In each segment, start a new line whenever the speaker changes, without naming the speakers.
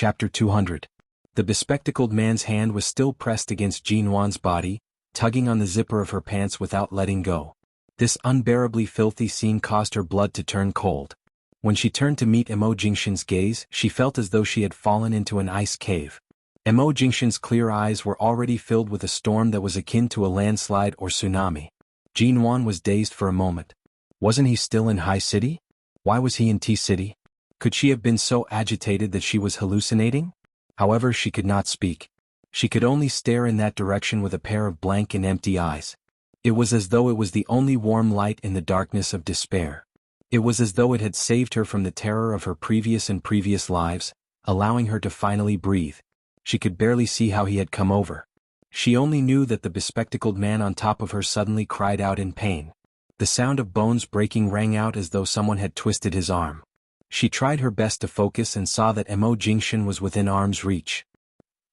Chapter 200. The bespectacled man's hand was still pressed against Jinwan's body, tugging on the zipper of her pants without letting go. This unbearably filthy scene caused her blood to turn cold. When she turned to meet Emo Jingshin's gaze, she felt as though she had fallen into an ice cave. Emo Jingshin's clear eyes were already filled with a storm that was akin to a landslide or tsunami. Jinwan was dazed for a moment. Wasn't he still in High City? Why was he in T-City? Could she have been so agitated that she was hallucinating? However, she could not speak. She could only stare in that direction with a pair of blank and empty eyes. It was as though it was the only warm light in the darkness of despair. It was as though it had saved her from the terror of her previous lives, allowing her to finally breathe. She could barely see how he had come over. She only knew that the bespectacled man on top of her suddenly cried out in pain. The sound of bones breaking rang out as though someone had twisted his arm. She tried her best to focus and saw that Emo Jingshin was within arm's reach.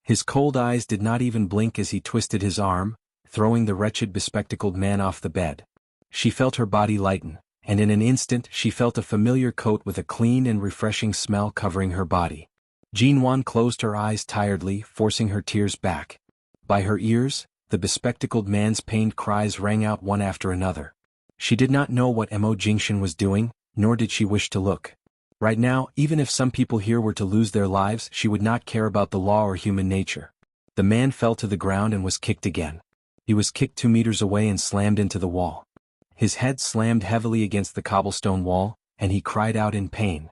His cold eyes did not even blink as he twisted his arm, throwing the wretched bespectacled man off the bed. She felt her body lighten, and in an instant she felt a familiar coat with a clean and refreshing smell covering her body. Jinwan closed her eyes tiredly, forcing her tears back. By her ears, the bespectacled man's pained cries rang out one after another. She did not know what Emo Jingshin was doing, nor did she wish to look. Right now, even if some people here were to lose their lives, she would not care about the law or human nature. The man fell to the ground and was kicked again. He was kicked 2 meters away and slammed into the wall. His head slammed heavily against the cobblestone wall, and he cried out in pain.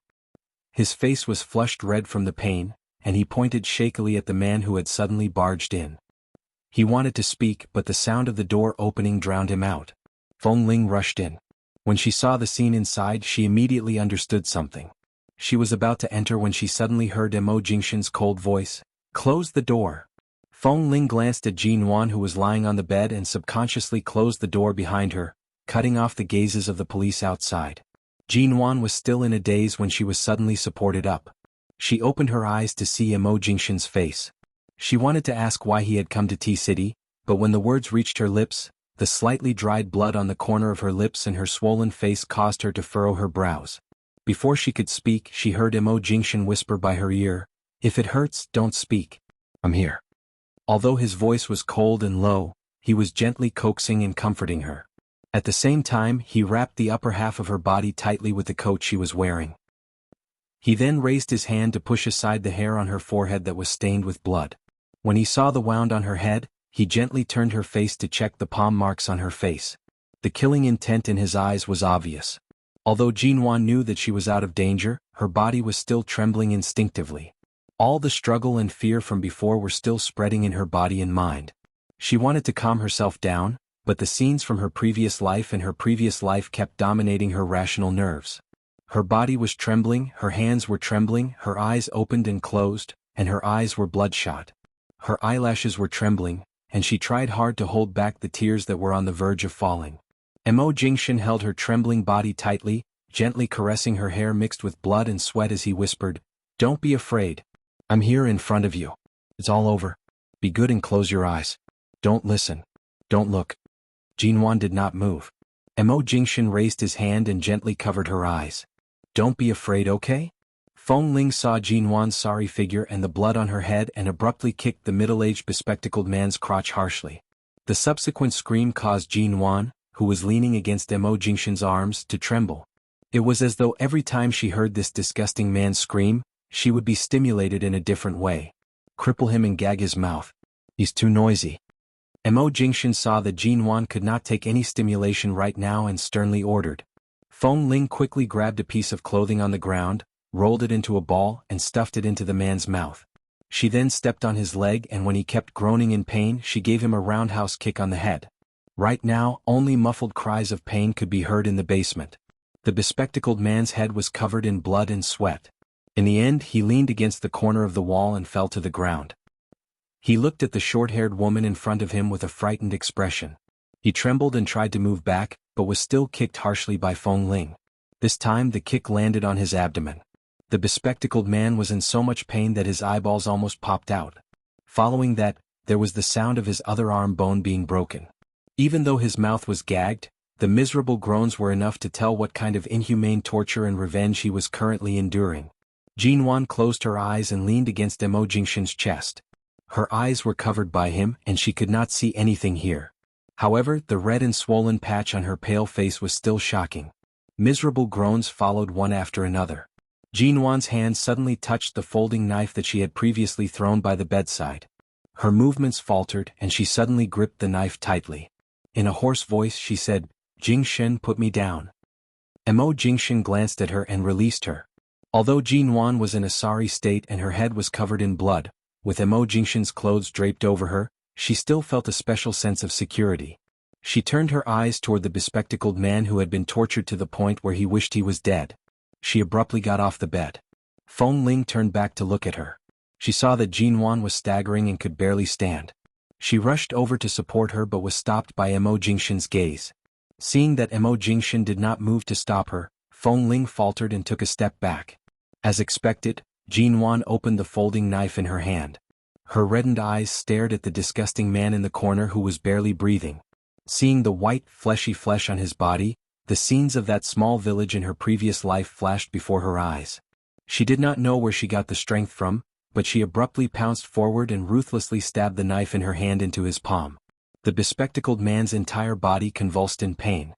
His face was flushed red from the pain, and he pointed shakily at the man who had suddenly barged in. He wanted to speak, but the sound of the door opening drowned him out. Feng Ling rushed in. When she saw the scene inside, she immediately understood something. She was about to enter when she suddenly heard Emo Jingshin's cold voice, "Close the door." Feng Ling glanced at Jinwan, who was lying on the bed, and subconsciously closed the door behind her, cutting off the gazes of the police outside. Jinwan was still in a daze when she was suddenly supported up. She opened her eyes to see Emo Jingshin's face. She wanted to ask why he had come to T-City, but when the words reached her lips, the slightly dried blood on the corner of her lips and her swollen face caused her to furrow her brows. Before she could speak, she heard Emo Jingshin whisper by her ear, "If it hurts, don't speak. I'm here." Although his voice was cold and low, he was gently coaxing and comforting her. At the same time, he wrapped the upper half of her body tightly with the coat she was wearing. He then raised his hand to push aside the hair on her forehead that was stained with blood. When he saw the wound on her head, he gently turned her face to check the palm marks on her face. The killing intent in his eyes was obvious. Although Jinwan knew that she was out of danger, her body was still trembling instinctively. All the struggle and fear from before were still spreading in her body and mind. She wanted to calm herself down, but the scenes from her previous life kept dominating her rational nerves. Her body was trembling, her hands were trembling, her eyes opened and closed, and her eyes were bloodshot. Her eyelashes were trembling, and she tried hard to hold back the tears that were on the verge of falling. Emo Jingshin held her trembling body tightly, gently caressing her hair mixed with blood and sweat as he whispered, "Don't be afraid. I'm here in front of you. It's all over. Be good and close your eyes. Don't listen. Don't look." Jinwan did not move. Emo Jingshin raised his hand and gently covered her eyes. "Don't be afraid, okay?" Feng Ling saw Jinwan's sorry figure and the blood on her head and abruptly kicked the middle-aged bespectacled man's crotch harshly. The subsequent scream caused Jinwan, who was leaning against Emo Jingshin's arms, to tremble. It was as though every time she heard this disgusting man scream, she would be stimulated in a different way. Cripple him and gag his mouth. He's too noisy. Emo Jingshin saw that Jinwan could not take any stimulation right now and sternly ordered. Feng Ling quickly grabbed a piece of clothing on the ground, rolled it into a ball, and stuffed it into the man's mouth. She then stepped on his leg, and when he kept groaning in pain, she gave him a roundhouse kick on the head. Right now, only muffled cries of pain could be heard in the basement. The bespectacled man's head was covered in blood and sweat. In the end, he leaned against the corner of the wall and fell to the ground. He looked at the short-haired woman in front of him with a frightened expression. He trembled and tried to move back, but was still kicked harshly by Feng Ling. This time the kick landed on his abdomen. The bespectacled man was in so much pain that his eyeballs almost popped out. Following that, there was the sound of his other arm bone being broken. Even though his mouth was gagged, the miserable groans were enough to tell what kind of inhumane torture and revenge he was currently enduring. Jinwan closed her eyes and leaned against Mo Jingshan's chest. Her eyes were covered by him and she could not see anything here. However, the red and swollen patch on her pale face was still shocking. Miserable groans followed one after another. Jinwan's hand suddenly touched the folding knife that she had previously thrown by the bedside. Her movements faltered and she suddenly gripped the knife tightly. In a hoarse voice she said, "Jingshan, put me down." Mo Jingshan glanced at her and released her. Although Jinwan was in a sorry state and her head was covered in blood, with Mo Jingshan's clothes draped over her, she still felt a special sense of security. She turned her eyes toward the bespectacled man who had been tortured to the point where he wished he was dead. She abruptly got off the bed. Feng Ling turned back to look at her. She saw that Jinwan was staggering and could barely stand. She rushed over to support her but was stopped by Mo Jingshan's gaze. Seeing that Mo Jingshan did not move to stop her, Feng Ling faltered and took a step back. As expected, Jinwan opened the folding knife in her hand. Her reddened eyes stared at the disgusting man in the corner who was barely breathing. Seeing the white, fleshy flesh on his body, the scenes of that small village in her previous life flashed before her eyes. She did not know where she got the strength from, but she abruptly pounced forward and ruthlessly stabbed the knife in her hand into his palm. The bespectacled man's entire body convulsed in pain.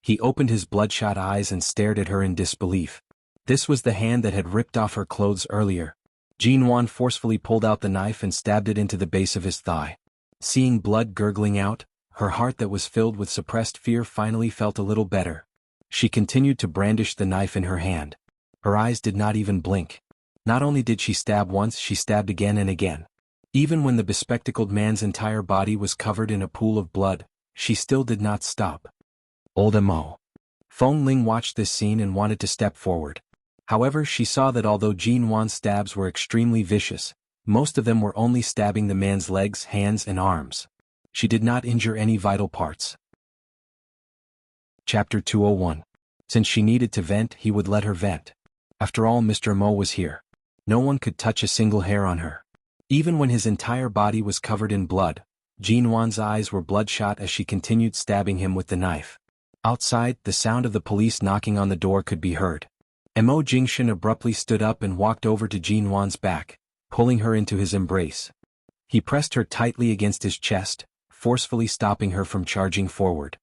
He opened his bloodshot eyes and stared at her in disbelief. This was the hand that had ripped off her clothes earlier. Jinwan forcefully pulled out the knife and stabbed it into the base of his thigh. Seeing blood gurgling out, her heart that was filled with suppressed fear finally felt a little better. She continued to brandish the knife in her hand. Her eyes did not even blink. Not only did she stab once, she stabbed again and again. Even when the bespectacled man's entire body was covered in a pool of blood, she still did not stop. Old Mo. Feng Ling watched this scene and wanted to step forward. However, she saw that although Jinwan's stabs were extremely vicious, most of them were only stabbing the man's legs, hands, and arms. She did not injure any vital parts. Chapter 201. Since she needed to vent, he would let her vent. After all, Mr. Mo was here. No one could touch a single hair on her. Even when his entire body was covered in blood, Jinwan's eyes were bloodshot as she continued stabbing him with the knife. Outside, the sound of the police knocking on the door could be heard. Mo Jingshan abruptly stood up and walked over to Jinwan's back, pulling her into his embrace. He pressed her tightly against his chest, forcefully stopping her from charging forward.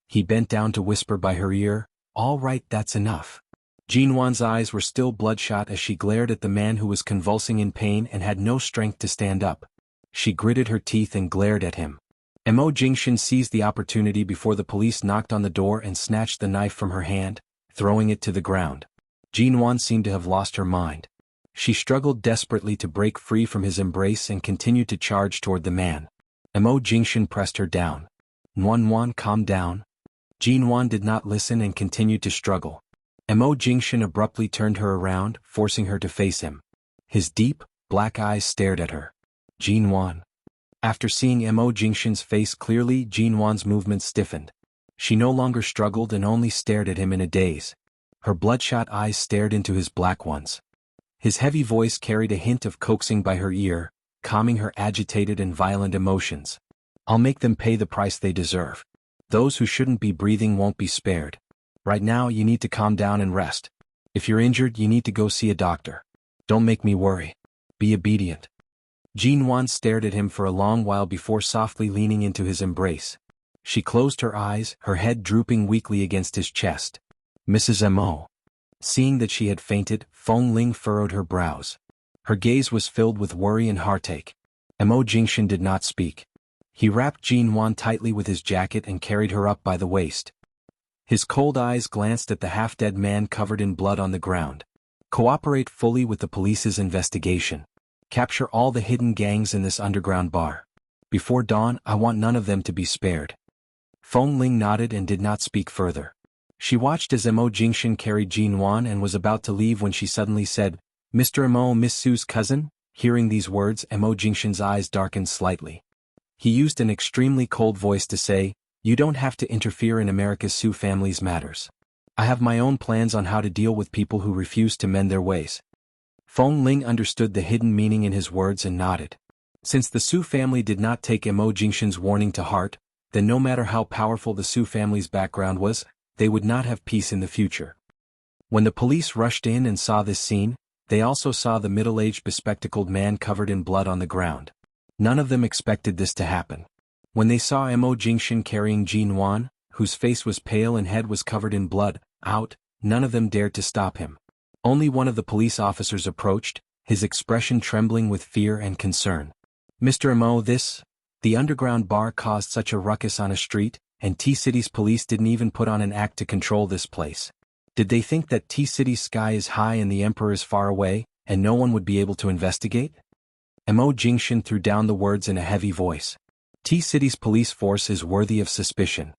He bent down to whisper by her ear, "All right, that's enough." Jinwan's eyes were still bloodshot as she glared at the man who was convulsing in pain and had no strength to stand up. She gritted her teeth and glared at him. Mo Jingshan seized the opportunity before the police knocked on the door and snatched the knife from her hand, throwing it to the ground. Jinwan seemed to have lost her mind. She struggled desperately to break free from his embrace and continued to charge toward the man. Mo Jingshan pressed her down. "Nuan, calm down." Jinwan did not listen and continued to struggle. Mo Jingshan abruptly turned her around, forcing her to face him. His deep, black eyes stared at her. "Jinwan." After seeing Mo Jingshan's face clearly, Jinwan's movements stiffened. She no longer struggled and only stared at him in a daze. Her bloodshot eyes stared into his black ones. His heavy voice carried a hint of coaxing by her ear, calming her agitated and violent emotions. "I'll make them pay the price they deserve. Those who shouldn't be breathing won't be spared. Right now you need to calm down and rest. If you're injured, you need to go see a doctor. Don't make me worry. Be obedient." Jinwan stared at him for a long while before softly leaning into his embrace. She closed her eyes, her head drooping weakly against his chest. "Mrs. Mo." Seeing that she had fainted, Feng Ling furrowed her brows. Her gaze was filled with worry and heartache. Mo Jingshan did not speak. He wrapped Jinwan tightly with his jacket and carried her up by the waist. His cold eyes glanced at the half-dead man covered in blood on the ground. "Cooperate fully with the police's investigation. Capture all the hidden gangs in this underground bar. Before dawn, I want none of them to be spared." Feng Ling nodded and did not speak further. She watched as Mo Jingshan carried Jinwan and was about to leave when she suddenly said, "Mr. Mo, Miss Sue's cousin?" Hearing these words, Mo Jingshan's eyes darkened slightly. He used an extremely cold voice to say, "You don't have to interfere in America's Sioux family's matters. I have my own plans on how to deal with people who refuse to mend their ways." Feng Ling understood the hidden meaning in his words and nodded. Since the Sioux family did not take Mo Jingshan's warning to heart, then no matter how powerful the Sioux family's background was, they would not have peace in the future. When the police rushed in and saw this scene, They also saw the middle-aged bespectacled man covered in blood on the ground. None of them expected this to happen. When they saw Mo Jingshan carrying Jin Wan, whose face was pale and head was covered in blood, out, none of them dared to stop him. Only one of the police officers approached, his expression trembling with fear and concern. "Mr. Mo, the underground bar caused such a ruckus on a street, and T-City's police didn't even put on an act to control this place. Did they think that T-City's sky is high and the emperor is far away, and no one would be able to investigate?" Mo Jingshan threw down the words in a heavy voice. "T-City's police force is worthy of suspicion."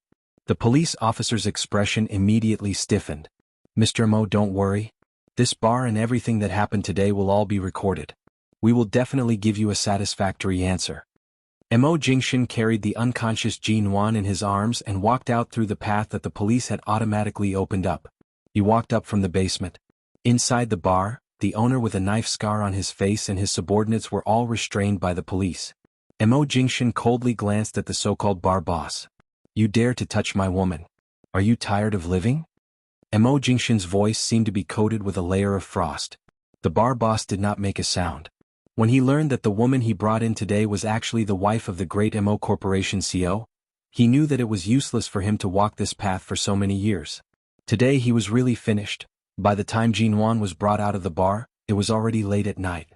The police officer's expression immediately stiffened. "Mr. Mo, don't worry. This bar and everything that happened today will all be recorded. We will definitely give you a satisfactory answer." Mo Jingshan carried the unconscious Jin Wan in his arms and walked out through the path that the police had automatically opened up. He walked up from the basement. Inside the bar, the owner with a knife scar on his face and his subordinates were all restrained by the police. Mo Jingshan coldly glanced at the so-called bar boss. "You dare to touch my woman? Are you tired of living?" Mo Jingshan's voice seemed to be coated with a layer of frost. The bar boss did not make a sound. When he learned that the woman he brought in today was actually the wife of the great Mo Corporation CEO, he knew that it was useless for him to walk this path for so many years. Today he was really finished. By the time Jin Wan was brought out of the bar, it was already late at night.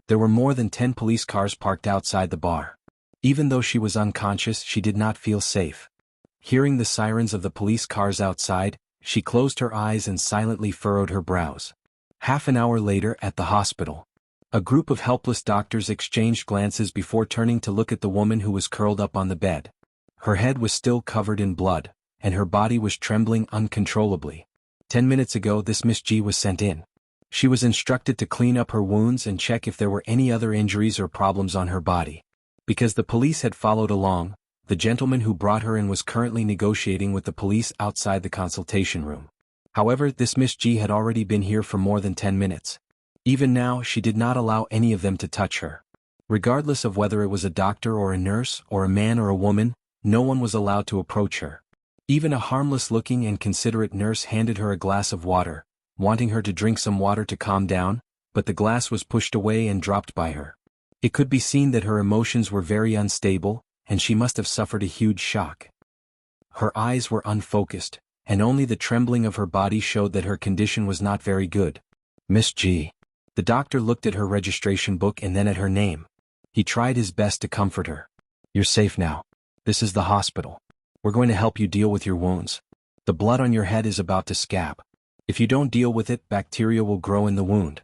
There were more than 10 police cars parked outside the bar. Even though she was unconscious, she did not feel safe. Hearing the sirens of the police cars outside, she closed her eyes and silently furrowed her brows. Half an hour later at the hospital, a group of helpless doctors exchanged glances before turning to look at the woman who was curled up on the bed. Her head was still covered in blood, and her body was trembling uncontrollably. 10 minutes ago this Miss G was sent in. She was instructed to clean up her wounds and check if there were any other injuries or problems on her body. Because the police had followed along, the gentleman who brought her in was currently negotiating with the police outside the consultation room. However, this Miss G had already been here for more than 10 minutes. Even now, she did not allow any of them to touch her. Regardless of whether it was a doctor or a nurse or a man or a woman, no one was allowed to approach her. Even a harmless-looking and considerate nurse handed her a glass of water, wanting her to drink some water to calm down, but the glass was pushed away and dropped by her. It could be seen that her emotions were very unstable, and she must have suffered a huge shock. Her eyes were unfocused, and only the trembling of her body showed that her condition was not very good. "Miss G." The doctor looked at her registration book and then at her name. He tried his best to comfort her. "You're safe now. This is the hospital. We're going to help you deal with your wounds. The blood on your head is about to scab. If you don't deal with it, bacteria will grow in the wound.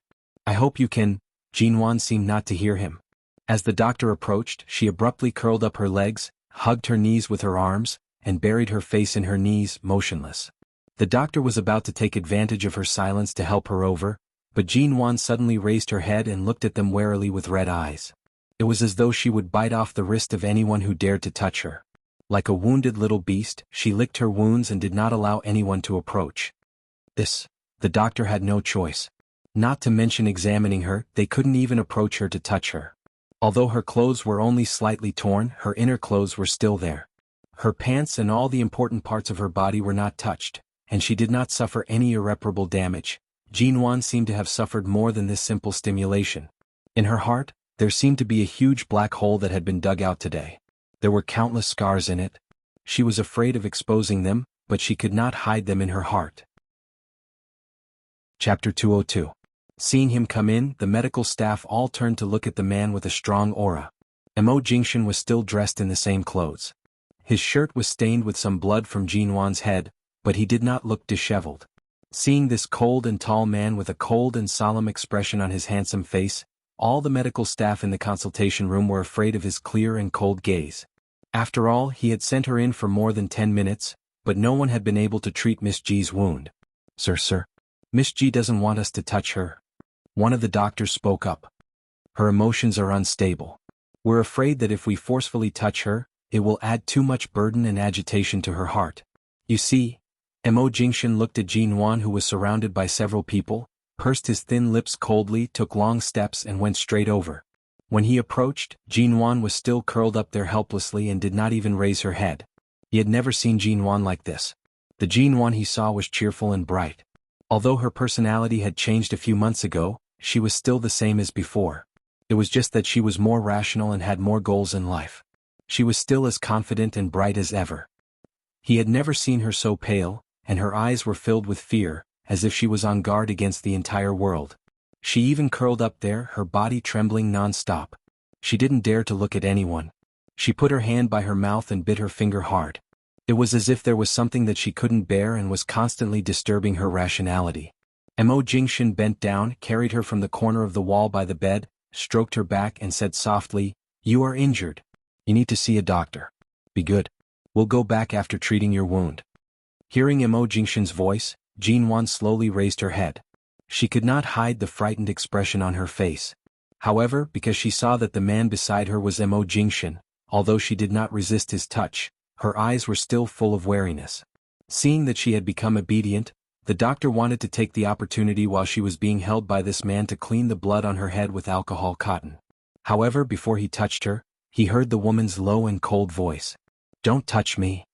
I hope you can." Jin Wan seemed not to hear him. As the doctor approached, she abruptly curled up her legs, hugged her knees with her arms, and buried her face in her knees, motionless. The doctor was about to take advantage of her silence to help her over, but Jin Wan suddenly raised her head and looked at them warily with red eyes. It was as though she would bite off the wrist of anyone who dared to touch her. Like a wounded little beast, she licked her wounds and did not allow anyone to approach. The doctor had no choice. Not to mention examining her, they couldn't even approach her to touch her. Although her clothes were only slightly torn, her inner clothes were still there. Her pants and all the important parts of her body were not touched, and she did not suffer any irreparable damage. Jin Wan seemed to have suffered more than this simple stimulation. In her heart, there seemed to be a huge black hole that had been dug out today. There were countless scars in it. She was afraid of exposing them, but she could not hide them in her heart. Chapter 202. Seeing him come in, the medical staff all turned to look at the man with a strong aura. Mo Jingshan was still dressed in the same clothes. His shirt was stained with some blood from Jin Wan's head, but he did not look disheveled. Seeing this cold and tall man with a cold and solemn expression on his handsome face, all the medical staff in the consultation room were afraid of his clear and cold gaze. After all, he had sent her in for more than 10 minutes, but no one had been able to treat Miss G's wound. Sir, Miss G doesn't want us to touch her." One of the doctors spoke up. "Her emotions are unstable. We're afraid that if we forcefully touch her, it will add too much burden and agitation to her heart. You see." Mo Jingshan looked at Jin Wan, who was surrounded by several people, pursed his thin lips coldly, took long steps and went straight over. When he approached, Jin Wan was still curled up there helplessly and did not even raise her head. He had never seen Jin Wan like this. The Jin Wan he saw was cheerful and bright. Although her personality had changed a few months ago, she was still the same as before. It was just that she was more rational and had more goals in life. She was still as confident and bright as ever. He had never seen her so pale, and her eyes were filled with fear, as if she was on guard against the entire world. She even curled up there, her body trembling non-stop. She didn't dare to look at anyone. She put her hand by her mouth and bit her finger hard. It was as if there was something that she couldn't bear and was constantly disturbing her rationality. Mo Jingshan bent down, carried her from the corner of the wall by the bed, stroked her back and said softly, "You are injured. You need to see a doctor. Be good. We'll go back after treating your wound." Hearing Mo Jingshan's voice, Jinwan slowly raised her head. She could not hide the frightened expression on her face. However, because she saw that the man beside her was Mo Jingshan, although she did not resist his touch, her eyes were still full of wariness. Seeing that she had become obedient, the doctor wanted to take the opportunity while she was being held by this man to clean the blood on her head with alcohol cotton. However, before he touched her, he heard the woman's low and cold voice. "Don't touch me,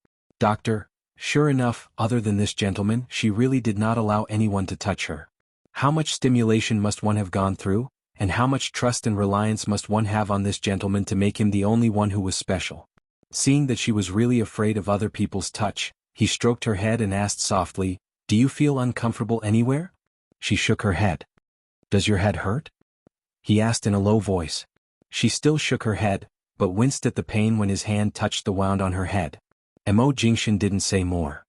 doctor." Sure enough, other than this gentleman, she really did not allow anyone to touch her. How much stimulation must one have gone through, and how much trust and reliance must one have on this gentleman to make him the only one who was special? Seeing that she was really afraid of other people's touch, he stroked her head and asked softly, "Do you feel uncomfortable anywhere?" She shook her head. "Does your head hurt?" he asked in a low voice. She still shook her head, but winced at the pain when his hand touched the wound on her head. Mo Jingshan didn't say more.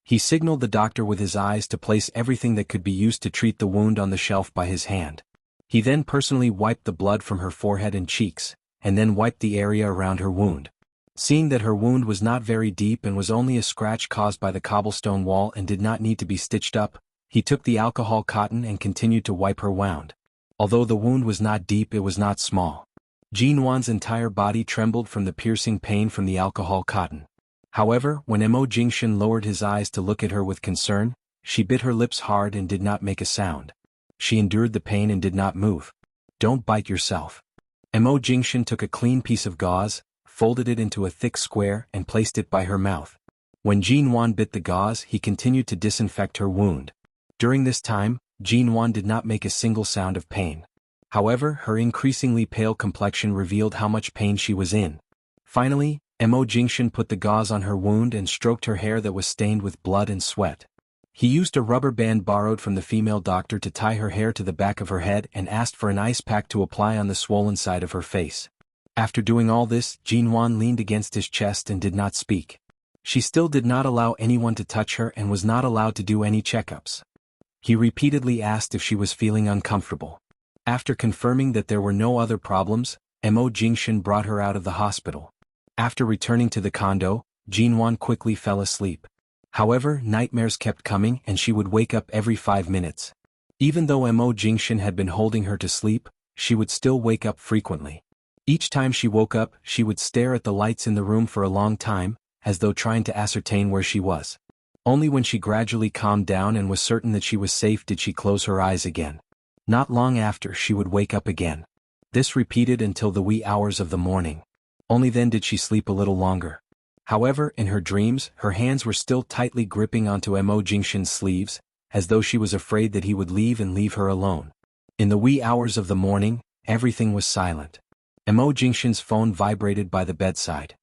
He signaled the doctor with his eyes to place everything that could be used to treat the wound on the shelf by his hand. He then personally wiped the blood from her forehead and cheeks, and then wiped the area around her wound. Seeing that her wound was not very deep and was only a scratch caused by the cobblestone wall and did not need to be stitched up, he took the alcohol cotton and continued to wipe her wound. Although the wound was not deep, it was not small. Jinwan's entire body trembled from the piercing pain from the alcohol cotton. However, when Mo Jingshan lowered his eyes to look at her with concern, she bit her lips hard and did not make a sound. She endured the pain and did not move. "Don't bite yourself." Mo Jingshan took a clean piece of gauze, folded it into a thick square and placed it by her mouth. When Jinwan bit the gauze, he continued to disinfect her wound. During this time, Jinwan did not make a single sound of pain. However, her increasingly pale complexion revealed how much pain she was in. Finally, Mo Jingshan put the gauze on her wound and stroked her hair that was stained with blood and sweat. He used a rubber band borrowed from the female doctor to tie her hair to the back of her head and asked for an ice pack to apply on the swollen side of her face. After doing all this, Jinwan leaned against his chest and did not speak. She still did not allow anyone to touch her and was not allowed to do any checkups. He repeatedly asked if she was feeling uncomfortable. After confirming that there were no other problems, Mo Jingshan brought her out of the hospital. After returning to the condo, Jinwan quickly fell asleep. However, nightmares kept coming and she would wake up every 5 minutes. Even though Mo Jingshan had been holding her to sleep, she would still wake up frequently. Each time she woke up, she would stare at the lights in the room for a long time, as though trying to ascertain where she was. Only when she gradually calmed down and was certain that she was safe did she close her eyes again. Not long after, she would wake up again. This repeated until the wee hours of the morning. Only then did she sleep a little longer. However, in her dreams, her hands were still tightly gripping onto Mo Jingshan's sleeves, as though she was afraid that he would leave and leave her alone. In the wee hours of the morning, everything was silent. Mo Jingshan's phone vibrated by the bedside.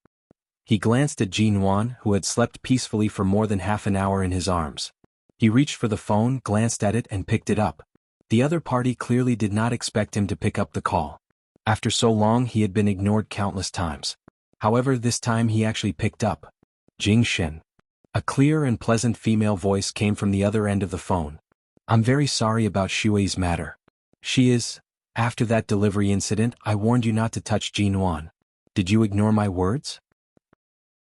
He glanced at Jinwan, who had slept peacefully for more than half an hour in his arms. He reached for the phone, glanced at it and picked it up. The other party clearly did not expect him to pick up the call. After so long, he had been ignored countless times. However, this time he actually picked up. "Jingshan." A clear and pleasant female voice came from the other end of the phone. "I'm very sorry about Shui's matter. She is... After that delivery incident, I warned you not to touch Jinwan. Did you ignore my words?"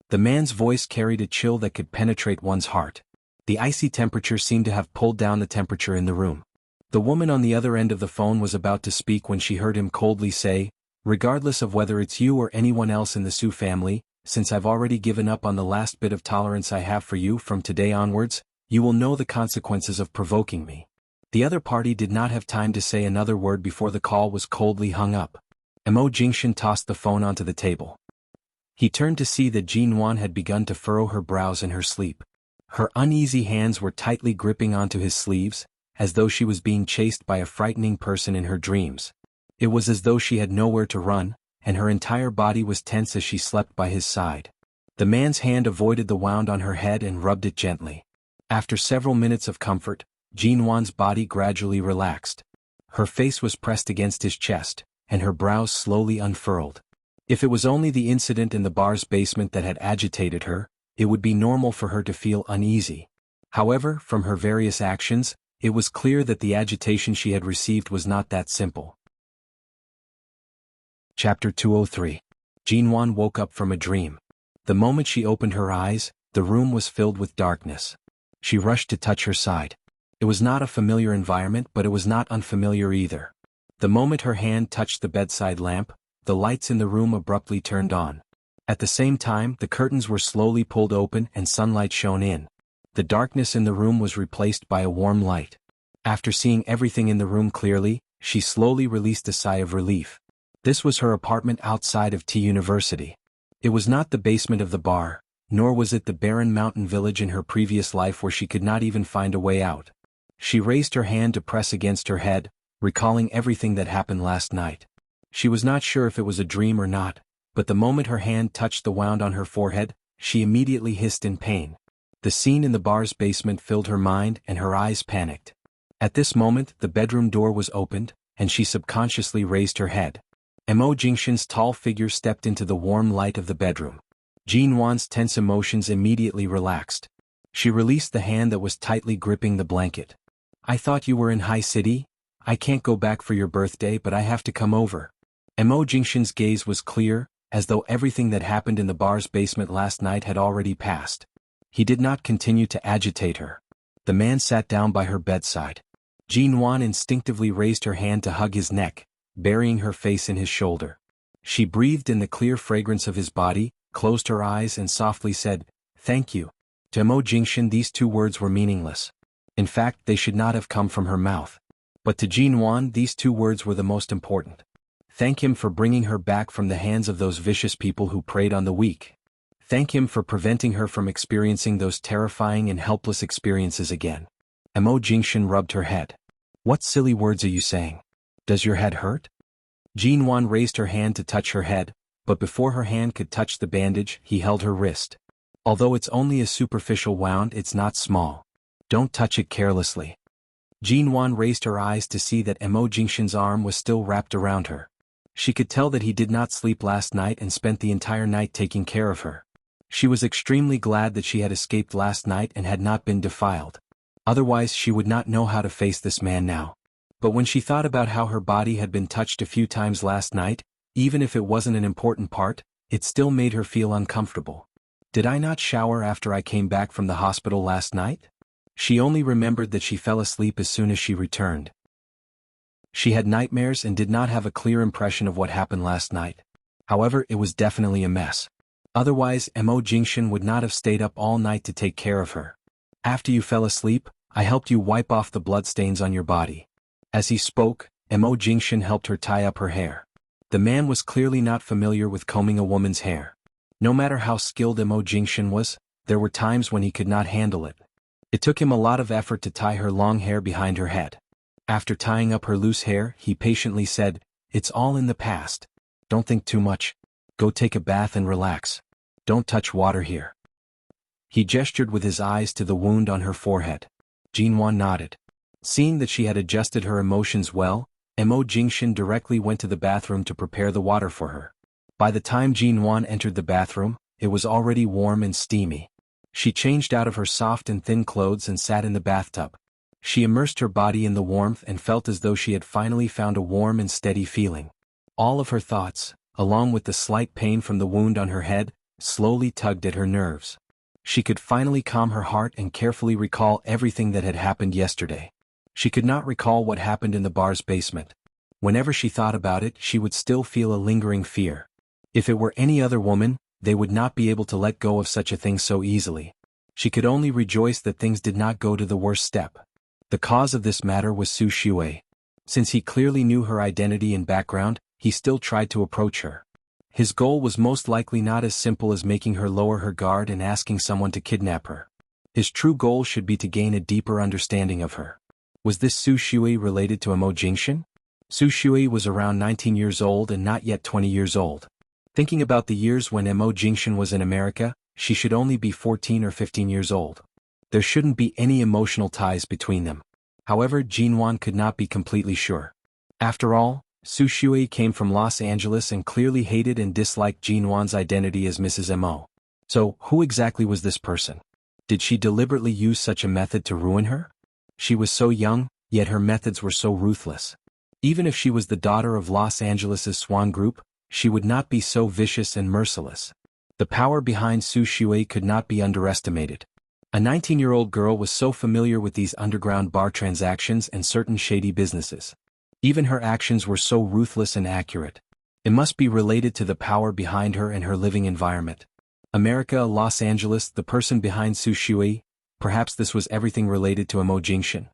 The man's voice carried a chill that could penetrate one's heart. The icy temperature seemed to have pulled down the temperature in the room. The woman on the other end of the phone was about to speak when she heard him coldly say, "Regardless of whether it's you or anyone else in the Su family, since I've already given up on the last bit of tolerance I have for you from today onwards, you will know the consequences of provoking me." The other party did not have time to say another word before the call was coldly hung up. Mo Jingshan tossed the phone onto the table. He turned to see that Jinwan had begun to furrow her brows in her sleep. Her uneasy hands were tightly gripping onto his sleeves, as though she was being chased by a frightening person in her dreams. It was as though she had nowhere to run, and her entire body was tense as she slept by his side. The man's hand avoided the wound on her head and rubbed it gently. After several minutes of comfort, Jinwan's body gradually relaxed. Her face was pressed against his chest, and her brows slowly unfurled. If it was only the incident in the bar's basement that had agitated her, it would be normal for her to feel uneasy. However, from her various actions, it was clear that the agitation she had received was not that simple. Chapter 203. Jinwan woke up from a dream. The moment she opened her eyes, the room was filled with darkness. She rushed to touch her side. It was not a familiar environment, but it was not unfamiliar either. The moment her hand touched the bedside lamp, the lights in the room abruptly turned on. At the same time, the curtains were slowly pulled open and sunlight shone in. The darkness in the room was replaced by a warm light. After seeing everything in the room clearly, she slowly released a sigh of relief. This was her apartment outside of T University. It was not the basement of the bar, nor was it the barren mountain village in her previous life where she could not even find a way out. She raised her hand to press against her head, recalling everything that happened last night. She was not sure if it was a dream or not, but the moment her hand touched the wound on her forehead, she immediately hissed in pain. The scene in the bar's basement filled her mind and her eyes panicked. At this moment, the bedroom door was opened, and she subconsciously raised her head. Mo Jingshan's tall figure stepped into the warm light of the bedroom. Jinwan's tense emotions immediately relaxed. She released the hand that was tightly gripping the blanket. "I thought you were in High City? I can't go back for your birthday, but I have to come over." Mo Jingshan's gaze was clear, as though everything that happened in the bar's basement last night had already passed. He did not continue to agitate her. The man sat down by her bedside. Jinwan instinctively raised her hand to hug his neck, burying her face in his shoulder. She breathed in the clear fragrance of his body, closed her eyes and softly said, "Thank you." To Mo Jingshan these two words were meaningless. In fact, they should not have come from her mouth. But to Jinwan these two words were the most important. Thank him for bringing her back from the hands of those vicious people who preyed on the weak. Thank him for preventing her from experiencing those terrifying and helpless experiences again. Mo Jingshan rubbed her head. "What silly words are you saying? Does your head hurt?" Jinwan raised her hand to touch her head, but before her hand could touch the bandage, he held her wrist. "Although it's only a superficial wound, it's not small. Don't touch it carelessly." Jinwan raised her eyes to see that Mo Jingshan's arm was still wrapped around her. She could tell that he did not sleep last night and spent the entire night taking care of her. She was extremely glad that she had escaped last night and had not been defiled. Otherwise she would not know how to face this man now. But when she thought about how her body had been touched a few times last night, even if it wasn't an important part, it still made her feel uncomfortable. Did I not shower after I came back from the hospital last night? She only remembered that she fell asleep as soon as she returned. She had nightmares and did not have a clear impression of what happened last night. However, it was definitely a mess. Otherwise, Mo Jingshan would not have stayed up all night to take care of her. "After you fell asleep, I helped you wipe off the bloodstains on your body." As he spoke, Mo Jingshan helped her tie up her hair. The man was clearly not familiar with combing a woman's hair. No matter how skilled Mo Jingshan was, there were times when he could not handle it. It took him a lot of effort to tie her long hair behind her head. After tying up her loose hair, he patiently said, "It's all in the past. Don't think too much. Go take a bath and relax. Don't touch water here." He gestured with his eyes to the wound on her forehead. Jinwan nodded. Seeing that she had adjusted her emotions well, Mo Jingshan directly went to the bathroom to prepare the water for her. By the time Jinwan entered the bathroom, it was already warm and steamy. She changed out of her soft and thin clothes and sat in the bathtub. She immersed her body in the warmth and felt as though she had finally found a warm and steady feeling. All of her thoughts, along with the slight pain from the wound on her head, slowly tugged at her nerves. She could finally calm her heart and carefully recall everything that had happened yesterday. She could not recall what happened in the bar's basement. Whenever she thought about it, she would still feel a lingering fear. If it were any other woman, they would not be able to let go of such a thing so easily. She could only rejoice that things did not go to the worst step. The cause of this matter was Su Shui. Since he clearly knew her identity and background, he still tried to approach her. His goal was most likely not as simple as making her lower her guard and asking someone to kidnap her. His true goal should be to gain a deeper understanding of her. Was this Su Shui related to Mo Jingxian? Su Shui was around 19 years old and not yet 20 years old. Thinking about the years when Mo Jingxian was in America, she should only be 14 or 15 years old. There shouldn't be any emotional ties between them. However, Jinwan could not be completely sure. After all, Su Shui came from Los Angeles and clearly hated and disliked Jinwan's identity as Mrs. Mo. So, who exactly was this person? Did she deliberately use such a method to ruin her? She was so young, yet her methods were so ruthless. Even if she was the daughter of Los Angeles' Swan Group, she would not be so vicious and merciless. The power behind Su Shui could not be underestimated. A 19-year-old girl was so familiar with these underground bar transactions and certain shady businesses. Even her actions were so ruthless and accurate. It must be related to the power behind her and her living environment. America, Los Angeles, the person behind Su Shui, perhaps this was everything related to Mo Jingxian.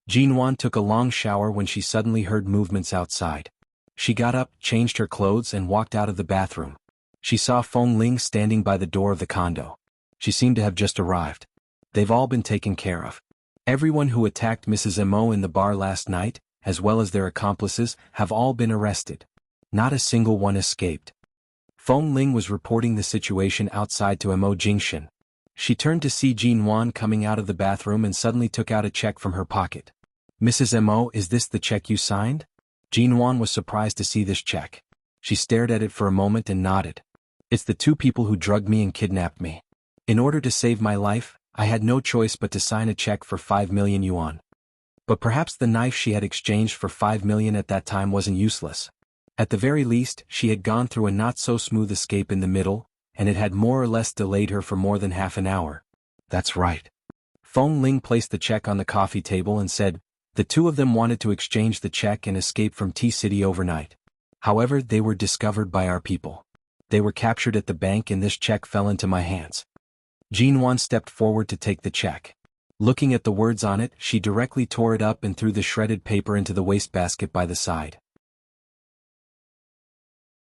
Jinwan took a long shower when she suddenly heard movements outside. She got up, changed her clothes and walked out of the bathroom. She saw Feng Ling standing by the door of the condo. She seemed to have just arrived. They've all been taken care of. Everyone who attacked Mrs. Mo in the bar last night, as well as their accomplices, have all been arrested. Not a single one escaped. Feng Ling was reporting the situation outside to Mo Jingxian. She turned to see Jinwan coming out of the bathroom and suddenly took out a check from her pocket. "Mrs. Mo, is this the check you signed?" Jinwan was surprised to see this check. She stared at it for a moment and nodded. "It's the two people who drugged me and kidnapped me. In order to save my life, I had no choice but to sign a check for 5 million yuan. But perhaps the knife she had exchanged for 5 million at that time wasn't useless. At the very least, she had gone through a not-so-smooth escape in the middle, and it had more or less delayed her for more than half an hour." "That's right." Feng Ling placed the check on the coffee table and said, "The two of them wanted to exchange the check and escape from T-City overnight. However, they were discovered by our people. They were captured at the bank and this check fell into my hands." Jinwan stepped forward to take the check. Looking at the words on it, she directly tore it up and threw the shredded paper into the wastebasket by the side.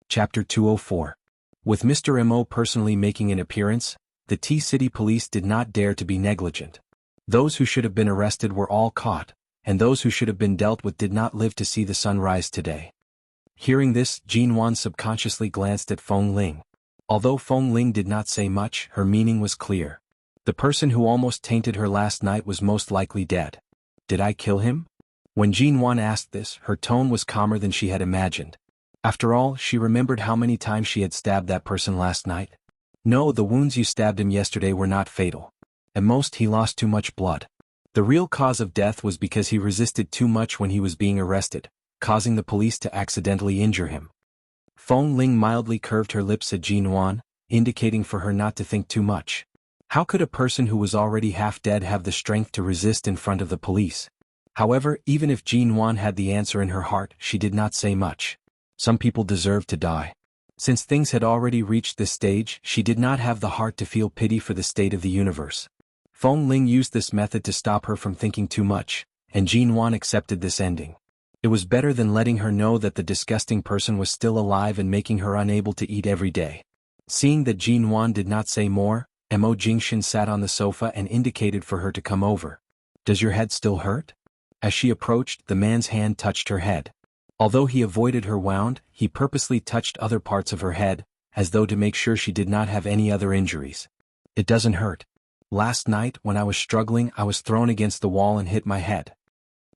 Chapter 204. With Mr. Mo personally making an appearance, the T-City police did not dare to be negligent. Those who should have been arrested were all caught, and those who should have been dealt with did not live to see the sun rise today. Hearing this, Jinwan subconsciously glanced at Feng Ling. Although Feng Ling did not say much, her meaning was clear. The person who almost tainted her last night was most likely dead. Did I kill him? When Jinwan asked this, her tone was calmer than she had imagined. After all, she remembered how many times she had stabbed that person last night. No, the wounds you stabbed him yesterday were not fatal. At most, he lost too much blood. The real cause of death was because he resisted too much when he was being arrested, causing the police to accidentally injure him. Feng Ling mildly curved her lips at Jinwan, indicating for her not to think too much. How could a person who was already half dead have the strength to resist in front of the police? However, even if Jinwan had the answer in her heart, she did not say much. Some people deserve to die. Since things had already reached this stage, she did not have the heart to feel pity for the state of the universe. Feng Ling used this method to stop her from thinking too much, and Jinwan accepted this ending. It was better than letting her know that the disgusting person was still alive and making her unable to eat every day. Seeing that Jinwan did not say more, Mo Jingxian sat on the sofa and indicated for her to come over. "Does your head still hurt?" As she approached, the man's hand touched her head. Although he avoided her wound, he purposely touched other parts of her head, as though to make sure she did not have any other injuries. "It doesn't hurt. Last night, when I was struggling, I was thrown against the wall and hit my head."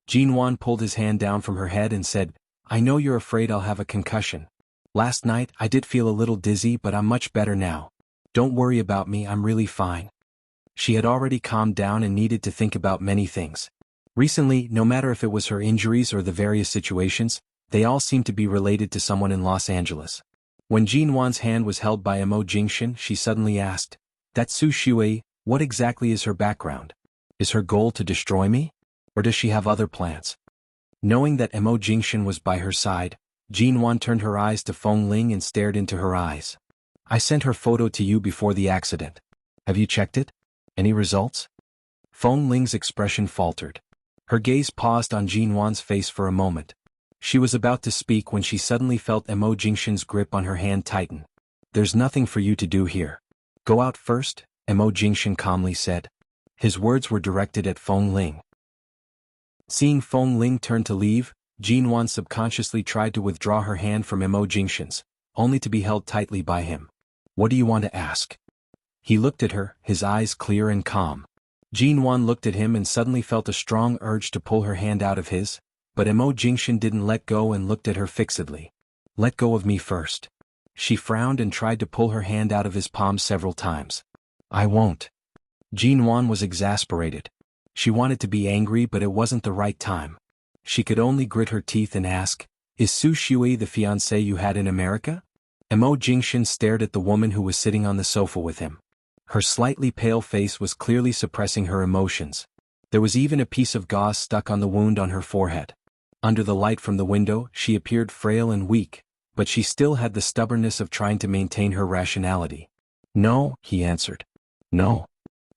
Jinwan pulled his hand down from her head and said, "I know you're afraid I'll have a concussion. Last night, I did feel a little dizzy, but I'm much better now. Don't worry about me, I'm really fine." She had already calmed down and needed to think about many things. Recently, no matter if it was her injuries or the various situations, they all seemed to be related to someone in Los Angeles. When Jinwan's hand was held by Mo Jingxian, she suddenly asked, "That Su Shui, what exactly is her background? Is her goal to destroy me? Or does she have other plans?" Knowing that Mo Jingxian was by her side, Jinwan turned her eyes to Feng Ling and stared into her eyes. "I sent her photo to you before the accident. Have you checked it? Any results?" Feng Ling's expression faltered. Her gaze paused on Jinwan's face for a moment. She was about to speak when she suddenly felt Mo Jingxian's grip on her hand tighten. "There's nothing for you to do here. Go out first," Mo Jingxian calmly said. His words were directed at Feng Ling. Seeing Feng Ling turn to leave, Jinwan subconsciously tried to withdraw her hand from Mo Jingshan's, only to be held tightly by him. What do you want to ask? He looked at her, his eyes clear and calm. Jinwan looked at him and suddenly felt a strong urge to pull her hand out of his, but Mo Jingshan didn't let go and looked at her fixedly. Let go of me first. She frowned and tried to pull her hand out of his palm several times. I won't. Jinwan was exasperated. She wanted to be angry but it wasn't the right time. She could only grit her teeth and ask, Is Su Shui the fiancé you had in America? Mo Jingshan stared at the woman who was sitting on the sofa with him. Her slightly pale face was clearly suppressing her emotions. There was even a piece of gauze stuck on the wound on her forehead. Under the light from the window, she appeared frail and weak, but she still had the stubbornness of trying to maintain her rationality. No, he answered. No.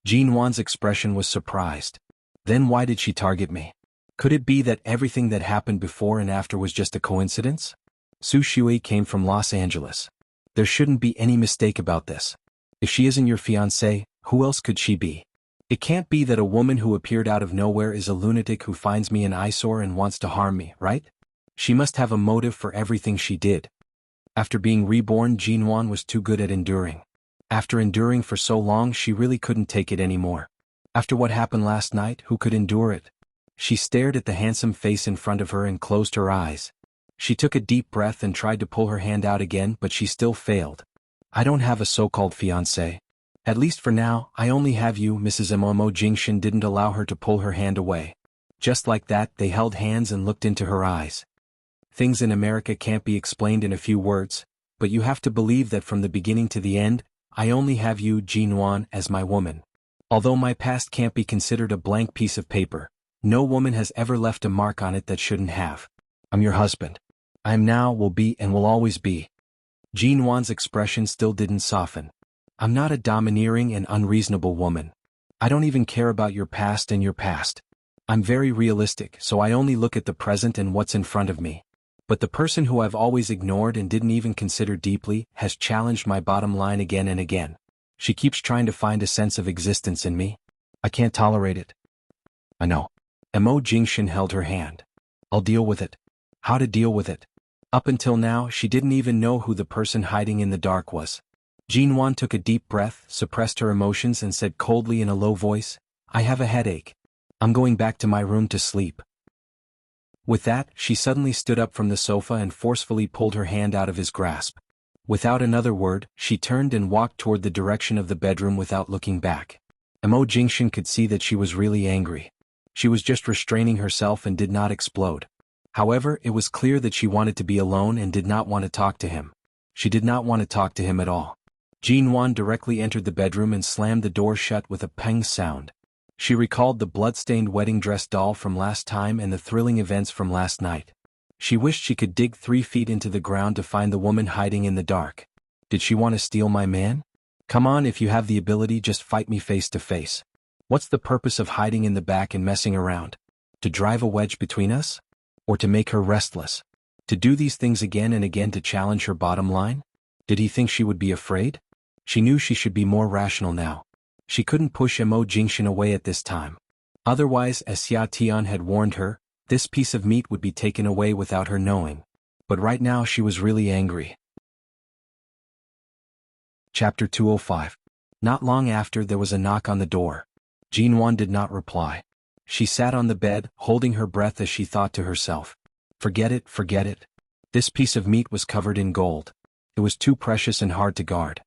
Jinwan's expression was surprised. Then why did she target me? Could it be that everything that happened before and after was just a coincidence? Su Shui came from Los Angeles. There shouldn't be any mistake about this. If she isn't your fiancé, who else could she be? It can't be that a woman who appeared out of nowhere is a lunatic who finds me an eyesore and wants to harm me, right? She must have a motive for everything she did. After being reborn, Jinwan was too good at enduring. After enduring for so long, she really couldn't take it anymore. After what happened last night, who could endure it? She stared at the handsome face in front of her and closed her eyes. She took a deep breath and tried to pull her hand out again, but she still failed. I don't have a so-called fiancé. At least for now, I only have you. Mrs. Mo Jingshan didn't allow her to pull her hand away. Just like that, they held hands and looked into her eyes. Things in America can't be explained in a few words, but you have to believe that from the beginning to the end, I only have you, Jinwan, as my woman. Although my past can't be considered a blank piece of paper, no woman has ever left a mark on it that shouldn't have. I'm your husband. I am now, will be, and will always be. Jinwan's expression still didn't soften. I'm not a domineering and unreasonable woman. I don't even care about your past and your past. I'm very realistic, so I only look at the present and what's in front of me. But the person who I've always ignored and didn't even consider deeply has challenged my bottom line again and again. She keeps trying to find a sense of existence in me. I can't tolerate it. I know. Mo Jingshan held her hand. I'll deal with it. How to deal with it? Up until now, she didn't even know who the person hiding in the dark was. Jinwan took a deep breath, suppressed her emotions and said coldly in a low voice, I have a headache. I'm going back to my room to sleep. With that, she suddenly stood up from the sofa and forcefully pulled her hand out of his grasp. Without another word, she turned and walked toward the direction of the bedroom without looking back. Mo Jingshan could see that she was really angry. She was just restraining herself and did not explode. However, it was clear that she wanted to be alone and did not want to talk to him. She did not want to talk to him at all. Jinwan directly entered the bedroom and slammed the door shut with a peng sound. She recalled the blood-stained wedding dress doll from last time and the thrilling events from last night. She wished she could dig 3 feet into the ground to find the woman hiding in the dark. Did she want to steal my man? Come on, if you have the ability, just fight me face to face. What's the purpose of hiding in the back and messing around? To drive a wedge between us? Or to make her restless? To do these things again and again to challenge her bottom line? Did he think she would be afraid? She knew she should be more rational now. She couldn't push Mo Jingshan away at this time. Otherwise, as Xia Tian had warned her, this piece of meat would be taken away without her knowing. But right now she was really angry. Chapter 205. Not long after, there was a knock on the door. Jinwan did not reply. She sat on the bed, holding her breath as she thought to herself. Forget it, forget it. This piece of meat was covered in gold. It was too precious and hard to guard.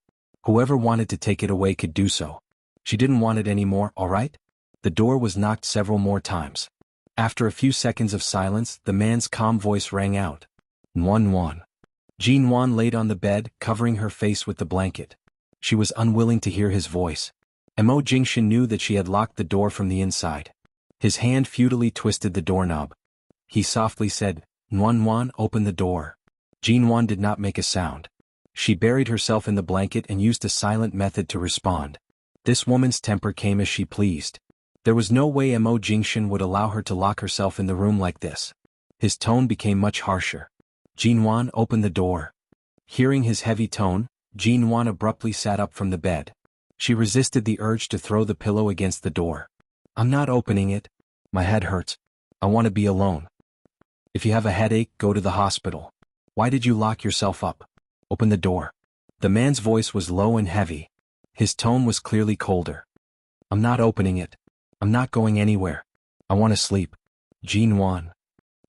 Whoever wanted to take it away could do so. She didn't want it anymore, all right? The door was knocked several more times. After a few seconds of silence, the man's calm voice rang out. Nuan. Jinwan laid on the bed, covering her face with the blanket. She was unwilling to hear his voice. Mo Jingshan knew that she had locked the door from the inside. His hand futilely twisted the doorknob. He softly said, Nuan, open the door. Jinwan did not make a sound. She buried herself in the blanket and used a silent method to respond. This woman's temper came as she pleased. There was no way Mo Jingshan would allow her to lock herself in the room like this. His tone became much harsher. Jinwan, open the door. Hearing his heavy tone, Jinwan abruptly sat up from the bed. She resisted the urge to throw the pillow against the door. I'm not opening it. My head hurts. I want to be alone. If you have a headache, go to the hospital. Why did you lock yourself up? Open the door. The man's voice was low and heavy. His tone was clearly colder. I'm not opening it. I'm not going anywhere. I want to sleep. Jinwan.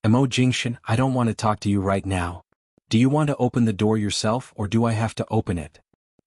Mo Jingshan, I don't want to talk to you right now. Do you want to open the door yourself or do I have to open it?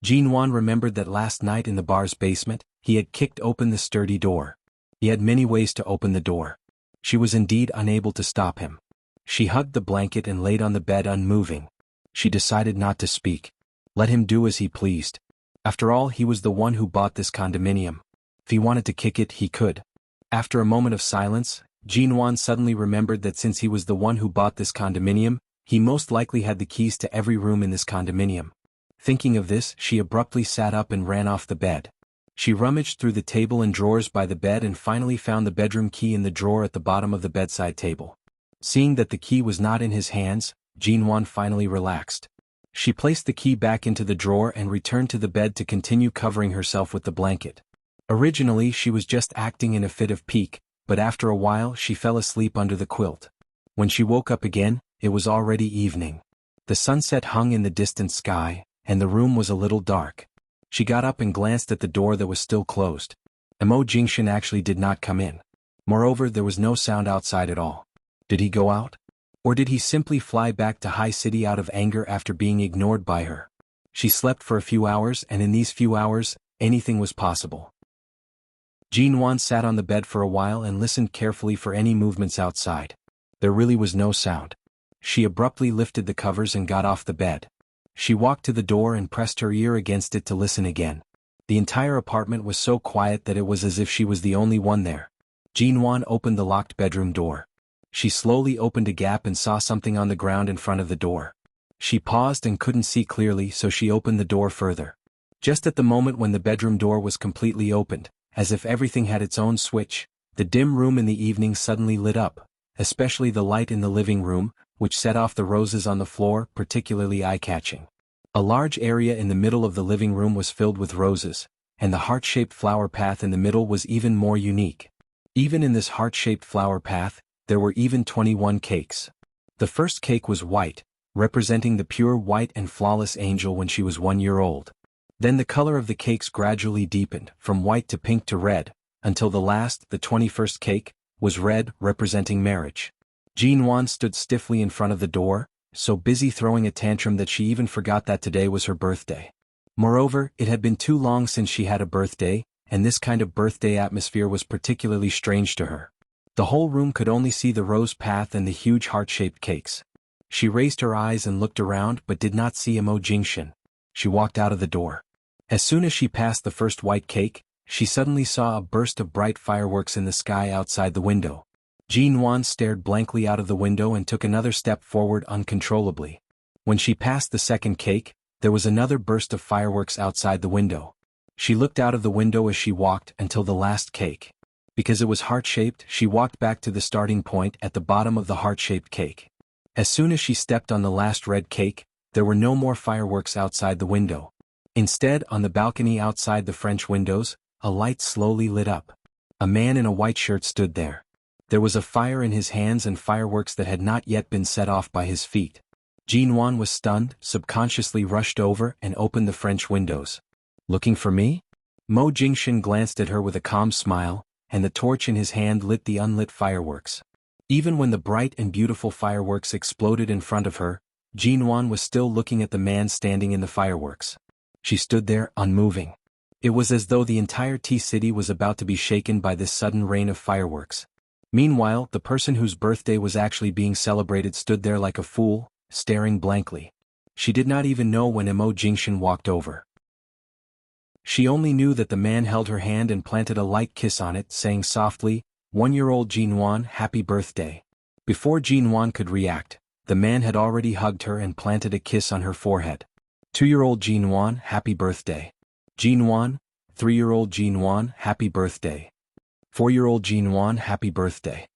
Jinwan remembered that last night in the bar's basement, he had kicked open the sturdy door. He had many ways to open the door. She was indeed unable to stop him. She hugged the blanket and laid on the bed unmoving. She decided not to speak. Let him do as he pleased. After all, he was the one who bought this condominium. If he wanted to kick it, he could. After a moment of silence, Jinwan suddenly remembered that since he was the one who bought this condominium, he most likely had the keys to every room in this condominium. Thinking of this, she abruptly sat up and ran off the bed. She rummaged through the table and drawers by the bed and finally found the bedroom key in the drawer at the bottom of the bedside table. Seeing that the key was not in his hands, Jinwan finally relaxed. She placed the key back into the drawer and returned to the bed to continue covering herself with the blanket. Originally she was just acting in a fit of pique, but after a while she fell asleep under the quilt. When she woke up again, it was already evening. The sunset hung in the distant sky, and the room was a little dark. She got up and glanced at the door that was still closed. Mo Jingshan actually did not come in. Moreover, there was no sound outside at all. Did he go out? Or did he simply fly back to High City out of anger after being ignored by her? She slept for a few hours, and in these few hours, anything was possible. Jinwan sat on the bed for a while and listened carefully for any movements outside. There really was no sound. She abruptly lifted the covers and got off the bed. She walked to the door and pressed her ear against it to listen again. The entire apartment was so quiet that it was as if she was the only one there. Jinwan opened the locked bedroom door. She slowly opened a gap and saw something on the ground in front of the door. She paused and couldn't see clearly, so she opened the door further. Just at the moment when the bedroom door was completely opened, as if everything had its own switch, the dim room in the evening suddenly lit up, especially the light in the living room, which set off the roses on the floor, particularly eye-catching. A large area in the middle of the living room was filled with roses, and the heart-shaped flower path in the middle was even more unique. Even in this heart-shaped flower path, there were even 21 cakes. The first cake was white, representing the pure white and flawless angel when she was 1 year old. Then the color of the cakes gradually deepened, from white to pink to red, until the last, the 21st cake, was red, representing marriage. Jinwan stood stiffly in front of the door, so busy throwing a tantrum that she even forgot that today was her birthday. Moreover, it had been too long since she had a birthday, and this kind of birthday atmosphere was particularly strange to her. The whole room could only see the rose path and the huge heart-shaped cakes. She raised her eyes and looked around but did not see Mo Jingshan. She walked out of the door. As soon as she passed the first white cake, she suddenly saw a burst of bright fireworks in the sky outside the window. Jinwan stared blankly out of the window and took another step forward uncontrollably. When she passed the second cake, there was another burst of fireworks outside the window. She looked out of the window as she walked until the last cake. Because it was heart-shaped, she walked back to the starting point at the bottom of the heart-shaped cake. As soon as she stepped on the last red cake, there were no more fireworks outside the window. Instead, on the balcony outside the French windows, a light slowly lit up. A man in a white shirt stood there. There was a fire in his hands and fireworks that had not yet been set off by his feet. Jinwan was stunned, subconsciously rushed over and opened the French windows. Looking for me? Mo Jingshan glanced at her with a calm smile, and the torch in his hand lit the unlit fireworks. Even when the bright and beautiful fireworks exploded in front of her, Jinwan was still looking at the man standing in the fireworks. She stood there, unmoving. It was as though the entire T-City was about to be shaken by this sudden rain of fireworks. Meanwhile, the person whose birthday was actually being celebrated stood there like a fool, staring blankly. She did not even know when Mo Jingshan walked over. She only knew that the man held her hand and planted a light kiss on it, saying softly, 1-year-old Jinwan, happy birthday. Before Jinwan could react, the man had already hugged her and planted a kiss on her forehead. 2-year-old Jinwan, happy birthday. Jinwan, 3-year-old Jinwan, happy birthday. 4-year-old Jinwan, happy birthday.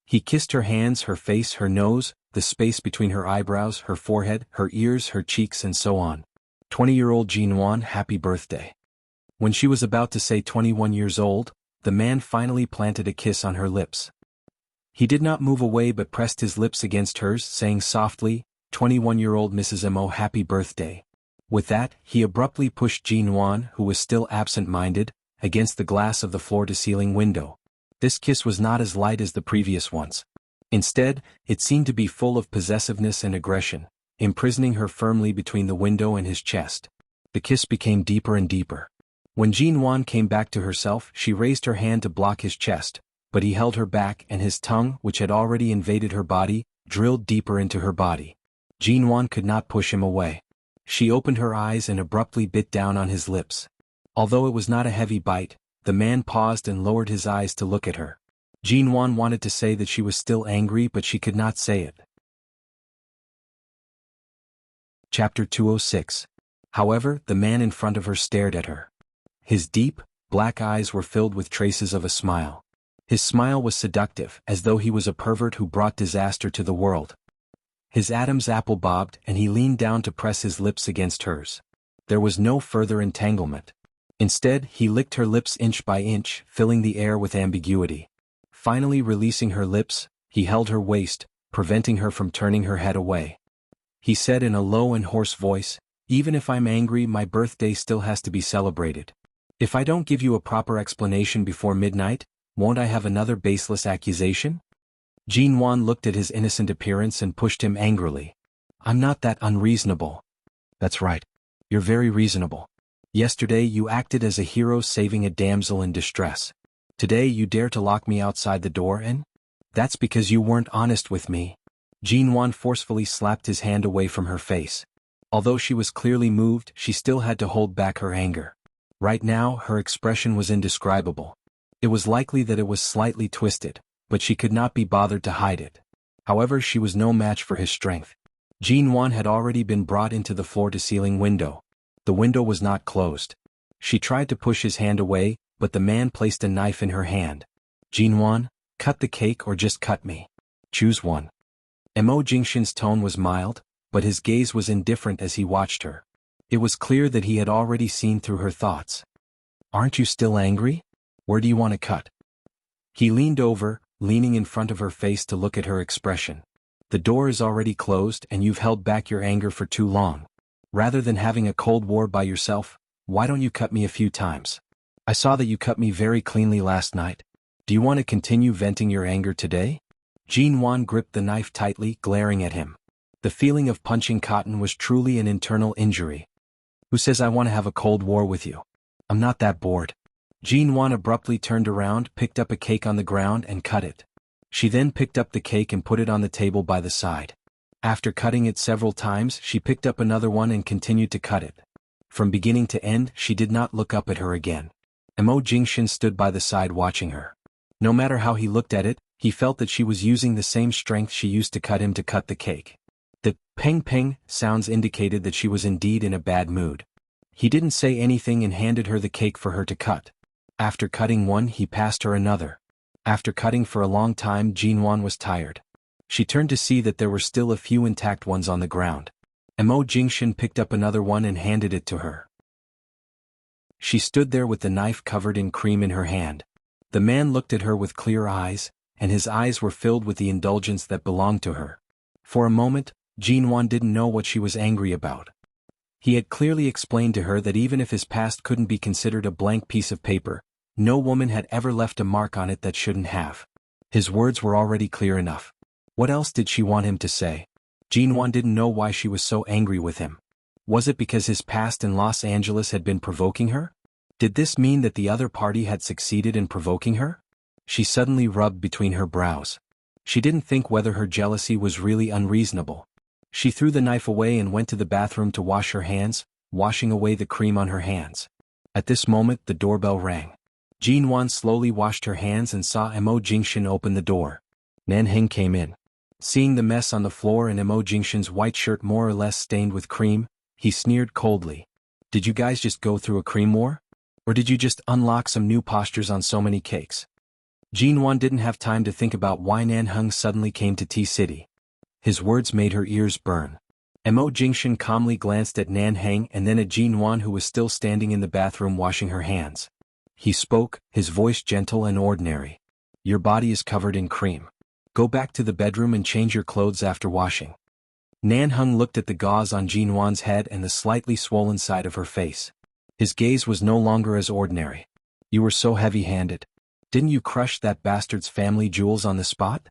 He kissed her hands, her face, her nose, the space between her eyebrows, her forehead, her ears, her cheeks, and so on. 20-year-old Jinwan, happy birthday. When she was about to say 21 years old, the man finally planted a kiss on her lips. He did not move away but pressed his lips against hers, saying softly, 21-year-old Mrs. Mo, happy birthday. With that, he abruptly pushed Jinwan, who was still absent-minded, against the glass of the floor-to-ceiling window. This kiss was not as light as the previous ones. Instead, it seemed to be full of possessiveness and aggression, imprisoning her firmly between the window and his chest. The kiss became deeper and deeper. When Jinwan came back to herself, she raised her hand to block his chest, but he held her back and his tongue, which had already invaded her body, drilled deeper into her body. Jinwan could not push him away. She opened her eyes and abruptly bit down on his lips. Although it was not a heavy bite, the man paused and lowered his eyes to look at her. Jinwan wanted to say that she was still angry, but she could not say it. Chapter 206. However, the man in front of her stared at her. His deep, black eyes were filled with traces of a smile. His smile was seductive, as though he was a pervert who brought disaster to the world. His Adam's apple bobbed, and he leaned down to press his lips against hers. There was no further entanglement. Instead, he licked her lips inch by inch, filling the air with ambiguity. Finally releasing her lips, he held her waist, preventing her from turning her head away. He said in a low and hoarse voice, "Even if I'm angry, my birthday still has to be celebrated. If I don't give you a proper explanation before midnight, won't I have another baseless accusation?" Jinwan looked at his innocent appearance and pushed him angrily. "I'm not that unreasonable." "That's right. You're very reasonable. Yesterday you acted as a hero saving a damsel in distress. Today you dare to lock me outside the door and? That's because you weren't honest with me." Jinwan forcefully slapped his hand away from her face. Although she was clearly moved, she still had to hold back her anger. Right now, her expression was indescribable. It was likely that it was slightly twisted, but she could not be bothered to hide it. However, she was no match for his strength. Jinwan had already been brought into the floor-to-ceiling window. The window was not closed. She tried to push his hand away, but the man placed a knife in her hand. "Jinwan, cut the cake or just cut me. Choose one." Mo Jingshin's tone was mild, but his gaze was indifferent as he watched her. It was clear that he had already seen through her thoughts. "Aren't you still angry? Where do you want to cut?" He leaned over, leaning in front of her face to look at her expression. "The door is already closed and you've held back your anger for too long. Rather than having a cold war by yourself, why don't you cut me a few times? I saw that you cut me very cleanly last night. Do you want to continue venting your anger today?" Jinwan gripped the knife tightly, glaring at him. The feeling of punching cotton was truly an internal injury. "Who says I want to have a cold war with you? I'm not that bored." Jinwan abruptly turned around, picked up a cake on the ground and cut it. She then picked up the cake and put it on the table by the side. After cutting it several times, she picked up another one and continued to cut it. From beginning to end, she did not look up at her again. Mo Jingshin stood by the side watching her. No matter how he looked at it, he felt that she was using the same strength she used to cut him to cut the cake. The peng-peng sounds indicated that she was indeed in a bad mood. He didn't say anything and handed her the cake for her to cut. After cutting one, he passed her another. After cutting for a long time, Jinwan was tired. She turned to see that there were still a few intact ones on the ground. Mo Jingshin picked up another one and handed it to her. She stood there with the knife covered in cream in her hand. The man looked at her with clear eyes, and his eyes were filled with the indulgence that belonged to her. For a moment, Jinwan didn't know what she was angry about. He had clearly explained to her that even if his past couldn't be considered a blank piece of paper, no woman had ever left a mark on it that shouldn't have. His words were already clear enough. What else did she want him to say? Jinwan didn't know why she was so angry with him. Was it because his past in Los Angeles had been provoking her? Did this mean that the other party had succeeded in provoking her? She suddenly rubbed between her brows. She didn't think whether her jealousy was really unreasonable. She threw the knife away and went to the bathroom to wash her hands, washing away the cream on her hands. At this moment, the doorbell rang. Jinwan slowly washed her hands and saw Mo Jingshin open the door. Nanheng came in. Seeing the mess on the floor and Mo Jingshin's white shirt more or less stained with cream, he sneered coldly. "Did you guys just go through a cream war? Or did you just unlock some new postures on so many cakes?" Jinwan didn't have time to think about why Nanheng suddenly came to T-City. His words made her ears burn. Mo Jingshin calmly glanced at Nanheng and then at Jinwan, who was still standing in the bathroom washing her hands. He spoke, his voice gentle and ordinary. "Your body is covered in cream. Go back to the bedroom and change your clothes after washing. Nan Heng looked at the gauze on Jin Wan's head and the slightly swollen side of her face. His gaze was no longer as ordinary. You were so heavy-handed. Didn't you crush that bastard's family jewels on the spot?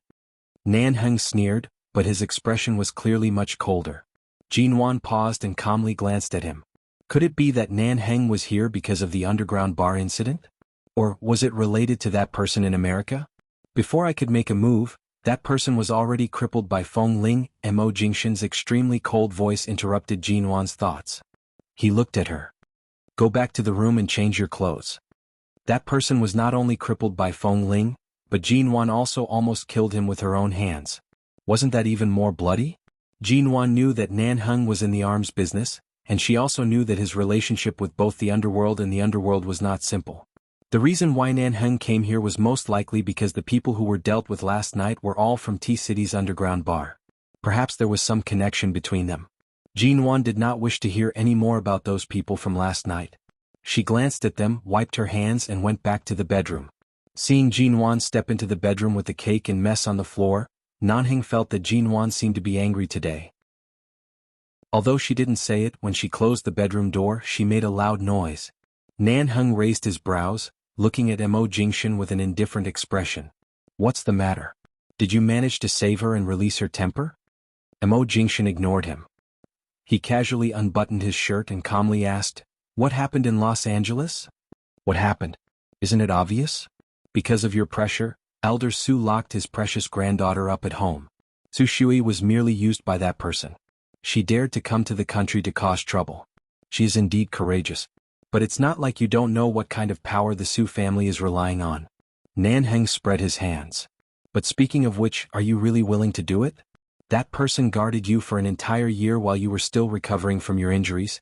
Nan Heng sneered, but his expression was clearly much colder. Jin Wan paused and calmly glanced at him. Could it be that Nan Heng was here because of the underground bar incident? Or was it related to that person in America? Before I could make a move, that person was already crippled by Feng Ling. Mo Jingshan's extremely cold voice interrupted Jin Wan's thoughts. He looked at her. Go back to the room and change your clothes. That person was not only crippled by Feng Ling, but Jin Wan also almost killed him with her own hands. Wasn't that even more bloody? Jin Wan knew that Nan Heng was in the arms business, and she also knew that his relationship with both the underworld and the underworld was not simple. The reason why Nan Heng came here was most likely because the people who were dealt with last night were all from T-City's underground bar. Perhaps there was some connection between them. Jin Wan did not wish to hear any more about those people from last night. She glanced at them, wiped her hands and went back to the bedroom. Seeing Jin Wan step into the bedroom with the cake and mess on the floor, Nan Heng felt that Jin Wan seemed to be angry today. Although she didn't say it, when she closed the bedroom door, she made a loud noise. Nan Heng raised his brows, looking at Mo Jingshan with an indifferent expression. What's the matter? Did you manage to save her and release her temper? Mo Jingshan ignored him. He casually unbuttoned his shirt and calmly asked, What happened in Los Angeles? What happened? Isn't it obvious? Because of your pressure, Elder Su locked his precious granddaughter up at home. Su Shui was merely used by that person. She dared to come to the country to cause trouble. She is indeed courageous. But it's not like you don't know what kind of power the Su family is relying on. Nan Heng spread his hands. But speaking of which, are you really willing to do it? That person guarded you for an entire year while you were still recovering from your injuries.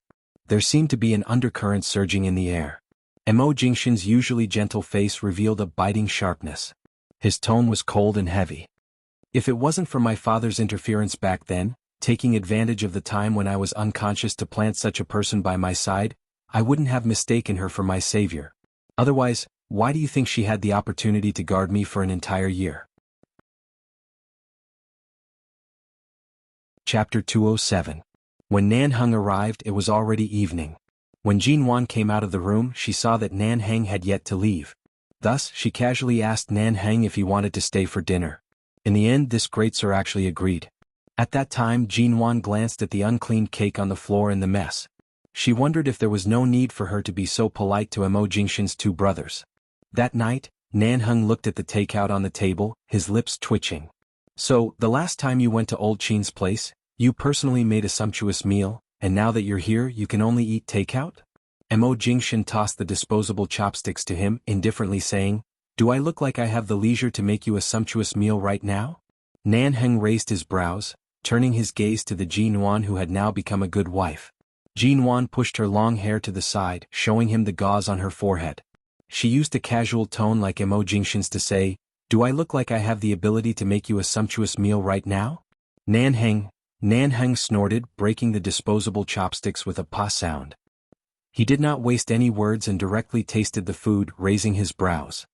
There seemed to be an undercurrent surging in the air. Mo Jingshan's usually gentle face revealed a biting sharpness. His tone was cold and heavy. If it wasn't for my father's interference back then, taking advantage of the time when I was unconscious to plant such a person by my side, I wouldn't have mistaken her for my savior. Otherwise, why do you think she had the opportunity to guard me for an entire year? Chapter 207. When Nan Heng arrived, it was already evening. When Jin Wan came out of the room, she saw that Nan Heng had yet to leave. Thus, she casually asked Nan Heng if he wanted to stay for dinner. In the end, this great sir actually agreed. At that time, Jin Wan glanced at the uncleaned cake on the floor and the mess. She wondered if there was no need for her to be so polite to Mo Jingshan's two brothers. That night, Nan Heng looked at the takeout on the table, his lips twitching. So, the last time you went to Old Chin's place, you personally made a sumptuous meal, and now that you're here you can only eat takeout? Mo Jingshan tossed the disposable chopsticks to him, indifferently saying, Do I look like I have the leisure to make you a sumptuous meal right now? Nan Heng raised his brows, turning his gaze to the Jin Wan who had now become a good wife. Jin Wan pushed her long hair to the side, showing him the gauze on her forehead. She used a casual tone like Mo Jingshan's to say, Do I look like I have the ability to make you a sumptuous meal right now? Nan Heng snorted, breaking the disposable chopsticks with a pa sound. He did not waste any words and directly tasted the food, raising his brows.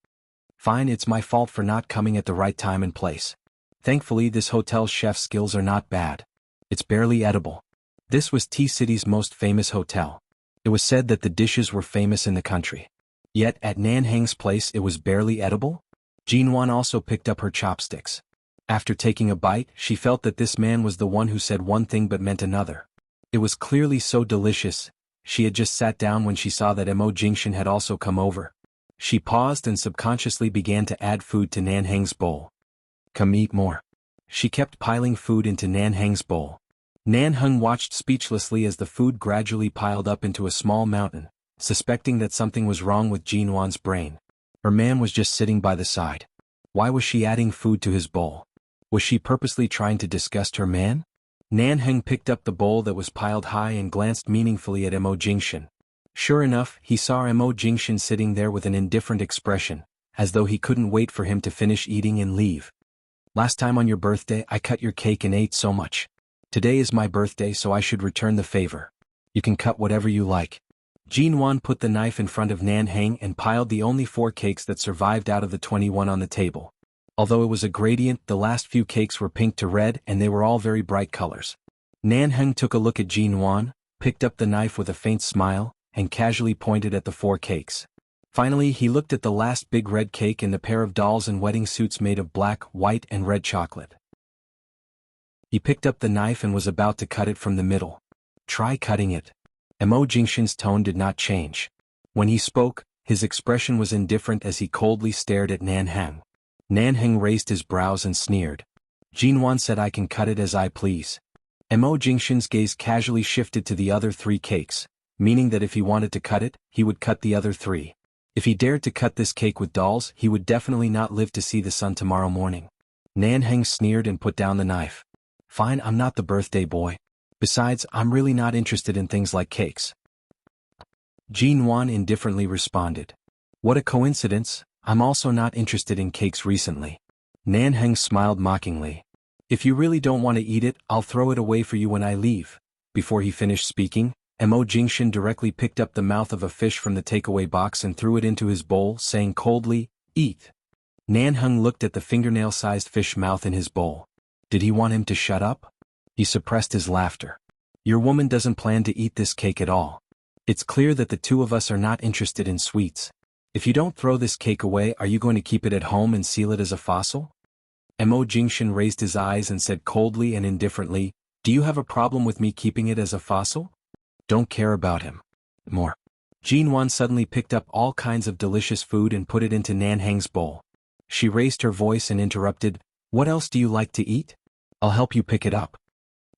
Fine, it's my fault for not coming at the right time and place. Thankfully, this hotel's chef's skills are not bad. It's barely edible. This was T-City's most famous hotel. It was said that the dishes were famous in the country. Yet, at Nan Heng's place it was barely edible? Jin Wan also picked up her chopsticks. After taking a bite, she felt that this man was the one who said one thing but meant another. It was clearly so delicious. She had just sat down when she saw that Mo Jingshan had also come over. She paused and subconsciously began to add food to Nan Heng's bowl. Come eat more. She kept piling food into Nan Heng's bowl. Nan Heng watched speechlessly as the food gradually piled up into a small mountain, suspecting that something was wrong with Jin Wan's brain. Her man was just sitting by the side. Why was she adding food to his bowl? Was she purposely trying to disgust her man? Nan Heng picked up the bowl that was piled high and glanced meaningfully at Mo Jingshan. Sure enough, he saw Mo Jingshan sitting there with an indifferent expression, as though he couldn't wait for him to finish eating and leave. Last time on your birthday I cut your cake and ate so much. Today is my birthday, so I should return the favor. You can cut whatever you like. Jin Wan put the knife in front of Nan Heng and piled the only 4 cakes that survived out of the 21 on the table. Although it was a gradient, the last few cakes were pink to red and they were all very bright colors. Nan Heng took a look at Jin Wan, picked up the knife with a faint smile, and casually pointed at the 4 cakes. Finally he looked at the last big red cake and the pair of dolls in wedding suits made of black, white and red chocolate. He picked up the knife and was about to cut it from the middle. "Try cutting it." Mo Jingshan's tone did not change. When he spoke, his expression was indifferent as he coldly stared at Nan Heng. Nan Heng raised his brows and sneered. Jin Wan said, "I can cut it as I please." Mo Jingshan's gaze casually shifted to the other 3 cakes, meaning that if he wanted to cut it, he would cut the other 3. If he dared to cut this cake with dolls, he would definitely not live to see the sun tomorrow morning. Nan Heng sneered and put down the knife. "Fine, I'm not the birthday boy. Besides, I'm really not interested in things like cakes." Jin Wan indifferently responded. "What a coincidence, I'm also not interested in cakes recently." Nan Heng smiled mockingly. "If you really don't want to eat it, I'll throw it away for you when I leave." Before he finished speaking, Mo Jingshan directly picked up the mouth of a fish from the takeaway box and threw it into his bowl, saying coldly, "Eat." Nan Heng looked at the fingernail-sized fish mouth in his bowl. Did he want him to shut up? He suppressed his laughter. "Your woman doesn't plan to eat this cake at all. It's clear that the 2 of us are not interested in sweets. If you don't throw this cake away, are you going to keep it at home and seal it as a fossil?" Mo Jingshan raised his eyes and said coldly and indifferently, "Do you have a problem with me keeping it as a fossil?" "Don't care about him." More. Jin Wan suddenly picked up all kinds of delicious food and put it into Nan Heng's bowl. She raised her voice and interrupted, "What else do you like to eat? I'll help you pick it up."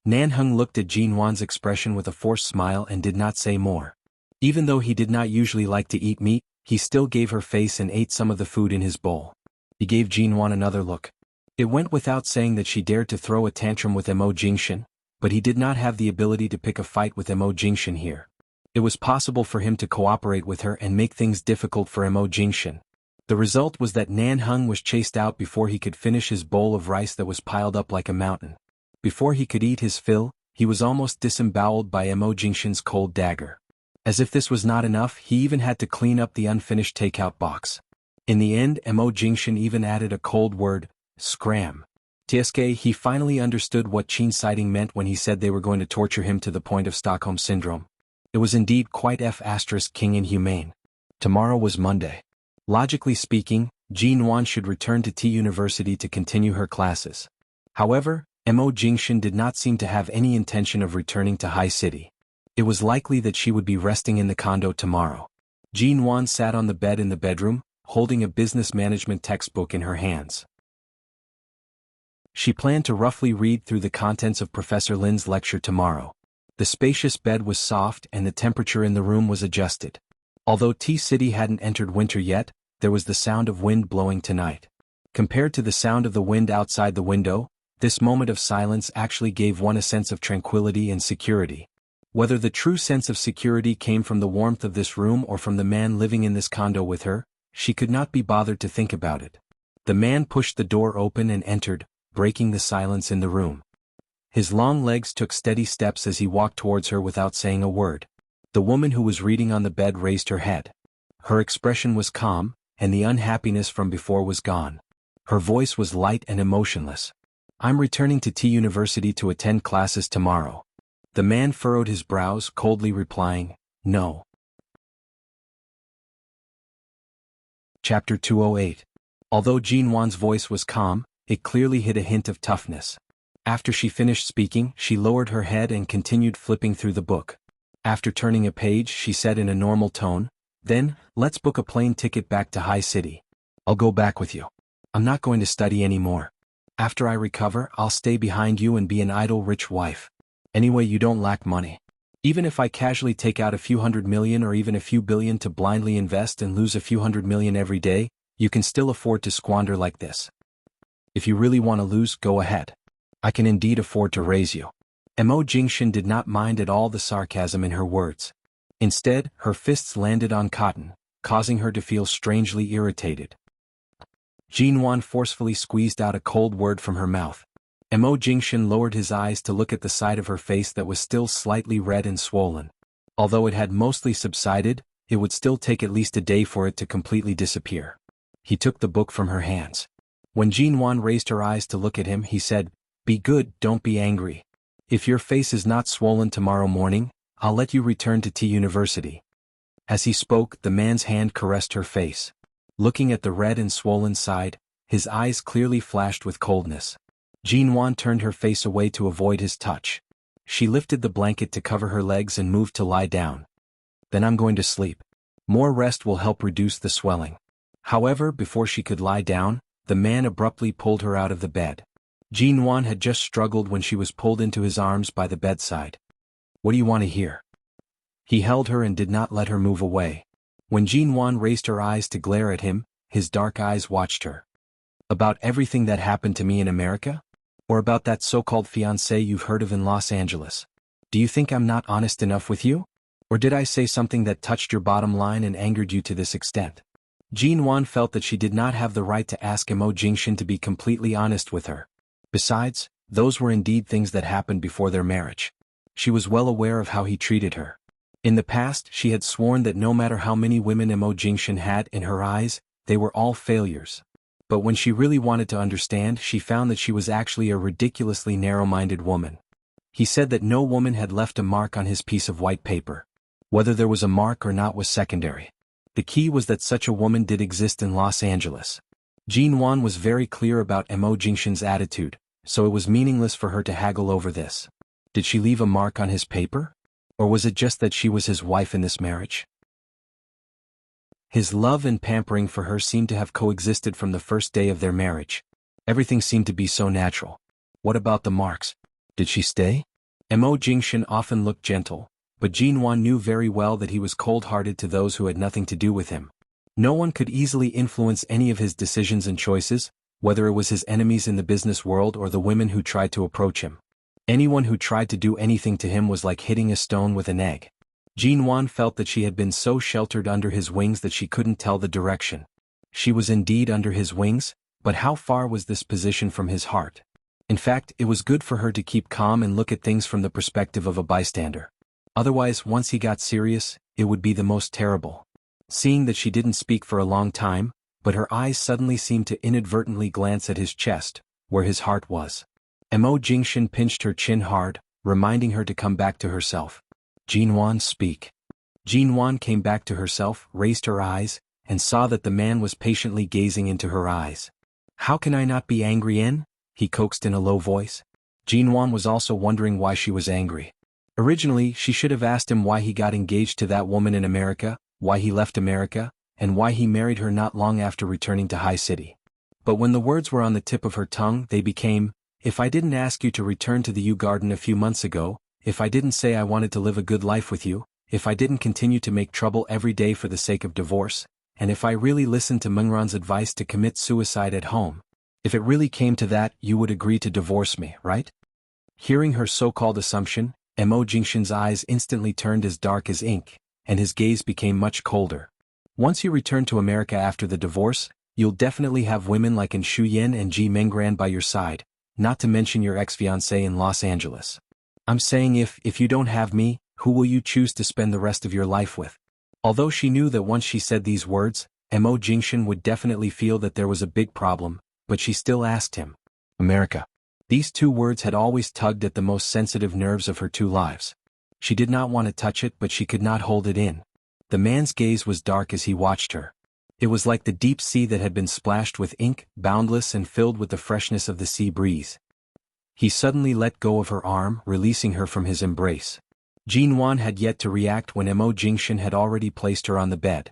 Nan Heng looked at Jin Wan's expression with a forced smile and did not say more. Even though he did not usually like to eat meat, he still gave her face and ate some of the food in his bowl. He gave Jin Wan another look. It went without saying that she dared to throw a tantrum with Mo Jingshan, but he did not have the ability to pick a fight with Mo Jingshan here. It was possible for him to cooperate with her and make things difficult for Mo Jingshan. The result was that Nan Heng was chased out before he could finish his bowl of rice that was piled up like a mountain. Before he could eat his fill, he was almost disemboweled by Mo Jingshan's cold dagger. As if this was not enough, he even had to clean up the unfinished takeout box. In the end, Mo Jingshan even added a cold word, "Scram." Tsk, he finally understood what Qin sighting meant when he said they were going to torture him to the point of Stockholm Syndrome. It was indeed quite king inhumane. Tomorrow was Monday. Logically speaking, Jin Wan should return to T University to continue her classes. However, Mo Jingshan did not seem to have any intention of returning to High City. It was likely that she would be resting in the condo tomorrow. Jin Wan sat on the bed in the bedroom, holding a business management textbook in her hands. She planned to roughly read through the contents of Professor Lin's lecture tomorrow. The spacious bed was soft and the temperature in the room was adjusted. Although T-City hadn't entered winter yet, there was the sound of wind blowing tonight. Compared to the sound of the wind outside the window, this moment of silence actually gave one a sense of tranquility and security. Whether the true sense of security came from the warmth of this room or from the man living in this condo with her, she could not be bothered to think about it. The man pushed the door open and entered, breaking the silence in the room. His long legs took steady steps as he walked towards her without saying a word. The woman who was reading on the bed raised her head. Her expression was calm, and the unhappiness from before was gone. Her voice was light and emotionless. "I'm returning to T University to attend classes tomorrow." The man furrowed his brows, coldly replying, "No." Chapter 208. Although Jin Wan's voice was calm, it clearly hid a hint of toughness. After she finished speaking, she lowered her head and continued flipping through the book. After turning a page, she said in a normal tone, "Then, let's book a plane ticket back to High City. I'll go back with you. I'm not going to study anymore. After I recover, I'll stay behind you and be an idle rich wife. Anyway, you don't lack money. Even if I casually take out a few $100 million or even a few billion to blindly invest and lose a few $100 million every day, you can still afford to squander like this. If you really want to lose, go ahead. I can indeed afford to raise you." Mo Jingshan did not mind at all the sarcasm in her words. Instead, her fists landed on cotton, causing her to feel strangely irritated. Jin Wan forcefully squeezed out a cold word from her mouth. Mo Jingshan lowered his eyes to look at the side of her face that was still slightly red and swollen. Although it had mostly subsided, it would still take at least a day for it to completely disappear. He took the book from her hands. When Jinwan raised her eyes to look at him, he said, "Be good, don't be angry. If your face is not swollen tomorrow morning, I'll let you return to T University." As he spoke, the man's hand caressed her face. Looking at the red and swollen side, his eyes clearly flashed with coldness. Jinwan turned her face away to avoid his touch. She lifted the blanket to cover her legs and moved to lie down. "Then I'm going to sleep. More rest will help reduce the swelling." However, before she could lie down, the man abruptly pulled her out of the bed. Jinwan had just struggled when she was pulled into his arms by the bedside. "What do you want to hear?" He held her and did not let her move away. When Jinwan raised her eyes to glare at him, his dark eyes watched her. "About everything that happened to me in America? Or about that so-called fiancé you've heard of in Los Angeles? Do you think I'm not honest enough with you? Or did I say something that touched your bottom line and angered you to this extent?" Jinwan felt that she did not have the right to ask Mo Jingshan to be completely honest with her. Besides, those were indeed things that happened before their marriage. She was well aware of how he treated her. In the past, she had sworn that no matter how many women Mo Jingshan had in her eyes, they were all failures. But when she really wanted to understand, she found that she was actually a ridiculously narrow-minded woman. He said that no woman had left a mark on his piece of white paper. Whether there was a mark or not was secondary. The key was that such a woman did exist in Los Angeles. Jinwan was very clear about Mo Jingshan's attitude, so it was meaningless for her to haggle over this. Did she leave a mark on his paper? Or was it just that she was his wife in this marriage? His love and pampering for her seemed to have coexisted from the first day of their marriage. Everything seemed to be so natural. What about the marks? Did she stay? Mo Jingshan often looked gentle, but Jinwan knew very well that he was cold-hearted to those who had nothing to do with him. No one could easily influence any of his decisions and choices, whether it was his enemies in the business world or the women who tried to approach him. Anyone who tried to do anything to him was like hitting a stone with an egg. Jinwan felt that she had been so sheltered under his wings that she couldn't tell the direction. She was indeed under his wings, but how far was this position from his heart? In fact, it was good for her to keep calm and look at things from the perspective of a bystander. Otherwise, once he got serious, it would be the most terrible. Seeing that she didn't speak for a long time, but her eyes suddenly seemed to inadvertently glance at his chest, where his heart was. Mo Jingshan pinched her chin hard, reminding her to come back to herself. "Jinwan, speak." Jinwan came back to herself, raised her eyes, and saw that the man was patiently gazing into her eyes. "How can I not be angry in?" he coaxed in a low voice. Jinwan was also wondering why she was angry. Originally, she should have asked him why he got engaged to that woman in America, why he left America, and why he married her not long after returning to High City. But when the words were on the tip of her tongue, they became, "If I didn't ask you to return to the U Garden a few months ago, if I didn't say I wanted to live a good life with you, if I didn't continue to make trouble every day for the sake of divorce, and if I really listened to Mengran's advice to commit suicide at home, if it really came to that, you would agree to divorce me, right?" Hearing her so-called assumption, Mo Jingshan's eyes instantly turned as dark as ink, and his gaze became much colder. "Once you return to America after the divorce, you'll definitely have women like in Shuyen and Ji Mengran by your side, not to mention your ex-fiancé in Los Angeles. I'm saying if you don't have me, who will you choose to spend the rest of your life with?" Although she knew that once she said these words, Mo Jingshan would definitely feel that there was a big problem, but she still asked him. America. These two words had always tugged at the most sensitive nerves of her two lives. She did not want to touch it, but she could not hold it in. The man's gaze was dark as he watched her. It was like the deep sea that had been splashed with ink, boundless and filled with the freshness of the sea breeze. He suddenly let go of her arm, releasing her from his embrace. Jinwan had yet to react when Mo Jingshan had already placed her on the bed.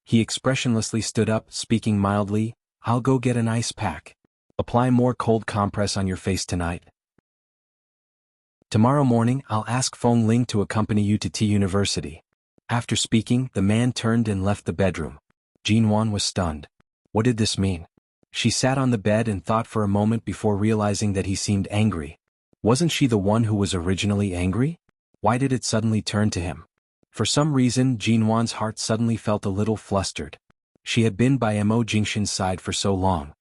He expressionlessly stood up, speaking mildly, "I'll go get an ice pack. Apply more cold compress on your face tonight. Tomorrow morning I'll ask Feng Ling to accompany you to T University." After speaking, the man turned and left the bedroom. Jinwan was stunned. What did this mean? She sat on the bed and thought for a moment before realizing that he seemed angry. Wasn't she the one who was originally angry? Why did it suddenly turn to him? For some reason, Jinwan's heart suddenly felt a little flustered. She had been by Mo Jingshan's side for so long.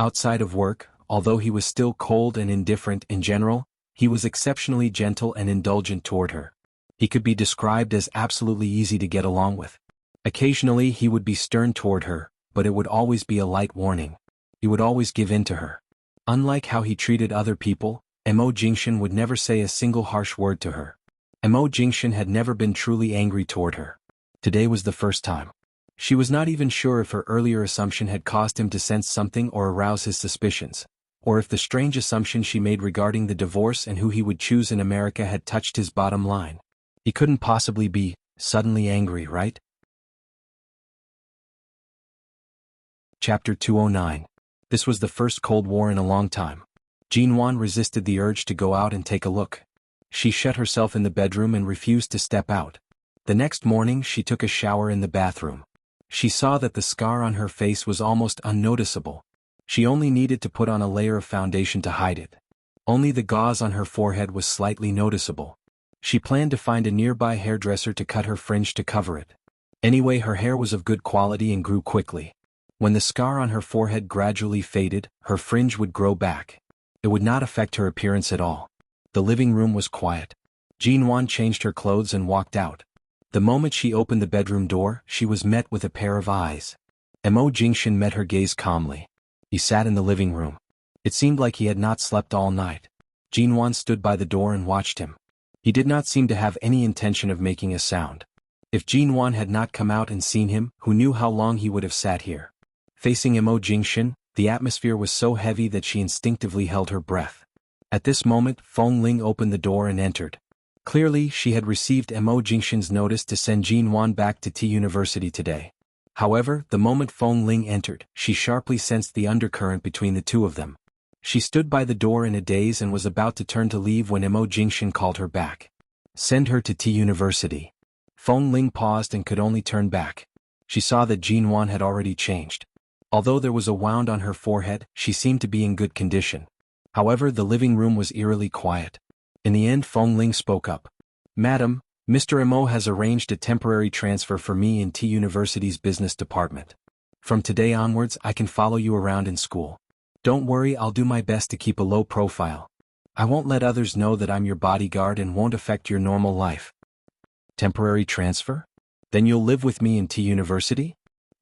Outside of work, although he was still cold and indifferent in general, he was exceptionally gentle and indulgent toward her. He could be described as absolutely easy to get along with. Occasionally he would be stern toward her, but it would always be a light warning. He would always give in to her. Unlike how he treated other people, Mo Jingshan would never say a single harsh word to her. Mo Jingshan had never been truly angry toward her. Today was the first time. She was not even sure if her earlier assumption had caused him to sense something or arouse his suspicions, or if the strange assumption she made regarding the divorce and who he would choose in America had touched his bottom line. He couldn't possibly be suddenly angry, right? Chapter 209. This was the first Cold War in a long time. Jinwan resisted the urge to go out and take a look. She shut herself in the bedroom and refused to step out. The next morning she took a shower in the bathroom. She saw that the scar on her face was almost unnoticeable. She only needed to put on a layer of foundation to hide it. Only the gauze on her forehead was slightly noticeable. She planned to find a nearby hairdresser to cut her fringe to cover it. Anyway, her hair was of good quality and grew quickly. When the scar on her forehead gradually faded, her fringe would grow back. It would not affect her appearance at all. The living room was quiet. Jinwan changed her clothes and walked out. The moment she opened the bedroom door, she was met with a pair of eyes. Mo Jingshan met her gaze calmly. He sat in the living room. It seemed like he had not slept all night. Jinwan stood by the door and watched him. He did not seem to have any intention of making a sound. If Jinwan had not come out and seen him, who knew how long he would have sat here? Facing Mo Jingshan, the atmosphere was so heavy that she instinctively held her breath. At this moment, Feng Ling opened the door and entered. Clearly, she had received Mo Jingshan's notice to send Jinwan back to T University today. However, the moment Feng Ling entered, she sharply sensed the undercurrent between the two of them. She stood by the door in a daze and was about to turn to leave when Mo Jingshan called her back. Send her to T University. Feng Ling paused and could only turn back. She saw that Jinwan had already changed. Although there was a wound on her forehead, she seemed to be in good condition. However, the living room was eerily quiet. In the end, Feng Ling spoke up. Madam, Mr. Mo has arranged a temporary transfer for me in T University's business department. From today onwards, I can follow you around in school. Don't worry, I'll do my best to keep a low profile. I won't let others know that I'm your bodyguard and won't affect your normal life. Temporary transfer? Then you'll live with me in T University?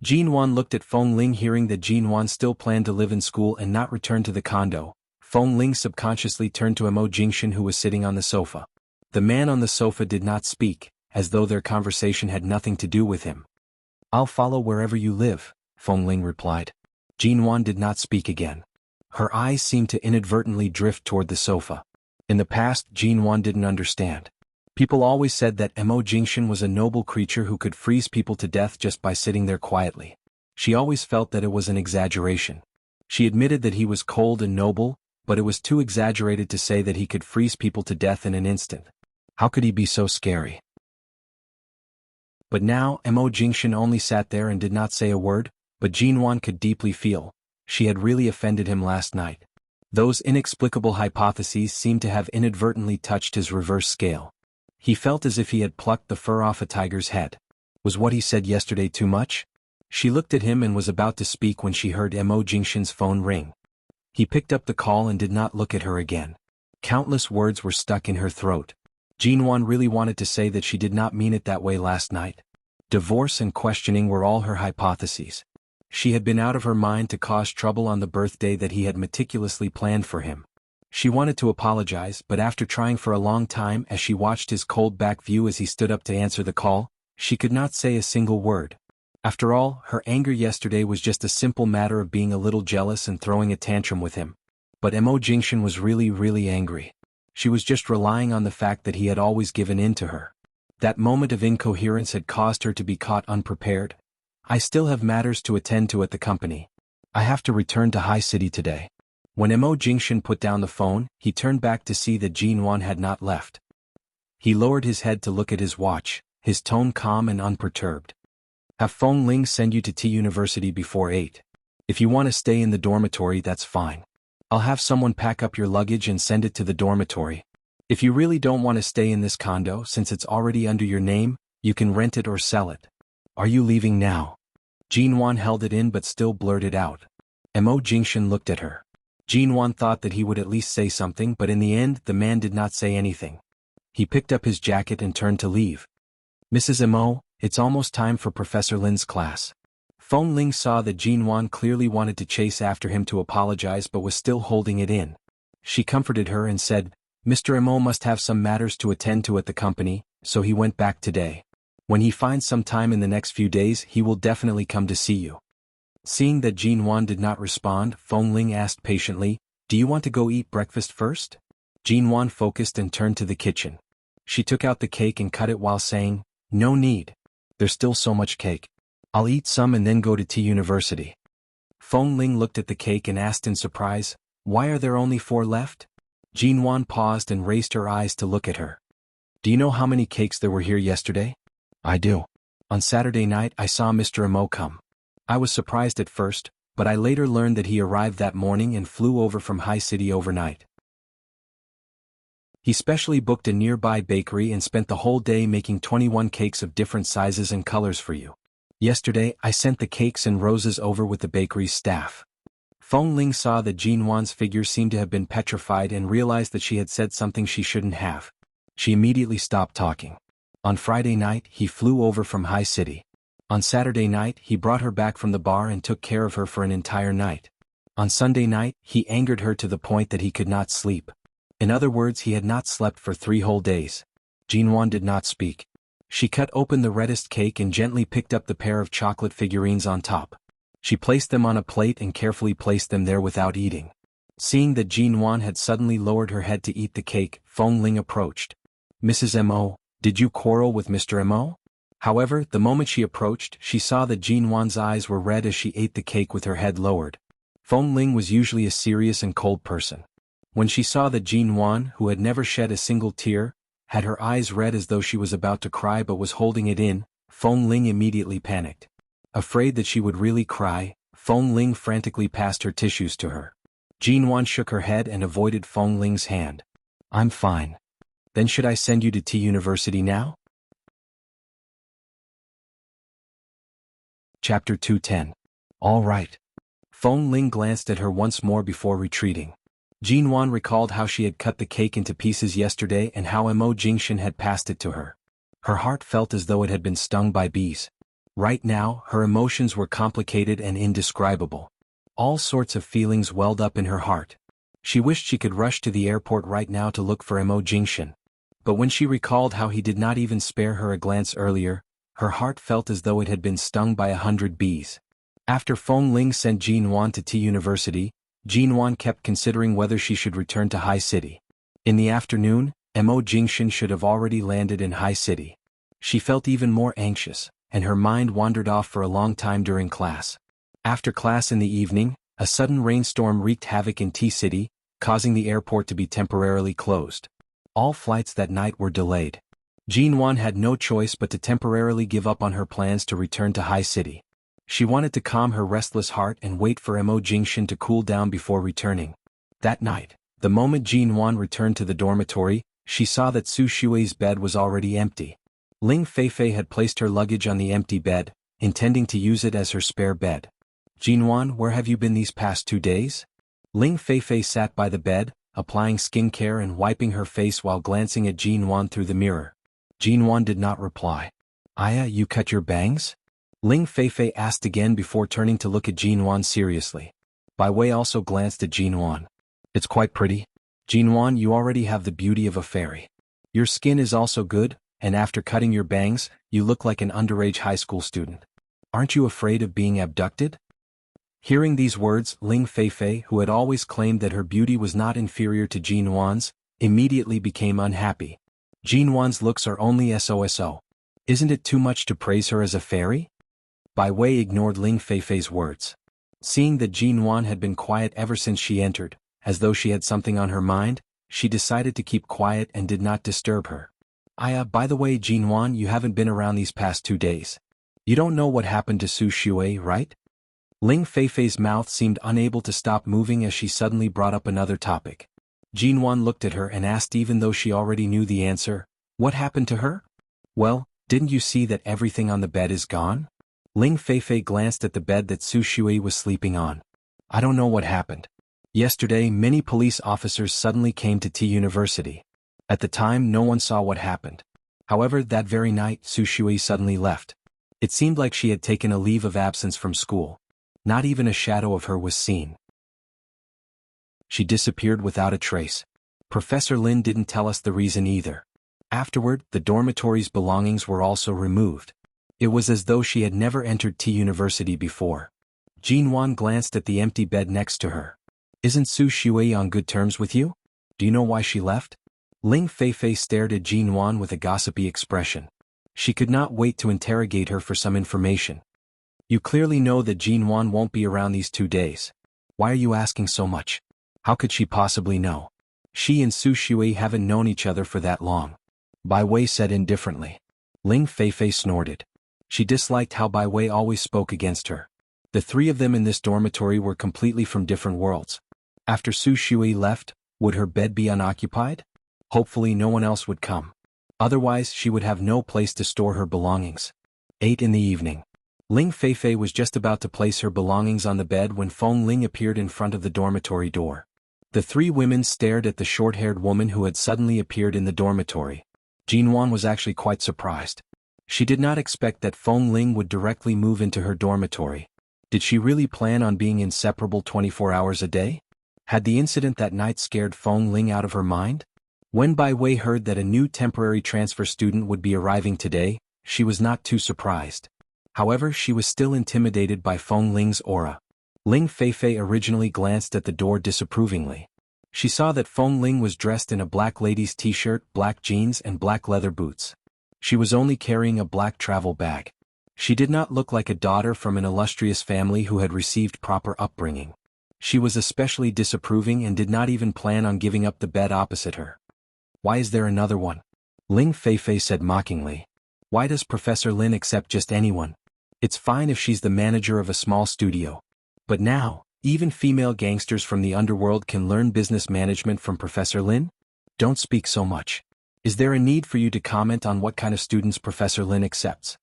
Jinwan looked at Feng Ling. Hearing that Jinwan still planned to live in school and not return to the condo, Feng Ling subconsciously turned to Mo Jingshan, who was sitting on the sofa. The man on the sofa did not speak, as though their conversation had nothing to do with him. I'll follow wherever you live, Feng Ling replied. Jinwan did not speak again. Her eyes seemed to inadvertently drift toward the sofa. In the past, Jinwan didn't understand. People always said that Mo Jingshan was a noble creature who could freeze people to death just by sitting there quietly. She always felt that it was an exaggeration. She admitted that he was cold and noble, but it was too exaggerated to say that he could freeze people to death in an instant. How could he be so scary? But now, Mo Jingshan only sat there and did not say a word, but Jinwan could deeply feel. She had really offended him last night. Those inexplicable hypotheses seemed to have inadvertently touched his reverse scale. He felt as if he had plucked the fur off a tiger's head. Was what he said yesterday too much? She looked at him and was about to speak when she heard Mo Jingshan's phone ring. He picked up the call and did not look at her again. Countless words were stuck in her throat. Jinwan really wanted to say that she did not mean it that way last night. Divorce and questioning were all her hypotheses. She had been out of her mind to cause trouble on the birthday that he had meticulously planned for him. She wanted to apologize, but after trying for a long time as she watched his cold back view as he stood up to answer the call, she could not say a single word. After all, her anger yesterday was just a simple matter of being a little jealous and throwing a tantrum with him. But Mo Jingshan was really angry. She was just relying on the fact that he had always given in to her. That moment of incoherence had caused her to be caught unprepared. I still have matters to attend to at the company. I have to return to High City today. When Mo Jingshan put down the phone, he turned back to see that Jinwan had not left. He lowered his head to look at his watch, his tone calm and unperturbed. Have Feng Ling send you to T University before 8. If you want to stay in the dormitory, that's fine. I'll have someone pack up your luggage and send it to the dormitory. If you really don't want to stay in this condo since it's already under your name, you can rent it or sell it. Are you leaving now? Jinwan held it in but still blurted out. Mo Jingshan looked at her. Jinwan thought that he would at least say something, but in the end, the man did not say anything. He picked up his jacket and turned to leave. Mrs. Mo, it's almost time for Professor Lin's class. Feng Ling saw that Jinwan clearly wanted to chase after him to apologize but was still holding it in. She comforted her and said, Mr. Mo must have some matters to attend to at the company, so he went back today. When he finds some time in the next few days he will definitely come to see you. Seeing that Jinwan did not respond, Feng Ling asked patiently, Do you want to go eat breakfast first? Jinwan focused and turned to the kitchen. She took out the cake and cut it while saying, No need. There's still so much cake. I'll eat some and then go to Tea University. Feng Ling looked at the cake and asked in surprise, Why are there only 4 left? Jinwan paused and raised her eyes to look at her. Do you know how many cakes there were here yesterday? I do. On Saturday night I saw Mr. Mo come. I was surprised at first, but I later learned that he arrived that morning and flew over from High City overnight. He specially booked a nearby bakery and spent the whole day making 21 cakes of different sizes and colors for you. Yesterday I sent the cakes and roses over with the bakery's staff. Feng Ling saw that Jinwan's figure seemed to have been petrified and realized that she had said something she shouldn't have. She immediately stopped talking. On Friday night he flew over from High City. On Saturday night he brought her back from the bar and took care of her for an entire night. On Sunday night he angered her to the point that he could not sleep. In other words, he had not slept for 3 whole days. Jinwan did not speak. She cut open the reddest cake and gently picked up the pair of chocolate figurines on top. She placed them on a plate and carefully placed them there without eating. Seeing that Jinwan had suddenly lowered her head to eat the cake, Feng Ling approached. Mrs. Mo, did you quarrel with Mr. Mo? However, the moment she approached, she saw that Jinwan's eyes were red as she ate the cake with her head lowered. Feng Ling was usually a serious and cold person. When she saw that Jinwan, who had never shed a single tear, had her eyes red as though she was about to cry but was holding it in, Feng Ling immediately panicked. Afraid that she would really cry, Feng Ling frantically passed her tissues to her. Jinwan shook her head and avoided Feng Ling's hand. I'm fine. Then should I send you to Tea University now? Chapter 210. All right. Feng Ling glanced at her once more before retreating. Jinwan recalled how she had cut the cake into pieces yesterday and how Mo Jingshan had passed it to her. Her heart felt as though it had been stung by bees. Right now, her emotions were complicated and indescribable. All sorts of feelings welled up in her heart. She wished she could rush to the airport right now to look for Mo Jingshan. But when she recalled how he did not even spare her a glance earlier, her heart felt as though it had been stung by 100 bees. After Feng Ling sent Jinwan to Tea University, Jinwan kept considering whether she should return to High City. In the afternoon, Mo Jingshan should have already landed in High City. She felt even more anxious, and her mind wandered off for a long time during class. After class in the evening, a sudden rainstorm wreaked havoc in Tea City, causing the airport to be temporarily closed. All flights that night were delayed. Jinwan had no choice but to temporarily give up on her plans to return to High City. She wanted to calm her restless heart and wait for Mo Jingshan to cool down before returning. That night, the moment Jinwan returned to the dormitory, she saw that Su Shui's bed was already empty. Ling Feifei had placed her luggage on the empty bed, intending to use it as her spare bed. Jinwan, where have you been these past 2 days? Ling Feifei sat by the bed, applying skincare and wiping her face while glancing at Jinwan through the mirror. Jinwan did not reply. Aya, you cut your bangs? Ling Feifei asked again before turning to look at Jinwan seriously. Bai Wei also glanced at Jinwan. It's quite pretty. Jinwan, you already have the beauty of a fairy. Your skin is also good, and after cutting your bangs, you look like an underage high school student. Aren't you afraid of being abducted? Hearing these words, Ling Feifei, who had always claimed that her beauty was not inferior to Jinwan's, immediately became unhappy. Jinwan's looks are only so. Isn't it too much to praise her as a fairy? Bai Wei ignored Ling Feifei's words. Seeing that Jinwan had been quiet ever since she entered, as though she had something on her mind, she decided to keep quiet and did not disturb her. By the way, Jinwan, you haven't been around these past 2 days. You don't know what happened to Su Shui, right? Ling Feifei's mouth seemed unable to stop moving as she suddenly brought up another topic. Jinwan looked at her and asked, even though she already knew the answer, what happened to her? Well, didn't you see that everything on the bed is gone? Ling Feifei glanced at the bed that Su Shui was sleeping on. I don't know what happened. Yesterday, many police officers suddenly came to Tea University. At the time, no one saw what happened. However, that very night, Su Shui suddenly left. It seemed like she had taken a leave of absence from school. Not even a shadow of her was seen. She disappeared without a trace. Professor Lin didn't tell us the reason either. Afterward, the dormitory's belongings were also removed. It was as though she had never entered T University before. Jinwan glanced at the empty bed next to her. Isn't Su Shui on good terms with you? Do you know why she left? Ling Feifei stared at Jinwan with a gossipy expression. She could not wait to interrogate her for some information. You clearly know that Jinwan won't be around these 2 days. Why are you asking so much? How could she possibly know? She and Su Shui haven't known each other for that long. Bai Wei said indifferently. Ling Feifei snorted. She disliked how Bai Wei always spoke against her. The 3 of them in this dormitory were completely from different worlds. After Su Shui left, would her bed be unoccupied? Hopefully no one else would come. Otherwise she would have no place to store her belongings. 8 in the evening. Ling Feifei was just about to place her belongings on the bed when Feng Ling appeared in front of the dormitory door. The 3 women stared at the short-haired woman who had suddenly appeared in the dormitory. Jinwan was actually quite surprised. She did not expect that Feng Ling would directly move into her dormitory. Did she really plan on being inseparable 24 hours a day? Had the incident that night scared Feng Ling out of her mind? When Bai Wei heard that a new temporary transfer student would be arriving today, she was not too surprised. However, she was still intimidated by Feng Ling's aura. Ling Feifei originally glanced at the door disapprovingly. She saw that Feng Ling was dressed in a black lady's t-shirt, black jeans and black leather boots. She was only carrying a black travel bag. She did not look like a daughter from an illustrious family who had received proper upbringing. She was especially disapproving and did not even plan on giving up the bed opposite her. Why is there another one? Ling Feifei said mockingly. Why does Professor Lin accept just anyone? It's fine if she's the manager of a small studio. But now, even female gangsters from the underworld can learn business management from Professor Lin? Don't speak so much. Is there a need for you to comment on what kind of students Professor Lin accepts?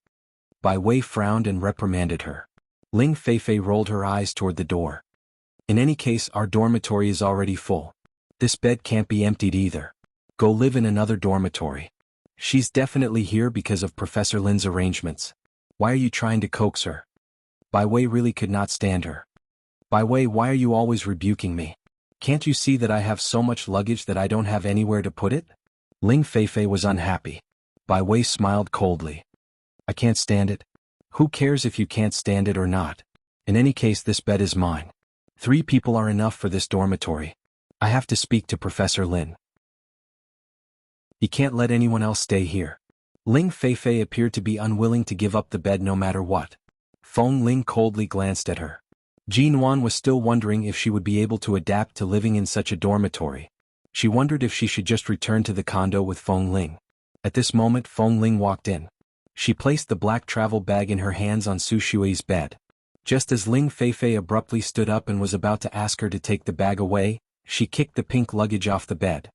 Bai Wei frowned and reprimanded her. Ling Feifei rolled her eyes toward the door. In any case, our dormitory is already full. This bed can't be emptied either. Go live in another dormitory. She's definitely here because of Professor Lin's arrangements. Why are you trying to coax her? Bai Wei really could not stand her. Bai Wei, why are you always rebuking me? Can't you see that I have so much luggage that I don't have anywhere to put it? Ling Feifei was unhappy. Bai Wei smiled coldly. I can't stand it. Who cares if you can't stand it or not? In any case, this bed is mine. 3 people are enough for this dormitory. I have to speak to Professor Lin. He can't let anyone else stay here. Ling Feifei appeared to be unwilling to give up the bed no matter what. Feng Ling coldly glanced at her. Jinwan was still wondering if she would be able to adapt to living in such a dormitory. She wondered if she should just return to the condo with Feng Ling. At this moment, Feng Ling walked in. She placed the black travel bag in her hands on Su Shui's bed. Just as Ling Feifei abruptly stood up and was about to ask her to take the bag away, she kicked the pink luggage off the bed.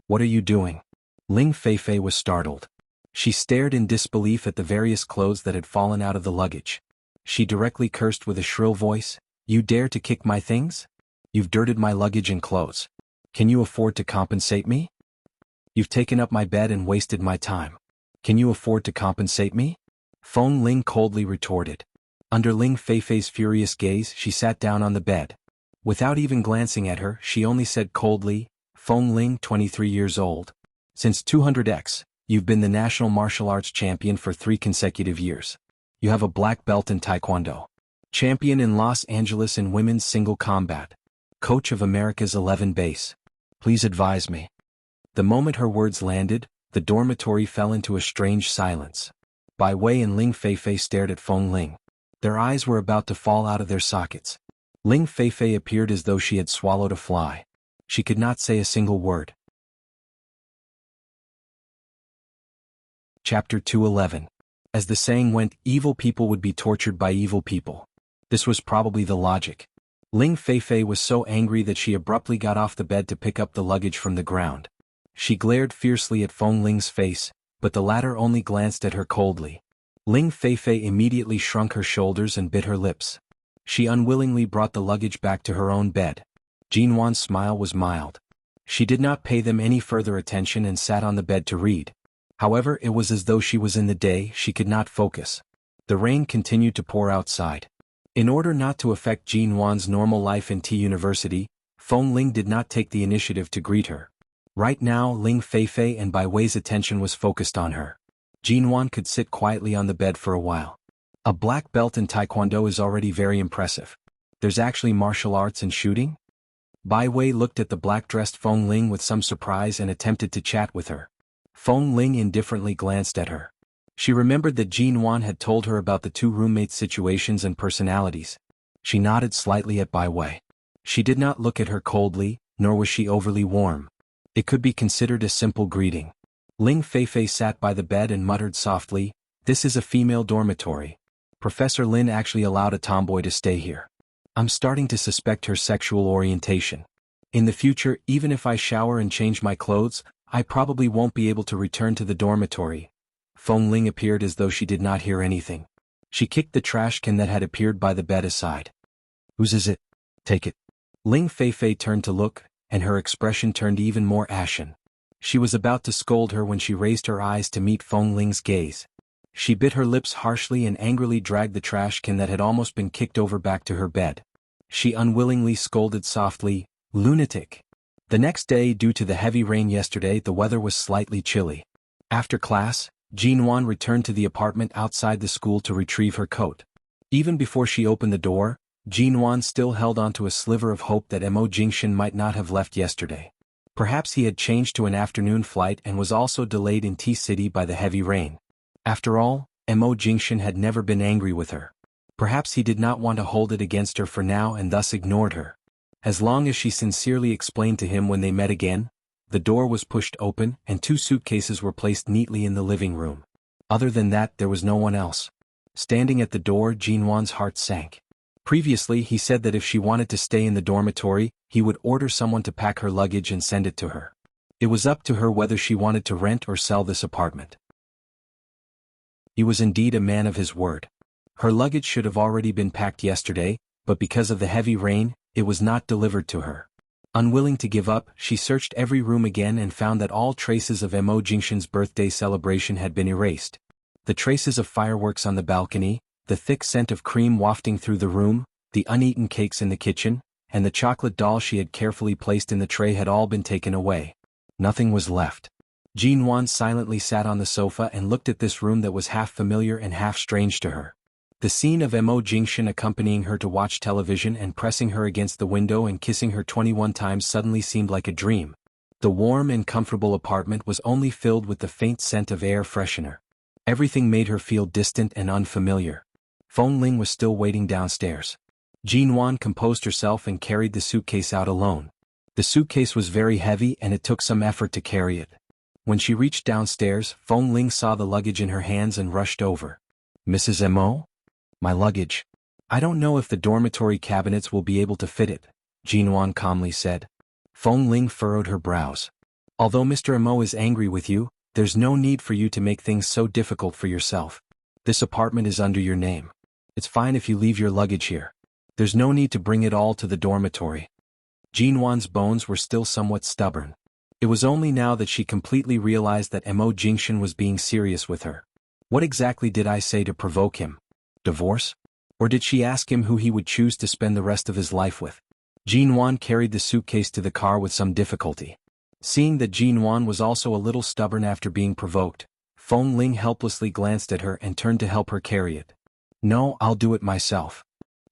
What are you doing? Ling Feifei was startled. She stared in disbelief at the various clothes that had fallen out of the luggage. She directly cursed with a shrill voice, You dare to kick my things? You've dirted my luggage and clothes. Can you afford to compensate me? You've taken up my bed and wasted my time. Can you afford to compensate me? Feng Ling coldly retorted. Under Ling Feifei's furious gaze, she sat down on the bed. Without even glancing at her, she only said coldly, Feng Ling, 23 years old. Since 200X, you've been the national martial arts champion for 3 consecutive years. You have a black belt in Taekwondo. Champion in Los Angeles in women's single combat. Coach of America's 11 base. Please advise me. The moment her words landed, the dormitory fell into a strange silence. Bai Wei and Ling Feifei stared at Feng Ling. Their eyes were about to fall out of their sockets. Ling Feifei appeared as though she had swallowed a fly. She could not say a single word. Chapter 211. As the saying went, evil people would be tortured by evil people. This was probably the logic. Ling Feifei was so angry that she abruptly got off the bed to pick up the luggage from the ground. She glared fiercely at Feng Ling's face, but the latter only glanced at her coldly. Ling Feifei immediately shrunk her shoulders and bit her lips. She unwillingly brought the luggage back to her own bed. Jinwan's smile was mild. She did not pay them any further attention and sat on the bed to read. However, it was as though she was in the day, she could not focus. The rain continued to pour outside. In order not to affect Jin Wan's normal life in T University, Feng Ling did not take the initiative to greet her. Right now Ling Feifei and Bai Wei's attention was focused on her. Jin Wan could sit quietly on the bed for a while. A black belt in Taekwondo is already very impressive. There's actually martial arts and shooting? Bai Wei looked at the black-dressed Feng Ling with some surprise and attempted to chat with her. Feng Ling indifferently glanced at her. She remembered that Jin Wan had told her about the two roommates' situations and personalities. She nodded slightly at Bai Wei. She did not look at her coldly, nor was she overly warm. It could be considered a simple greeting. Ling Feifei sat by the bed and muttered softly, "This is a female dormitory. Professor Lin actually allowed a tomboy to stay here. I'm starting to suspect her sexual orientation. In the future, even if I shower and change my clothes, I probably won't be able to return to the dormitory." Feng Ling appeared as though she did not hear anything. She kicked the trash can that had appeared by the bed aside. "Whose is it? Take it." Ling Feifei turned to look, and her expression turned even more ashen. She was about to scold her when she raised her eyes to meet Feng Ling's gaze. She bit her lips harshly and angrily dragged the trash can that had almost been kicked over back to her bed. She unwillingly scolded softly, "Lunatic." The next day, due to the heavy rain yesterday, the weather was slightly chilly. After class, Jin Wan returned to the apartment outside the school to retrieve her coat. Even before she opened the door, Jin Wan still held on to a sliver of hope that Mo Jingshan might not have left yesterday. Perhaps he had changed to an afternoon flight and was also delayed in T-City by the heavy rain. After all, Mo Jingshan had never been angry with her. Perhaps he did not want to hold it against her for now and thus ignored her. As long as she sincerely explained to him when they met again, the door was pushed open and two suitcases were placed neatly in the living room. Other than that, there was no one else. Standing at the door, Jin Wan's heart sank. Previously, he said that if she wanted to stay in the dormitory, he would order someone to pack her luggage and send it to her. It was up to her whether she wanted to rent or sell this apartment. He was indeed a man of his word. Her luggage should have already been packed yesterday, but because of the heavy rain, it was not delivered to her. Unwilling to give up, she searched every room again and found that all traces of Mo Jingshan's birthday celebration had been erased. The traces of fireworks on the balcony, the thick scent of cream wafting through the room, the uneaten cakes in the kitchen, and the chocolate doll she had carefully placed in the tray had all been taken away. Nothing was left. Jin Wan silently sat on the sofa and looked at this room that was half familiar and half strange to her. The scene of Mo Jingshan accompanying her to watch television and pressing her against the window and kissing her 21 times suddenly seemed like a dream. The warm and comfortable apartment was only filled with the faint scent of air freshener. Everything made her feel distant and unfamiliar. Feng Ling was still waiting downstairs. Jin Wan composed herself and carried the suitcase out alone. The suitcase was very heavy and it took some effort to carry it. When she reached downstairs, Feng Ling saw the luggage in her hands and rushed over. "Mrs. Mo? My luggage. I don't know if the dormitory cabinets will be able to fit it," Jin Wan calmly said. Feng Ling furrowed her brows. "Although Mr. Mo is angry with you, there's no need for you to make things so difficult for yourself. This apartment is under your name. It's fine if you leave your luggage here. There's no need to bring it all to the dormitory." Jin Wan's bones were still somewhat stubborn. It was only now that she completely realized that Mo Jingshan was being serious with her. What exactly did I say to provoke him? Divorce? Or did she ask him who he would choose to spend the rest of his life with? Jin Wan carried the suitcase to the car with some difficulty. Seeing that Jin Wan was also a little stubborn after being provoked, Feng Ling helplessly glanced at her and turned to help her carry it. "No, I'll do it myself."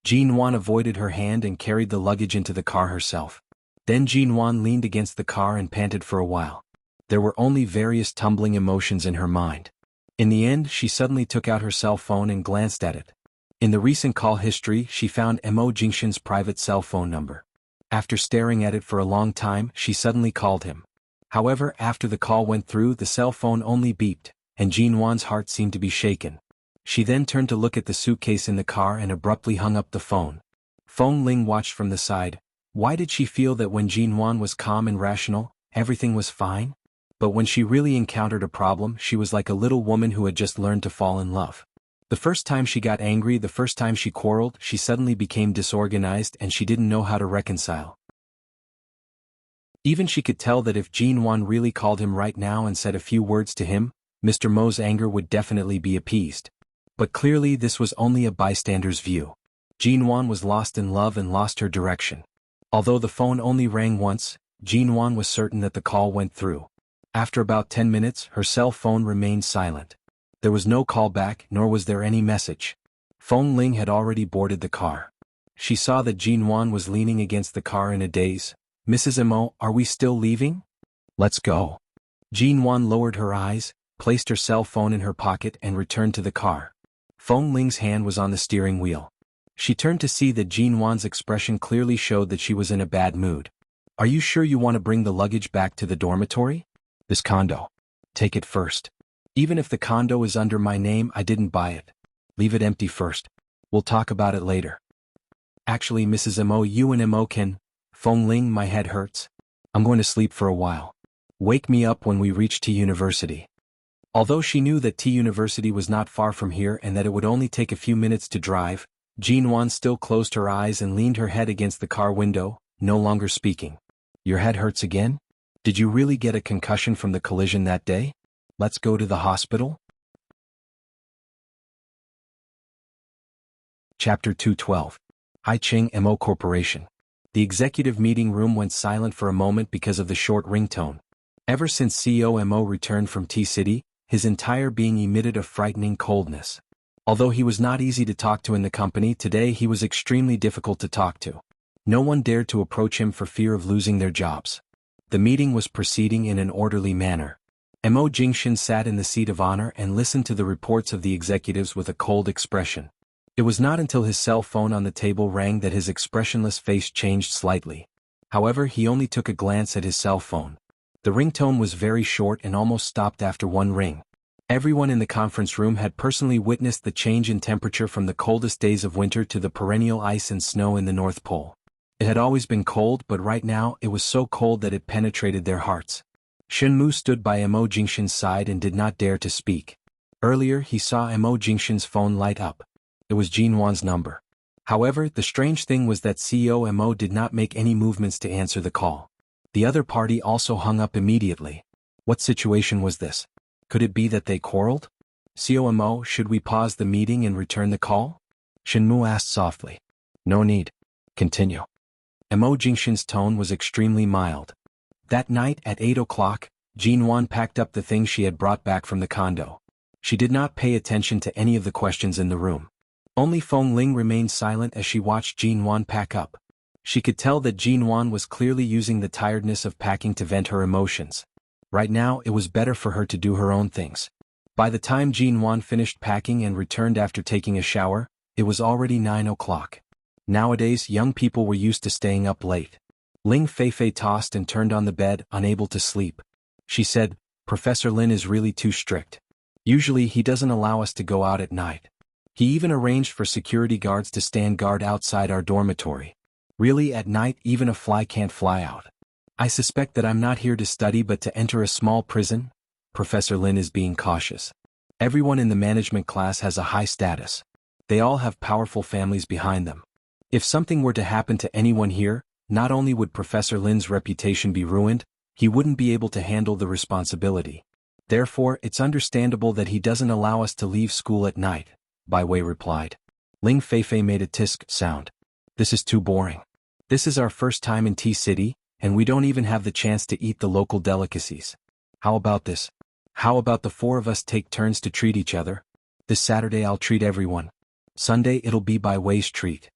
Jin Wan avoided her hand and carried the luggage into the car herself. Then Jin Wan leaned against the car and panted for a while. There were only various tumbling emotions in her mind. In the end, she suddenly took out her cell phone and glanced at it. In the recent call history, she found Mo Jingshan's private cell phone number. After staring at it for a long time, she suddenly called him. However, after the call went through, the cell phone only beeped, and Jin Wan's heart seemed to be shaken. She then turned to look at the suitcase in the car and abruptly hung up the phone. Feng Ling watched from the side. Why did she feel that when Jin Wan was calm and rational, everything was fine? But when she really encountered a problem, she was like a little woman who had just learned to fall in love. The first time she got angry, the first time she quarreled, she suddenly became disorganized and she didn't know how to reconcile. Even she could tell that if Jin Wan really called him right now and said a few words to him, Mr. Mo's anger would definitely be appeased. But clearly this was only a bystander's view. Jinwan was lost in love and lost her direction. Although the phone only rang once, Jinwan was certain that the call went through. After about 10 minutes, her cell phone remained silent. There was no call back, nor was there any message. Feng Ling had already boarded the car. She saw that Jinwan was leaning against the car in a daze. "Mrs. Mo, are we still leaving?" "Let's go." Jinwan lowered her eyes, placed her cell phone in her pocket and returned to the car. Feng Ling's hand was on the steering wheel. She turned to see that Jinwan's expression clearly showed that she was in a bad mood. "Are you sure you want to bring the luggage back to the dormitory?" "This condo. Take it first. Even if the condo is under my name, I didn't buy it. Leave it empty first. We'll talk about it later." "Actually, Mrs. Mo, you and Mo can..." "Feng Ling, my head hurts. I'm going to sleep for a while. Wake me up when we reach T University." Although she knew that T University was not far from here and that it would only take a few minutes to drive, Jinwan still closed her eyes and leaned her head against the car window, no longer speaking. "Your head hurts again? Did you really get a concussion from the collision that day? Let's go to the hospital?" Chapter 212. Haicheng Mo Corporation. The executive meeting room went silent for a moment because of the short ringtone. Ever since CEO Mo returned from T-City, his entire being emitted a frightening coldness. Although he was not easy to talk to in the company, today he was extremely difficult to talk to. No one dared to approach him for fear of losing their jobs. The meeting was proceeding in an orderly manner. Mo Jingshin sat in the seat of honor and listened to the reports of the executives with a cold expression. It was not until his cell phone on the table rang that his expressionless face changed slightly. However, he only took a glance at his cell phone. The ringtone was very short and almost stopped after one ring. Everyone in the conference room had personally witnessed the change in temperature from the coldest days of winter to the perennial ice and snow in the North Pole. It had always been cold, but right now it was so cold that it penetrated their hearts. Shenmu stood by Mo Jingshin's side and did not dare to speak. Earlier he saw Mo Jingshin's phone light up. It was Jinwan's number. However, the strange thing was that CEO Mo did not make any movements to answer the call. The other party also hung up immediately. What situation was this? Could it be that they quarreled? "CEO Mo, should we pause the meeting and return the call?" Shenmu asked softly. "No need. Continue." Mo Jingshin's tone was extremely mild. That night at 8 o'clock, Jinwan packed up the things she had brought back from the condo. She did not pay attention to any of the questions in the room. Only Feng Ling remained silent as she watched Jinwan pack up. She could tell that Jinwan was clearly using the tiredness of packing to vent her emotions. Right now it was better for her to do her own things. By the time Jinwan finished packing and returned after taking a shower, it was already 9 o'clock. Nowadays young people were used to staying up late. Ling Feifei tossed and turned on the bed, unable to sleep. She said, "Professor Lin is really too strict. Usually he doesn't allow us to go out at night. He even arranged for security guards to stand guard outside our dormitory. Really, at night even a fly can't fly out. I suspect that I'm not here to study but to enter a small prison." Professor Lin is being cautious. Everyone in the management class has a high status. They all have powerful families behind them. If something were to happen to anyone here, not only would Professor Lin's reputation be ruined, he wouldn't be able to handle the responsibility. Therefore, it's understandable that he doesn't allow us to leave school at night, Bai Wei replied. Ling Feifei made a tisk sound. "This is too boring. This is our first time in T-City, and we don't even have the chance to eat the local delicacies. How about this? How about the four of us take turns to treat each other? This Saturday I'll treat everyone. Sunday it'll be Bai Wei's treat.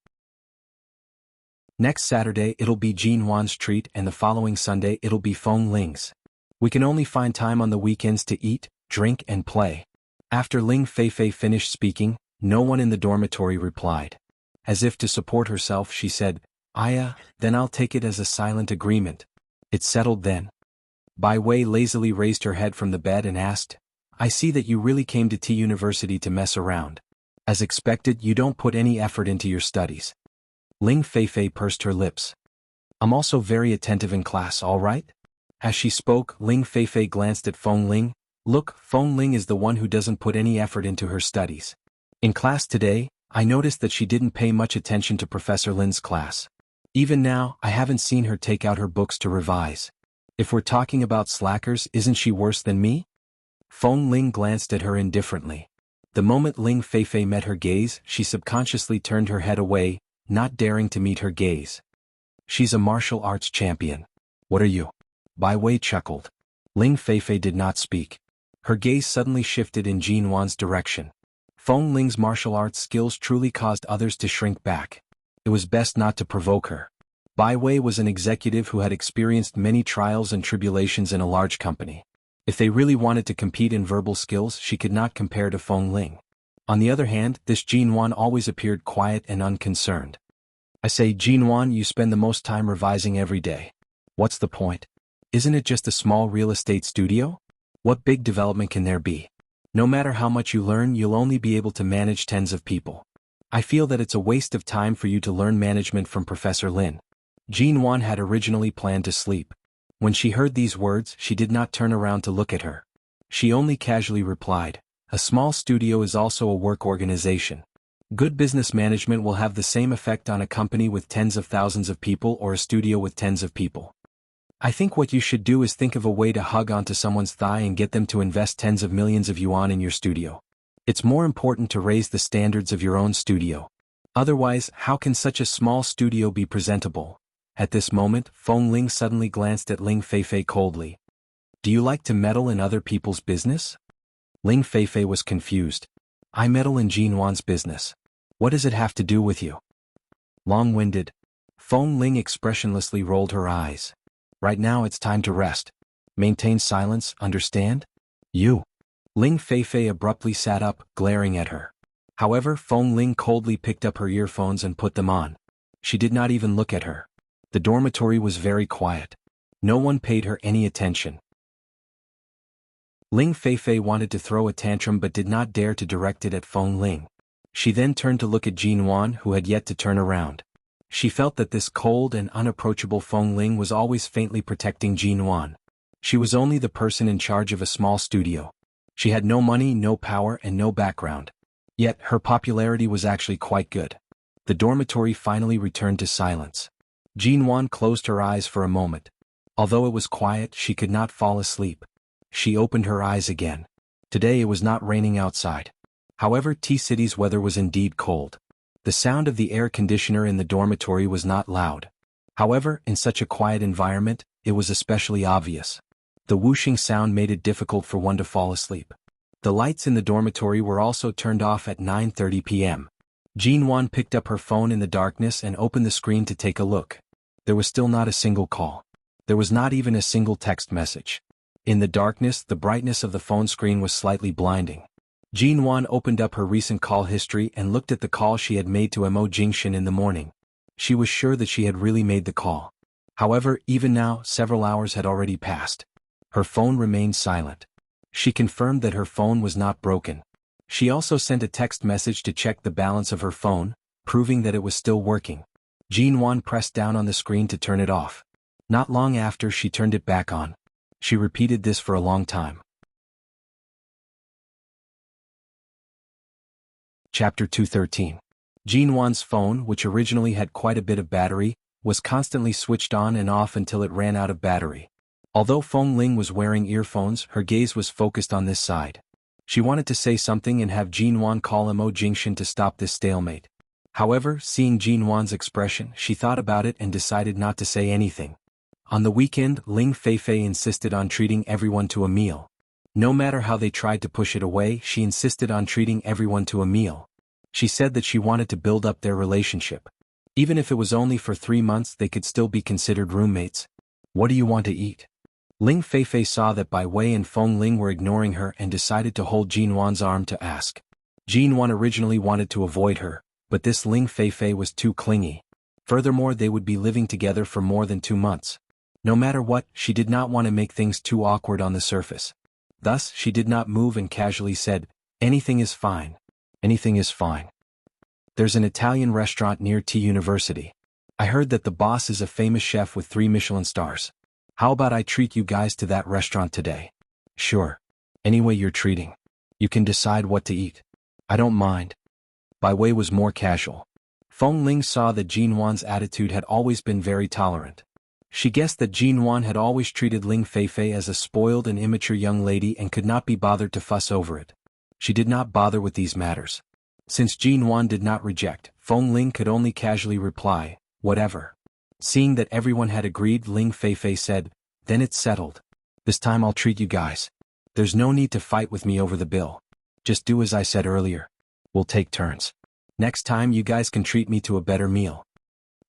Next Saturday it'll be Jinwan's treat, and the following Sunday it'll be Feng Ling's. We can only find time on the weekends to eat, drink and play." After Ling Feifei finished speaking, no one in the dormitory replied. As if to support herself, she said, Then I'll take it as a silent agreement. It's settled then." Bai Wei lazily raised her head from the bed and asked, "I see that you really came to T University to mess around. As expected, you don't put any effort into your studies." Ling Feifei pursed her lips. "I'm also very attentive in class, all right?" As she spoke, Ling Feifei glanced at Feng Ling. "Look, Feng Ling is the one who doesn't put any effort into her studies. In class today, I noticed that she didn't pay much attention to Professor Lin's class. Even now, I haven't seen her take out her books to revise. If we're talking about slackers, isn't she worse than me?" Feng Ling glanced at her indifferently. The moment Ling Feifei met her gaze, she subconsciously turned her head away, not daring to meet her gaze. She's a martial arts champion. What are you? Bai Wei chuckled. Ling Feifei did not speak. Her gaze suddenly shifted in Jin Wan's direction. Feng Ling's martial arts skills truly caused others to shrink back. It was best not to provoke her. Bai Wei was an executive who had experienced many trials and tribulations in a large company. If they really wanted to compete in verbal skills, she could not compare to Feng Ling. On the other hand, this Jin Wan always appeared quiet and unconcerned. I say, Jin Wan, you spend the most time revising every day. What's the point? Isn't it just a small real estate studio? What big development can there be? No matter how much you learn, you'll only be able to manage tens of people. I feel that it's a waste of time for you to learn management from Professor Lin. Jin Wan had originally planned to sleep. When she heard these words, she did not turn around to look at her. She only casually replied, a small studio is also a work organization. Good business management will have the same effect on a company with tens of thousands of people or a studio with tens of people. I think what you should do is think of a way to hug onto someone's thigh and get them to invest tens of millions of yuan in your studio. It's more important to raise the standards of your own studio. Otherwise, how can such a small studio be presentable? At this moment, Feng Ling suddenly glanced at Ling Feifei coldly. Do you like to meddle in other people's business? Ling Feifei was confused. I meddle in Jin Wan's business. What does it have to do with you? Long-winded. Feng Ling expressionlessly rolled her eyes. Right now it's time to rest. Maintain silence, understand? You. Ling Feifei abruptly sat up, glaring at her. However, Feng Ling coldly picked up her earphones and put them on. She did not even look at her. The dormitory was very quiet. No one paid her any attention. Ling Feifei wanted to throw a tantrum but did not dare to direct it at Feng Ling. She then turned to look at Jin Wan, who had yet to turn around. She felt that this cold and unapproachable Feng Ling was always faintly protecting Jin Wan. She was only the person in charge of a small studio. She had no money, no power, and no background. Yet, her popularity was actually quite good. The dormitory finally returned to silence. Jin Wan closed her eyes for a moment. Although it was quiet, she could not fall asleep. She opened her eyes again. Today it was not raining outside. However, T-City's weather was indeed cold. The sound of the air conditioner in the dormitory was not loud. However, in such a quiet environment, it was especially obvious. The whooshing sound made it difficult for one to fall asleep. The lights in the dormitory were also turned off at 9:30 p.m. Jin Wan picked up her phone in the darkness and opened the screen to take a look. There was still not a single call. There was not even a single text message. In the darkness, the brightness of the phone screen was slightly blinding. Jin Wan opened up her recent call history and looked at the call she had made to Mo Jingshan in the morning. She was sure that she had really made the call. However, even now, several hours had already passed. Her phone remained silent. She confirmed that her phone was not broken. She also sent a text message to check the balance of her phone, proving that it was still working. Jin Wan pressed down on the screen to turn it off. Not long after, she turned it back on. She repeated this for a long time. Chapter 213. Jin Wan's phone, which originally had quite a bit of battery, was constantly switched on and off until it ran out of battery. Although Feng Ling was wearing earphones, her gaze was focused on this side. She wanted to say something and have Jin Wan call Mo Jingshan to stop this stalemate. However, seeing Jin Wan's expression, she thought about it and decided not to say anything. On the weekend, Ling Feifei insisted on treating everyone to a meal. No matter how they tried to push it away, she insisted on treating everyone to a meal. She said that she wanted to build up their relationship. Even if it was only for 3 months, they could still be considered roommates. What do you want to eat? Ling Feifei saw that Bai Wei and Feng Ling were ignoring her and decided to hold Jin Wan's arm to ask. Jin Wan originally wanted to avoid her, but this Ling Feifei was too clingy. Furthermore, they would be living together for more than 2 months. No matter what, she did not want to make things too awkward on the surface. Thus, she did not move and casually said, anything is fine. Anything is fine. There's an Italian restaurant near T University. I heard that the boss is a famous chef with 3 Michelin stars. How about I treat you guys to that restaurant today? Sure. Any way you're treating. You can decide what to eat. I don't mind. Bai Wei was more casual. Feng Ling saw that Jin Wan's attitude had always been very tolerant. She guessed that Jin Wan had always treated Ling Feifei as a spoiled and immature young lady and could not be bothered to fuss over it. She did not bother with these matters. Since Jin Wan did not reject, Feng Ling could only casually reply, "Whatever." Seeing that everyone had agreed, Ling Feifei said, "Then it's settled. This time I'll treat you guys. There's no need to fight with me over the bill. Just do as I said earlier. We'll take turns. Next time you guys can treat me to a better meal."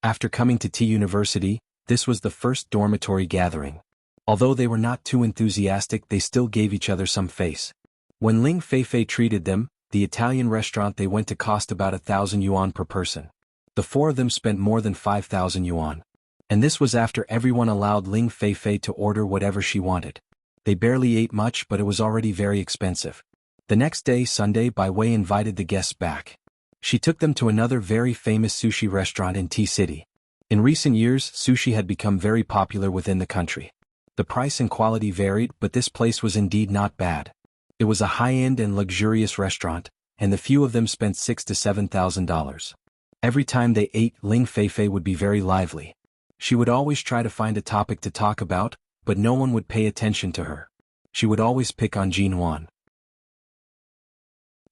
After coming to T University, this was the first dormitory gathering. Although they were not too enthusiastic, they still gave each other some face. When Ling Feifei treated them, the Italian restaurant they went to cost about 1,000 yuan per person. The four of them spent more than 5,000 yuan. And this was after everyone allowed Ling Feifei to order whatever she wanted. They barely ate much, but it was already very expensive. The next day, Sunday, Bai Wei invited the guests back. She took them to another very famous sushi restaurant in T-City. In recent years, sushi had become very popular within the country. The price and quality varied, but this place was indeed not bad. It was a high-end and luxurious restaurant, and the few of them spent $6,000 to $7,000. Every time they ate, Ling Feifei would be very lively. She would always try to find a topic to talk about, but no one would pay attention to her. She would always pick on Jin Wan.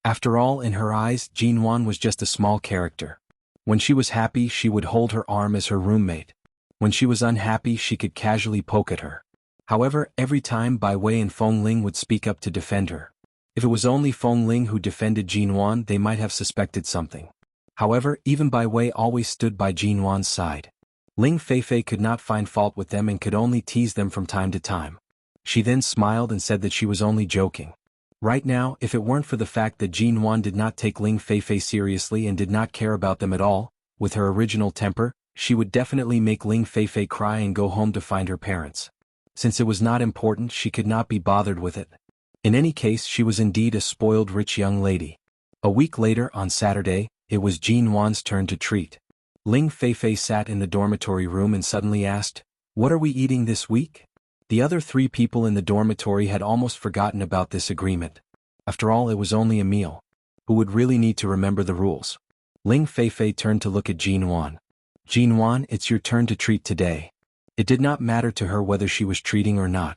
After all, in her eyes, Jin Wan was just a small character. When she was happy, she would hold her arm as her roommate. When she was unhappy, she could casually poke at her. However, every time Bai Wei and Feng Ling would speak up to defend her. If it was only Feng Ling who defended Jin Wan, they might have suspected something. However, even Bai Wei always stood by Jin Wan's side. Ling Feifei could not find fault with them and could only tease them from time to time. She then smiled and said that she was only joking. Right now, if it weren't for the fact that Jin Wan did not take Ling Feifei seriously and did not care about them at all, with her original temper, she would definitely make Ling Feifei cry and go home to find her parents. Since it was not important, she could not be bothered with it. In any case, she was indeed a spoiled rich young lady. A week later, on Saturday, it was Jin Wan's turn to treat. Ling Feifei sat in the dormitory room and suddenly asked, "What are we eating this week?" The other three people in the dormitory had almost forgotten about this agreement. After all, it was only a meal. Who would really need to remember the rules? Ling Feifei turned to look at Jin Wan. "Jin Wan, it's your turn to treat today." It did not matter to her whether she was treating or not.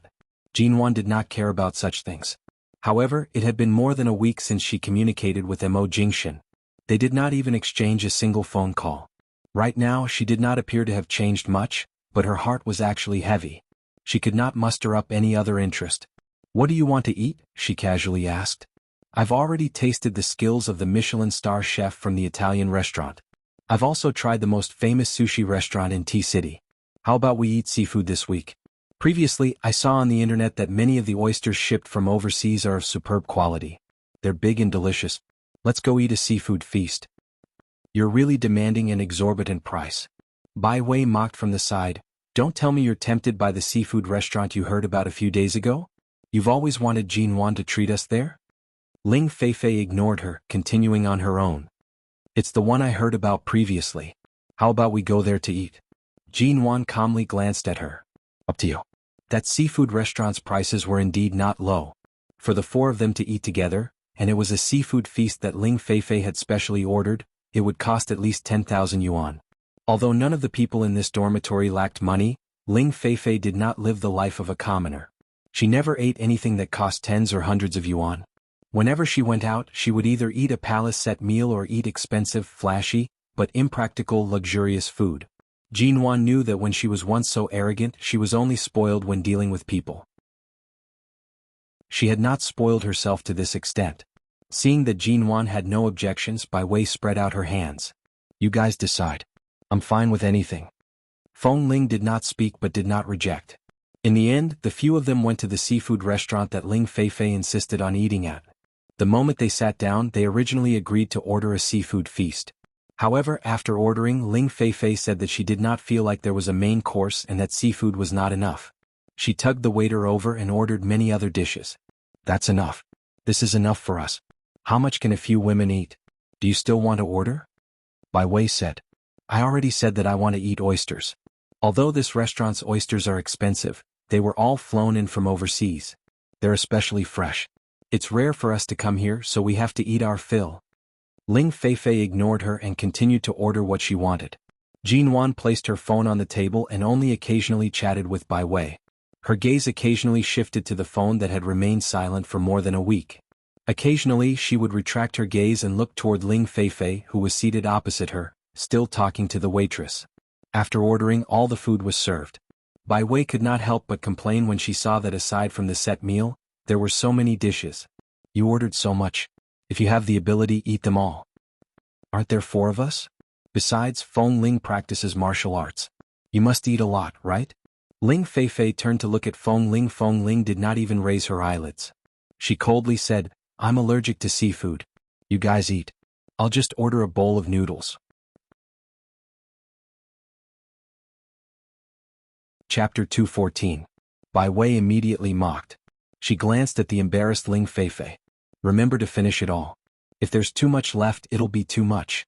Jin Wan did not care about such things. However, it had been more than a week since she communicated with Mo Jingshan. They did not even exchange a single phone call. Right now, she did not appear to have changed much, but her heart was actually heavy. She could not muster up any other interest. "What do you want to eat?" she casually asked. "I've already tasted the skills of the Michelin star chef from the Italian restaurant. I've also tried the most famous sushi restaurant in T-City. How about we eat seafood this week? Previously, I saw on the internet that many of the oysters shipped from overseas are of superb quality. They're big and delicious. Let's go eat a seafood feast." "You're really demanding an exorbitant price." Bai Wei mocked from the side. "Don't tell me you're tempted by the seafood restaurant you heard about a few days ago? You've always wanted Jin Wan to treat us there?" Ling Feifei ignored her, continuing on her own. "It's the one I heard about previously. How about we go there to eat?" Jin Wan calmly glanced at her. "Up to you." That seafood restaurant's prices were indeed not low. For the four of them to eat together, and it was a seafood feast that Ling Feifei had specially ordered, it would cost at least 10,000 yuan. Although none of the people in this dormitory lacked money, Ling Feifei did not live the life of a commoner. She never ate anything that cost tens or hundreds of yuan. Whenever she went out, she would either eat a palace-set meal or eat expensive, flashy, but impractical luxurious food. Jin Wan knew that when she was once so arrogant, she was only spoiled when dealing with people. She had not spoiled herself to this extent. Seeing that Jin Wan had no objections, Bai Wei spread out her hands. "You guys decide. I'm fine with anything." Feng Ling did not speak but did not reject. In the end, the few of them went to the seafood restaurant that Ling Feifei insisted on eating at. The moment they sat down, they originally agreed to order a seafood feast. However, after ordering, Ling Feifei said that she did not feel like there was a main course and that seafood was not enough. She tugged the waiter over and ordered many other dishes. "That's enough. This is enough for us. How much can a few women eat? Do you still want to order?" Bai Wei said. "I already said that I want to eat oysters." Although this restaurant's oysters are expensive, they were all flown in from overseas. They're especially fresh. It's rare for us to come here, so we have to eat our fill. Ling Feifei ignored her and continued to order what she wanted. Jin Wan placed her phone on the table and only occasionally chatted with Bai Wei. Her gaze occasionally shifted to the phone that had remained silent for more than a week. Occasionally she would retract her gaze and look toward Ling Feifei, who was seated opposite her, still talking to the waitress. After ordering, all the food was served. Bai Wei could not help but complain when she saw that aside from the set meal, there were so many dishes. You ordered so much. If you have the ability, eat them all. Aren't there 4 of us? Besides, Feng Ling practices martial arts. You must eat a lot, right? Ling Feifei turned to look at Feng Ling. Feng Ling did not even raise her eyelids. She coldly said, I'm allergic to seafood. You guys eat. I'll just order a bowl of noodles. Chapter 214. Bai Wei immediately mocked. She glanced at the embarrassed Ling Feifei. Remember to finish it all. If there's too much left, it'll be too much.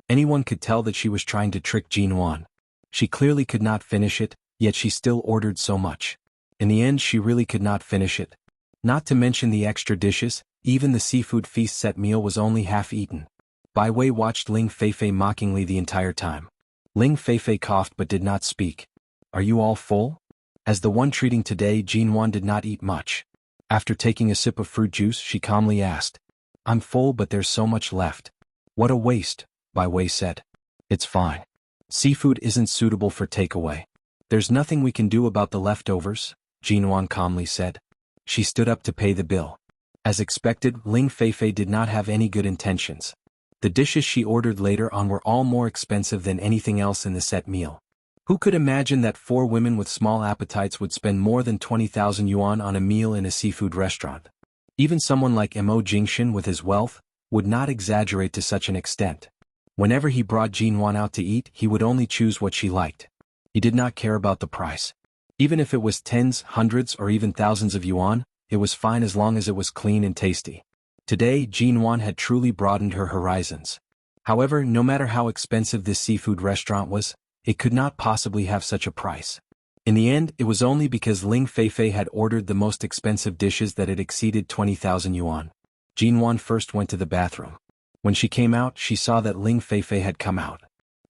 Anyone could tell that she was trying to trick Jinwan. She clearly could not finish it, yet she still ordered so much. In the end, she really could not finish it. Not to mention the extra dishes, even the seafood feast set meal was only half eaten. Bai Wei watched Ling Feifei mockingly the entire time. Ling Feifei coughed but did not speak. Are you all full? As the one treating today, Jinwan did not eat much. After taking a sip of fruit juice, she calmly asked, I'm full but there's so much left. What a waste, Bai Wei said. It's fine. Seafood isn't suitable for takeaway. There's nothing we can do about the leftovers, Jinwan calmly said. She stood up to pay the bill. As expected, Ling Feifei did not have any good intentions. The dishes she ordered later on were all more expensive than anything else in the set meal. Who could imagine that 4 women with small appetites would spend more than 20,000 yuan on a meal in a seafood restaurant? Even someone like Mo Jingshan with his wealth would not exaggerate to such an extent. Whenever he brought Jinwan out to eat, he would only choose what she liked. He did not care about the price. Even if it was tens, hundreds, or even thousands of yuan, it was fine as long as it was clean and tasty. Today, Jinwan had truly broadened her horizons. However, no matter how expensive this seafood restaurant was, it could not possibly have such a price. In the end, it was only because Ling Feifei had ordered the most expensive dishes that it exceeded 20,000 yuan. Jinwan first went to the bathroom. When she came out, she saw that Ling Feifei had come out.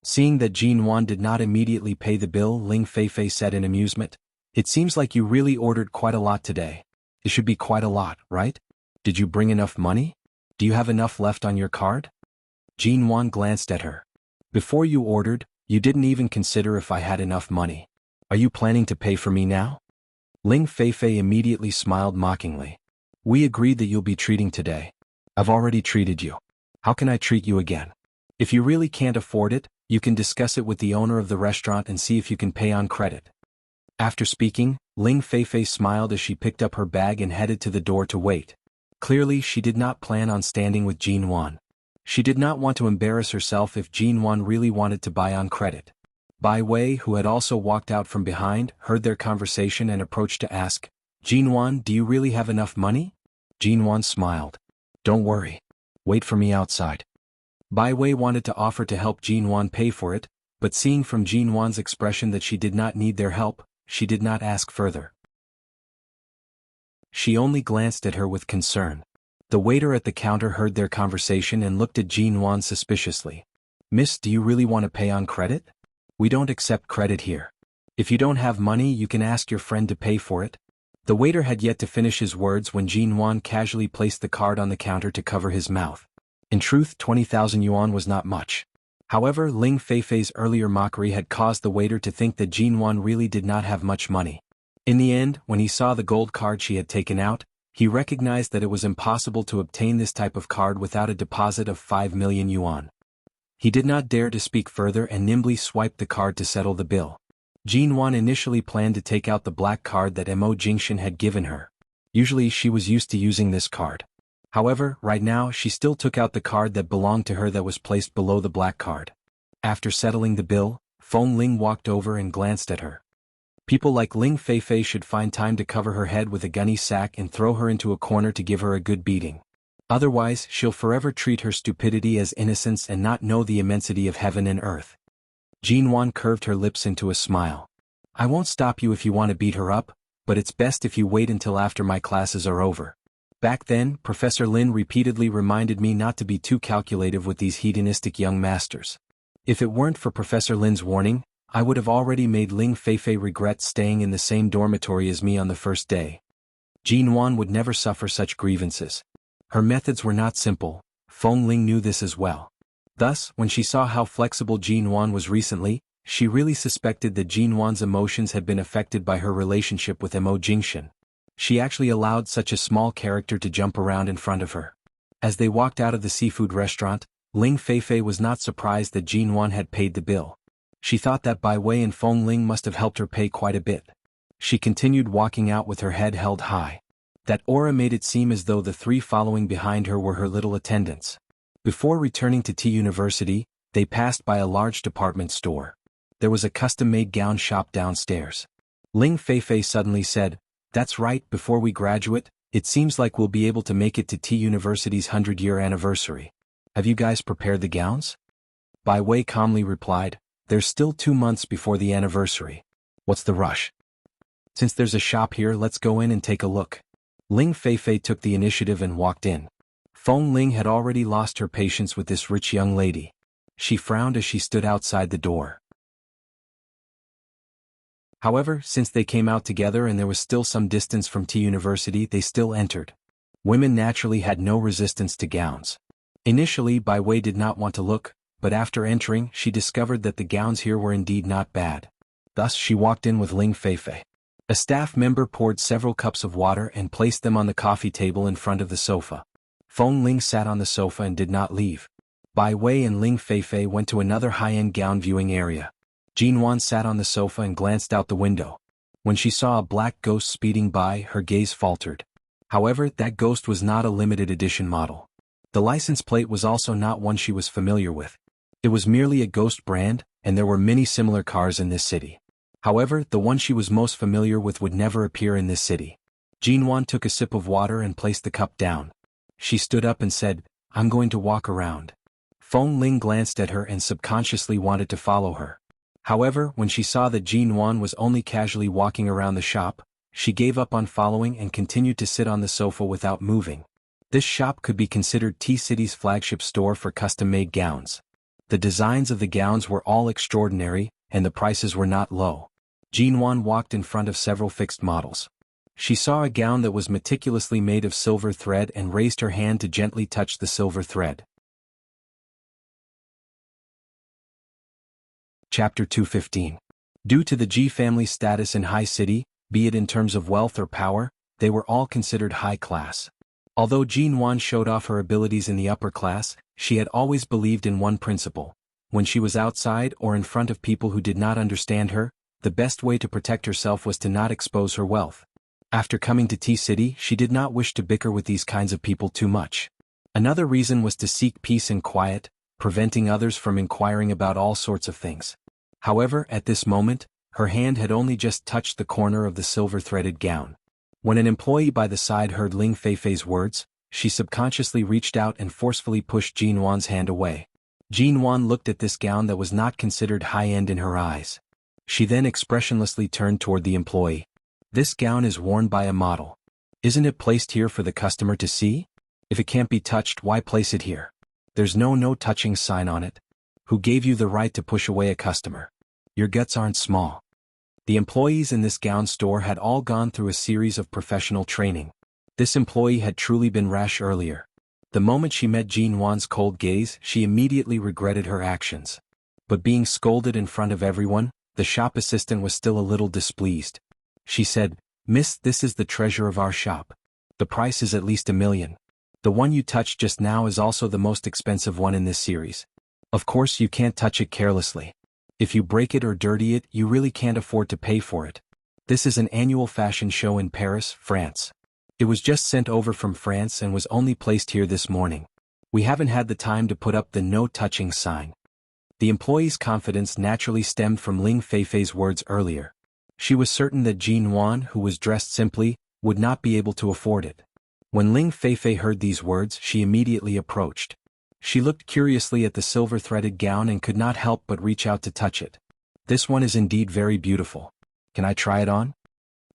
Seeing that Jinwan did not immediately pay the bill, Ling Feifei said in amusement, It seems like you really ordered quite a lot today. It should be quite a lot, right? Did you bring enough money? Do you have enough left on your card? Jinwan glanced at her. Before you ordered, you didn't even consider if I had enough money. Are you planning to pay for me now? Ling Feifei immediately smiled mockingly. We agreed that you'll be treating today. I've already treated you. How can I treat you again? If you really can't afford it, you can discuss it with the owner of the restaurant and see if you can pay on credit. After speaking, Ling Feifei smiled as she picked up her bag and headed to the door to wait. Clearly, she did not plan on standing with Jinwan. She did not want to embarrass herself if Jinwan really wanted to buy on credit. Bai Wei, who had also walked out from behind, heard their conversation and approached to ask, Jinwan, do you really have enough money? Jinwan smiled. Don't worry. Wait for me outside. Bai Wei wanted to offer to help Jinwan pay for it, but seeing from Jinwan's expression that she did not need their help, she did not ask further. She only glanced at her with concern. The waiter at the counter heard their conversation and looked at Jinwan suspiciously. Miss, do you really want to pay on credit? We don't accept credit here. If you don't have money, you can ask your friend to pay for it. The waiter had yet to finish his words when Jinwan casually placed the card on the counter to cover his mouth. In truth, 20,000 yuan was not much. However, Ling Feifei's earlier mockery had caused the waiter to think that Jinwan really did not have much money. In the end, when he saw the gold card she had taken out, he recognized that it was impossible to obtain this type of card without a deposit of 5 million yuan. He did not dare to speak further and nimbly swiped the card to settle the bill. Jinwan initially planned to take out the black card that Mo Jingshan had given her. Usually she was used to using this card. However, right now she still took out the card that belonged to her that was placed below the black card. After settling the bill, Feng Ling walked over and glanced at her. People like Ling Feifei should find time to cover her head with a gunny sack and throw her into a corner to give her a good beating. Otherwise, she'll forever treat her stupidity as innocence and not know the immensity of heaven and earth. Jinwan curved her lips into a smile. I won't stop you if you want to beat her up, but it's best if you wait until after my classes are over. Back then, Professor Lin repeatedly reminded me not to be too calculative with these hedonistic young masters. If it weren't for Professor Lin's warning, I would have already made Ling Feifei regret staying in the same dormitory as me on the first day. Jinwan would never suffer such grievances. Her methods were not simple. Feng Ling knew this as well. Thus, when she saw how flexible Jin Wan was recently, she really suspected that Jin Wan's emotions had been affected by her relationship with Mo Jingshan. She actually allowed such a small character to jump around in front of her. As they walked out of the seafood restaurant, Ling Feifei was not surprised that Jin Wan had paid the bill. She thought that Bai Wei and Feng Ling must have helped her pay quite a bit. She continued walking out with her head held high. That aura made it seem as though the three following behind her were her little attendants. Before returning to T University, they passed by a large department store. There was a custom-made gown shop downstairs. Ling Feifei suddenly said, "That's right, before we graduate, it seems like we'll be able to make it to T University's 100-year anniversary. Have you guys prepared the gowns?" Bai Wei calmly replied, "There's still 2 months before the anniversary. What's the rush? Since there's a shop here, let's go in and take a look." Ling Feifei took the initiative and walked in. Feng Ling had already lost her patience with this rich young lady. She frowned as she stood outside the door. However, since they came out together and there was still some distance from T University, they still entered. Women naturally had no resistance to gowns. Initially, Bai Wei did not want to look, but after entering, she discovered that the gowns here were indeed not bad. Thus, she walked in with Ling Feifei. A staff member poured several cups of water and placed them on the coffee table in front of the sofa. Feng Ling sat on the sofa and did not leave. Bai Wei and Ling Feifei went to another high-end gown viewing area. Jin Wan sat on the sofa and glanced out the window. When she saw a black ghost speeding by, her gaze faltered. However, that ghost was not a limited edition model. The license plate was also not one she was familiar with. It was merely a ghost brand, and there were many similar cars in this city. However, the one she was most familiar with would never appear in this city. Jin Wan took a sip of water and placed the cup down. She stood up and said, "I'm going to walk around." Feng Ling glanced at her and subconsciously wanted to follow her. However, when she saw that Jin Wan was only casually walking around the shop, she gave up on following and continued to sit on the sofa without moving. This shop could be considered T-City's flagship store for custom-made gowns. The designs of the gowns were all extraordinary, and the prices were not low. Jin Wan walked in front of several fixed models. She saw a gown that was meticulously made of silver thread and raised her hand to gently touch the silver thread. Chapter 215. Due to the Ji family's status in High City, be it in terms of wealth or power, they were all considered high class. Although Jin Wan showed off her abilities in the upper class, she had always believed in one principle. When she was outside or in front of people who did not understand her, the best way to protect herself was to not expose her wealth. After coming to T-City, she did not wish to bicker with these kinds of people too much. Another reason was to seek peace and quiet, preventing others from inquiring about all sorts of things. However, at this moment, her hand had only just touched the corner of the silver-threaded gown. When an employee by the side heard Ling Feifei's words, she subconsciously reached out and forcefully pushed Jin Wan's hand away. Jin Wan looked at this gown that was not considered high-end in her eyes. She then expressionlessly turned toward the employee. "This gown is worn by a model. Isn't it placed here for the customer to see? If it can't be touched, why place it here? There's no touching sign on it. Who gave you the right to push away a customer? Your guts aren't small." The employees in this gown store had all gone through a series of professional training. This employee had truly been rash earlier. The moment she met Jin Wan's cold gaze, she immediately regretted her actions. But being scolded in front of everyone, the shop assistant was still a little displeased. She said, "Miss, this is the treasure of our shop. The price is at least 1 million. The one you touched just now is also the most expensive one in this series. Of course you can't touch it carelessly. If you break it or dirty it, you really can't afford to pay for it. This is an annual fashion show in Paris, France. It was just sent over from France and was only placed here this morning. We haven't had the time to put up the no touching sign." The employee's confidence naturally stemmed from Ling Feifei's words earlier. She was certain that Jin Wan, who was dressed simply, would not be able to afford it. When Ling Feifei heard these words, she immediately approached. She looked curiously at the silver-threaded gown and could not help but reach out to touch it. "This one is indeed very beautiful. Can I try it on?"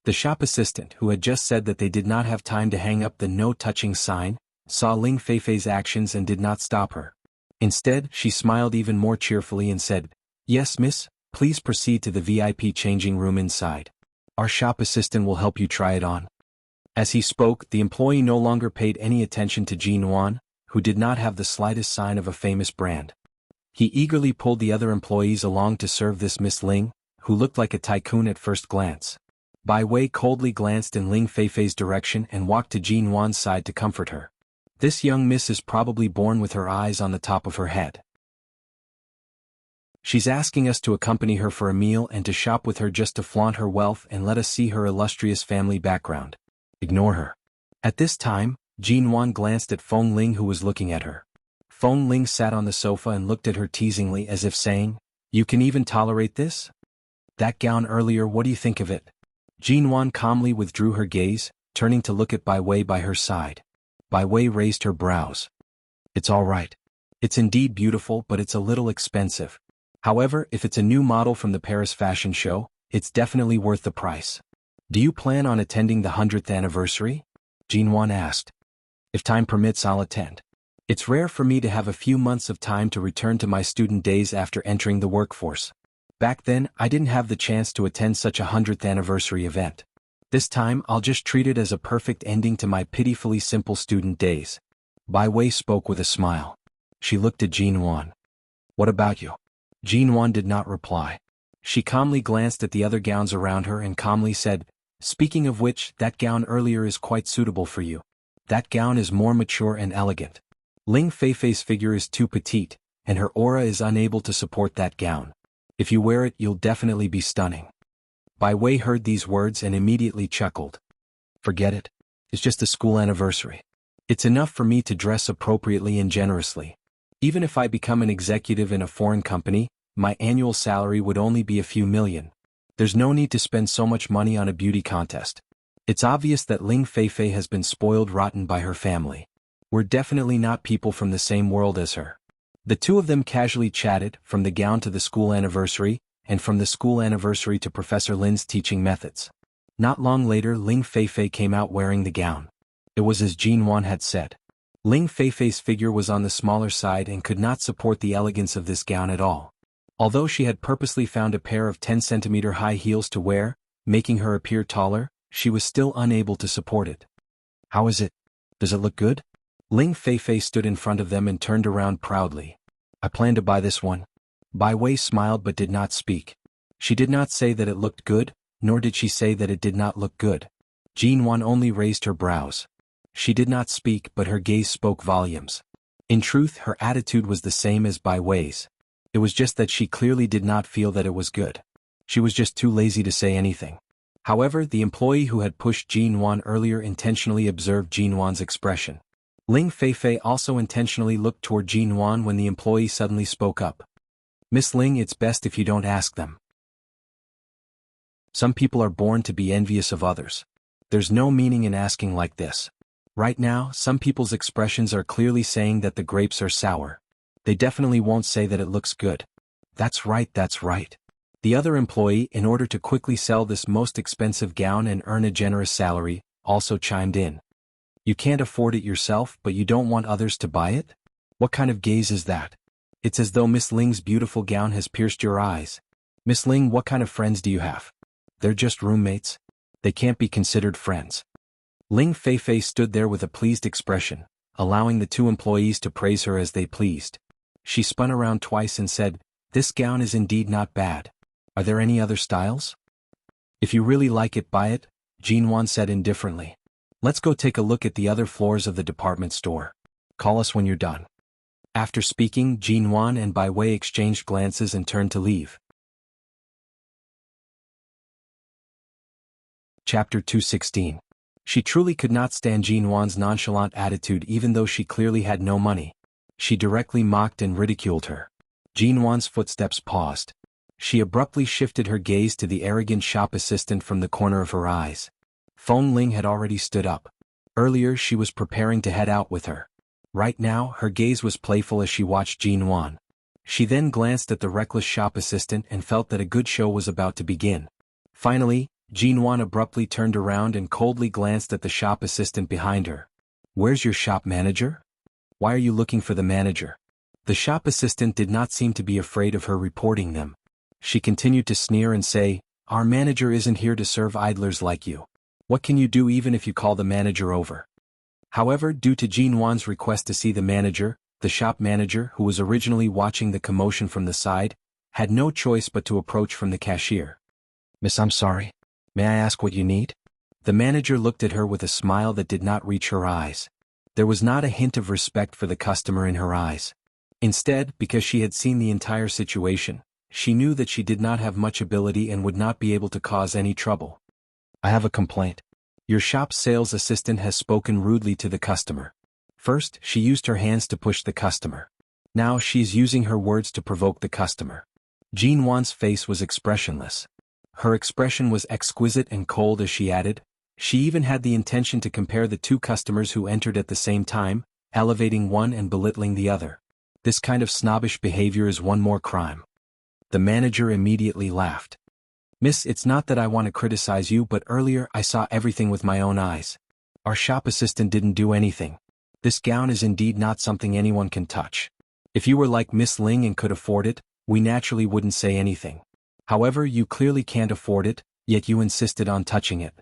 The shop assistant, who had just said that they did not have time to hang up the no-touching sign, saw Ling Feifei's actions and did not stop her. Instead, she smiled even more cheerfully and said, "Yes, miss, please proceed to the VIP changing room inside. Our shop assistant will help you try it on." As he spoke, the employee no longer paid any attention to Jin Wan, who did not have the slightest sign of a famous brand. He eagerly pulled the other employees along to serve this Miss Ling, who looked like a tycoon at first glance. Bai Wei coldly glanced in Ling Feifei's direction and walked to Jin Wan's side to comfort her. This young miss is probably born with her eyes on the top of her head. She's asking us to accompany her for a meal and to shop with her just to flaunt her wealth and let us see her illustrious family background. Ignore her. At this time, Jin Wan glanced at Feng Ling, who was looking at her. Feng Ling sat on the sofa and looked at her teasingly, as if saying, "You can even tolerate this? That gown earlier, what do you think of it?" Jin Wan calmly withdrew her gaze, turning to look at Bai Wei by her side. Bai Wei raised her brows. "It's all right. It's indeed beautiful, but it's a little expensive. However, if it's a new model from the Paris fashion show, it's definitely worth the price." "Do you plan on attending the 100th anniversary?" Jin Wan asked. "If time permits, I'll attend. It's rare for me to have a few months of time to return to my student days after entering the workforce. Back then, I didn't have the chance to attend such a 100th anniversary event. This time, I'll just treat it as a perfect ending to my pitifully simple student days." Bai Wei spoke with a smile. She looked at Jin Wan. "What about you?" Jin Wan did not reply. She calmly glanced at the other gowns around her and calmly said, "Speaking of which, that gown earlier is quite suitable for you. That gown is more mature and elegant. Ling Feifei's figure is too petite, and her aura is unable to support that gown. If you wear it, you'll definitely be stunning." Bai Wei heard these words and immediately chuckled. "Forget it. It's just a school anniversary. It's enough for me to dress appropriately and generously. Even if I become an executive in a foreign company, my annual salary would only be a few million. There's no need to spend so much money on a beauty contest. It's obvious that Ling Feifei has been spoiled rotten by her family. We're definitely not people from the same world as her." The two of them casually chatted, from the gown to the school anniversary, and from the school anniversary to Professor Lin's teaching methods. Not long later, Ling Feifei came out wearing the gown. It was as Jin Wan had said. Ling Feifei's figure was on the smaller side and could not support the elegance of this gown at all. Although she had purposely found a pair of 10-centimeter high heels to wear, making her appear taller, she was still unable to support it. "How is it? Does it look good?" Ling Feifei stood in front of them and turned around proudly. "I plan to buy this one." Bai Wei smiled but did not speak. She did not say that it looked good, nor did she say that it did not look good. Jin Wan only raised her brows. She did not speak, but her gaze spoke volumes. In truth, her attitude was the same as Bai Wei's. It was just that she clearly did not feel that it was good. She was just too lazy to say anything. However, the employee who had pushed Jin Wan earlier intentionally observed Jin Wan's expression. Ling Feifei also intentionally looked toward Jin Wan when the employee suddenly spoke up. "Miss Ling, it's best if you don't ask them. Some people are born to be envious of others. There's no meaning in asking like this. Right now, some people's expressions are clearly saying that the grapes are sour. They definitely won't say that it looks good." That's right, that's right." The other employee, in order to quickly sell this most expensive gown and earn a generous salary, also chimed in. "You can't afford it yourself, but you don't want others to buy it? What kind of gaze is that? It's as though Miss Ling's beautiful gown has pierced your eyes. Miss Ling, what kind of friends do you have? They're just roommates. They can't be considered friends." Ling Feifei stood there with a pleased expression, allowing the two employees to praise her as they pleased. She spun around twice and said, "This gown is indeed not bad. Are there any other styles?" "If you really like it, buy it," Jin Wan said indifferently. "Let's go take a look at the other floors of the department store. Call us when you're done." After speaking, Jin Wan and Bai Wei exchanged glances and turned to leave. Chapter 216. She truly could not stand Jin Wan's nonchalant attitude even though she clearly had no money. She directly mocked and ridiculed her. Jin Wan's footsteps paused. She abruptly shifted her gaze to the arrogant shop assistant from the corner of her eyes. Feng Ling had already stood up. Earlier she was preparing to head out with her. Right now, her gaze was playful as she watched Jin Wan. She then glanced at the reckless shop assistant and felt that a good show was about to begin. Finally, Jin Wan abruptly turned around and coldly glanced at the shop assistant behind her. "Where's your shop manager? Why are you looking for the manager?" The shop assistant did not seem to be afraid of her reporting them. She continued to sneer and say, "Our manager isn't here to serve idlers like you. What can you do even if you call the manager over? However, due to Jean Wan's request to see the manager, the shop manager, who was originally watching the commotion from the side, had no choice but to approach from the cashier. Miss, I'm sorry. May I ask what you need? The manager looked at her with a smile that did not reach her eyes. There was not a hint of respect for the customer in her eyes. Instead, because she had seen the entire situation, she knew that she did not have much ability and would not be able to cause any trouble. I have a complaint. Your shop's sales assistant has spoken rudely to the customer. First, she used her hands to push the customer. Now she's using her words to provoke the customer. Jean Wan's face was expressionless. Her expression was exquisite and cold as she added, she even had the intention to compare the two customers who entered at the same time, elevating one and belittling the other. This kind of snobbish behavior is one more crime. The manager immediately laughed. Miss, it's not that I want to criticize you, but earlier I saw everything with my own eyes. Our shop assistant didn't do anything. This gown is indeed not something anyone can touch. If you were like Miss Ling and could afford it, we naturally wouldn't say anything. However, you clearly can't afford it, yet you insisted on touching it.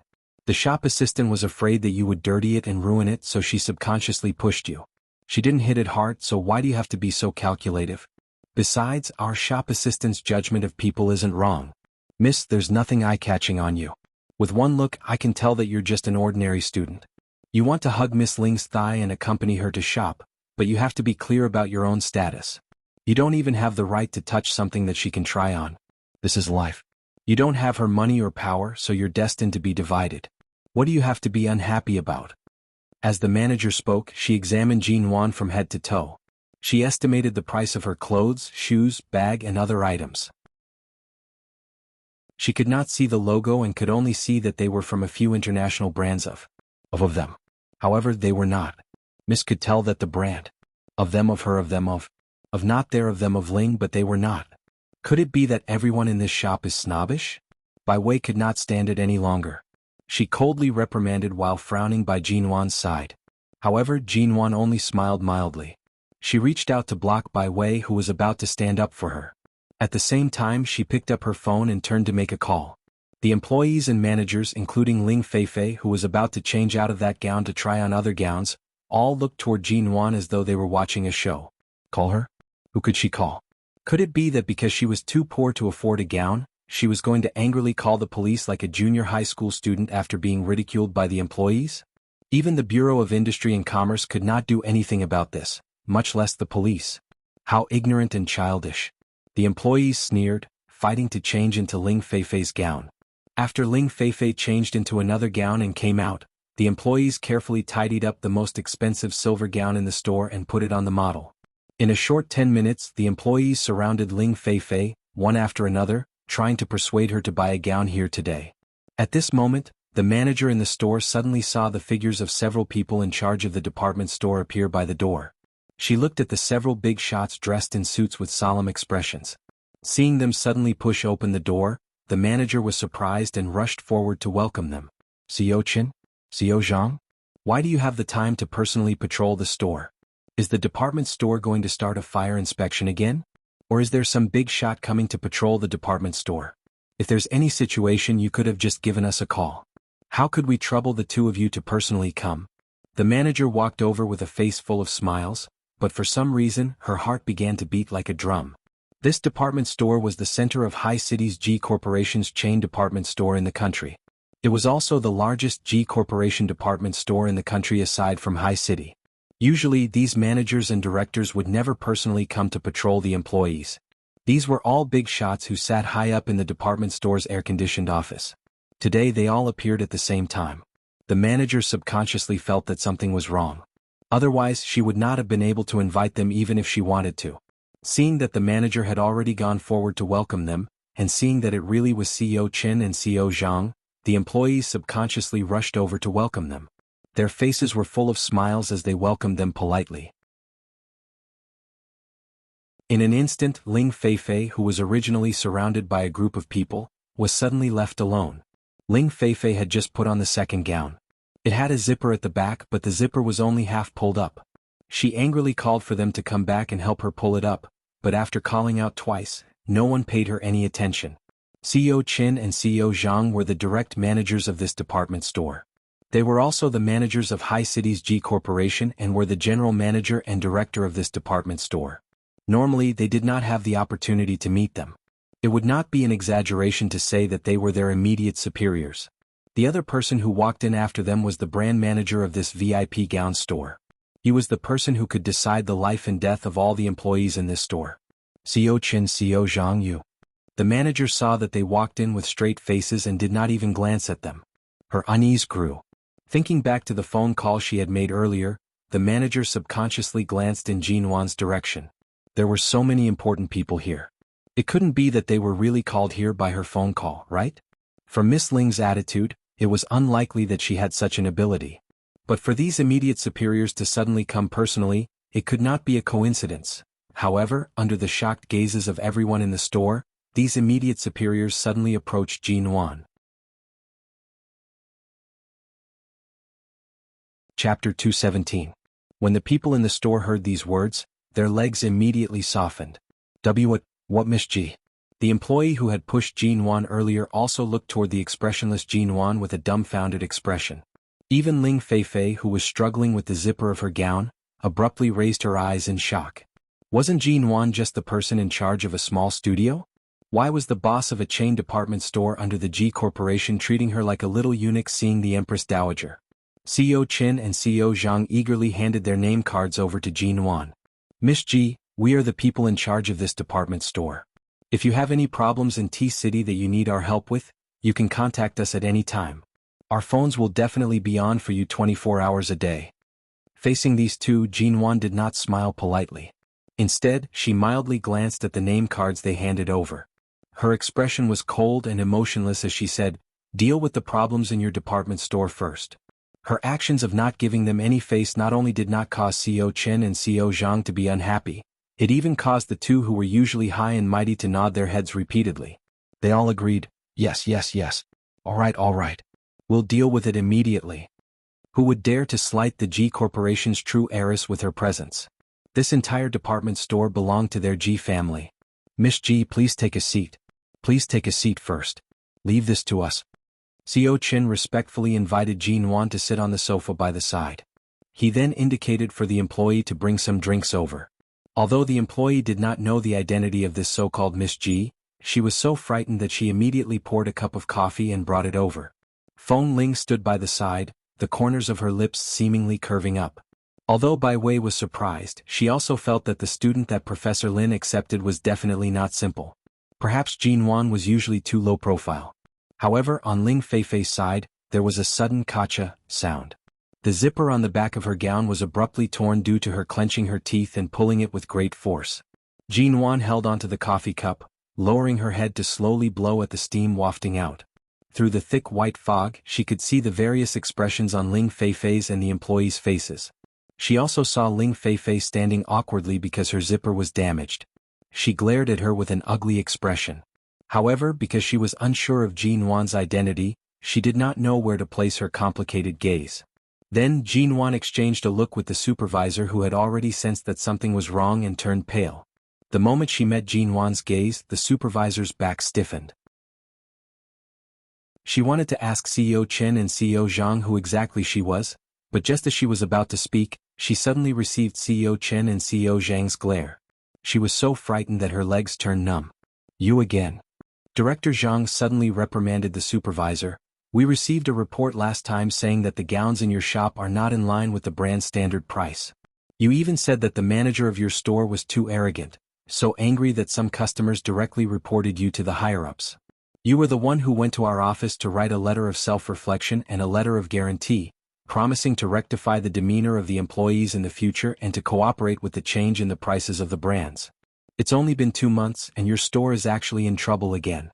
The shop assistant was afraid that you would dirty it and ruin it, so she subconsciously pushed you. She didn't hit it hard, so why do you have to be so calculative? Besides, our shop assistant's judgment of people isn't wrong. Miss, there's nothing eye-catching on you. With one look, I can tell that you're just an ordinary student. You want to hug Miss Ling's thigh and accompany her to shop, but you have to be clear about your own status. You don't even have the right to touch something that she can try on. This is life. You don't have her money or power, so you're destined to be divided. What do you have to be unhappy about? As the manager spoke, she examined Jean Wan from head to toe. She estimated the price of her clothes, shoes, bag, and other items. She could not see the logo and could only see that they were from a few international brands of them. However, they were not. Miss could tell that the brand of them, of her, of them, of not their, of them, of Ling, but they were not. Could it be that everyone in this shop is snobbish? Bai Wei could not stand it any longer. She coldly reprimanded while frowning by Jean Wan's side. However, Jean Wan only smiled mildly. She reached out to block Bai Wei, who was about to stand up for her. At the same time, she picked up her phone and turned to make a call. The employees and managers, including Ling Feifei, who was about to change out of that gown to try on other gowns, all looked toward Jean Wan as though they were watching a show. Call her? Who could she call? Could it be that because she was too poor to afford a gown, she was going to angrily call the police like a junior high school student after being ridiculed by the employees? Even the Bureau of Industry and Commerce could not do anything about this, much less the police. How ignorant and childish. The employees sneered, fighting to change into Ling Feifei's gown. After Ling Feifei changed into another gown and came out, the employees carefully tidied up the most expensive silver gown in the store and put it on the model. In a short 10 minutes, the employees surrounded Ling Feifei, one after another, trying to persuade her to buy a gown here today. At this moment, the manager in the store suddenly saw the figures of several people in charge of the department store appear by the door. She looked at the several big shots dressed in suits with solemn expressions. Seeing them suddenly push open the door, the manager was surprised and rushed forward to welcome them. Xiao Qin? Xiao Zhang? Why do you have the time to personally patrol the store? Is the department store going to start a fire inspection again? Or is there some big shot coming to patrol the department store? If there's any situation, you could have just given us a call. How could we trouble the two of you to personally come? The manager walked over with a face full of smiles, but for some reason, her heart began to beat like a drum. This department store was the center of High City's G Corporation's chain department store in the country. It was also the largest G Corporation department store in the country aside from High City. Usually, these managers and directors would never personally come to patrol the employees. These were all big shots who sat high up in the department store's air-conditioned office. Today they all appeared at the same time. The manager subconsciously felt that something was wrong. Otherwise, she would not have been able to invite them even if she wanted to. Seeing that the manager had already gone forward to welcome them, and seeing that it really was Xiao Qin and Xiao Zhang, the employees subconsciously rushed over to welcome them. Their faces were full of smiles as they welcomed them politely. In an instant, Ling Feifei, who was originally surrounded by a group of people, was suddenly left alone. Ling Feifei had just put on the second gown. It had a zipper at the back, but the zipper was only half pulled up. She angrily called for them to come back and help her pull it up, but after calling out twice, no one paid her any attention. CEO Qin and CEO Zhang were the direct managers of this department store. They were also the managers of High Cities G Corporation and were the general manager and director of this department store. Normally they did not have the opportunity to meet them. It would not be an exaggeration to say that they were their immediate superiors. The other person who walked in after them was the brand manager of this VIP gown store. He was the person who could decide the life and death of all the employees in this store. CEO Qin, CEO Zhang Yu. The manager saw that they walked in with straight faces and did not even glance at them. Her unease grew. Thinking back to the phone call she had made earlier, the manager subconsciously glanced in Jinwan's direction. There were so many important people here. It couldn't be that they were really called here by her phone call, right? From Miss Ling's attitude, it was unlikely that she had such an ability. But for these immediate superiors to suddenly come personally, it could not be a coincidence. However, under the shocked gazes of everyone in the store, these immediate superiors suddenly approached Jinwan. Chapter 217. When the people in the store heard these words, their legs immediately softened. What Miss G? The employee who had pushed Jinwan earlier also looked toward the expressionless Jinwan with a dumbfounded expression. Even Ling Feifei, who was struggling with the zipper of her gown, abruptly raised her eyes in shock. Wasn't Jinwan just the person in charge of a small studio? Why was the boss of a chain department store under the G Corporation treating her like a little eunuch seeing the Empress Dowager? CEO Qin and CEO Zhang eagerly handed their name cards over to Jinwan. Miss G, we are the people in charge of this department store. If you have any problems in T-City that you need our help with, you can contact us at any time. Our phones will definitely be on for you 24 hours a day. Facing these two, Jinwan did not smile politely. Instead, she mildly glanced at the name cards they handed over. Her expression was cold and emotionless as she said, "Deal with the problems in your department store first." Her actions of not giving them any face not only did not cause CEO Qin and CEO Zhang to be unhappy, it even caused the two who were usually high and mighty to nod their heads repeatedly. They all agreed, yes. All right. We'll deal with it immediately. Who would dare to slight the G Corporation's true heiress with her presence? This entire department store belonged to their G family. Miss G, please take a seat. Please take a seat first. Leave this to us. CEO Qin respectfully invited Jinwan to sit on the sofa by the side. He then indicated for the employee to bring some drinks over. Although the employee did not know the identity of this so-called Miss G, she was so frightened that she immediately poured a cup of coffee and brought it over. Feng Ling stood by the side, the corners of her lips seemingly curving up. Although Bai Wei was surprised, she also felt that the student that Professor Lin accepted was definitely not simple. Perhaps Jinwan was usually too low profile. However, on Ling Feifei's side, there was a sudden kacha sound. The zipper on the back of her gown was abruptly torn due to her clenching her teeth and pulling it with great force. Jinwan held onto the coffee cup, lowering her head to slowly blow at the steam wafting out. Through the thick white fog, she could see the various expressions on Ling Feifei's and the employees' faces. She also saw Ling Feifei standing awkwardly because her zipper was damaged. She glared at her with an ugly expression. However, because she was unsure of Jinwan's identity, she did not know where to place her complicated gaze. Then Jinwan exchanged a look with the supervisor who had already sensed that something was wrong and turned pale. The moment she met Jinwan's gaze, the supervisor's back stiffened. She wanted to ask CEO Qin and CEO Zhang who exactly she was, but just as she was about to speak, she suddenly received CEO Qin and CEO Zhang's glare. She was so frightened that her legs turned numb. You again. Director Zhang suddenly reprimanded the supervisor. We received a report last time saying that the gowns in your shop are not in line with the brand standard price. You even said that the manager of your store was too arrogant, so angry that some customers directly reported you to the higher-ups. You were the one who went to our office to write a letter of self-reflection and a letter of guarantee, promising to rectify the demeanor of the employees in the future and to cooperate with the change in the prices of the brands. It's only been 2 months and your store is actually in trouble again.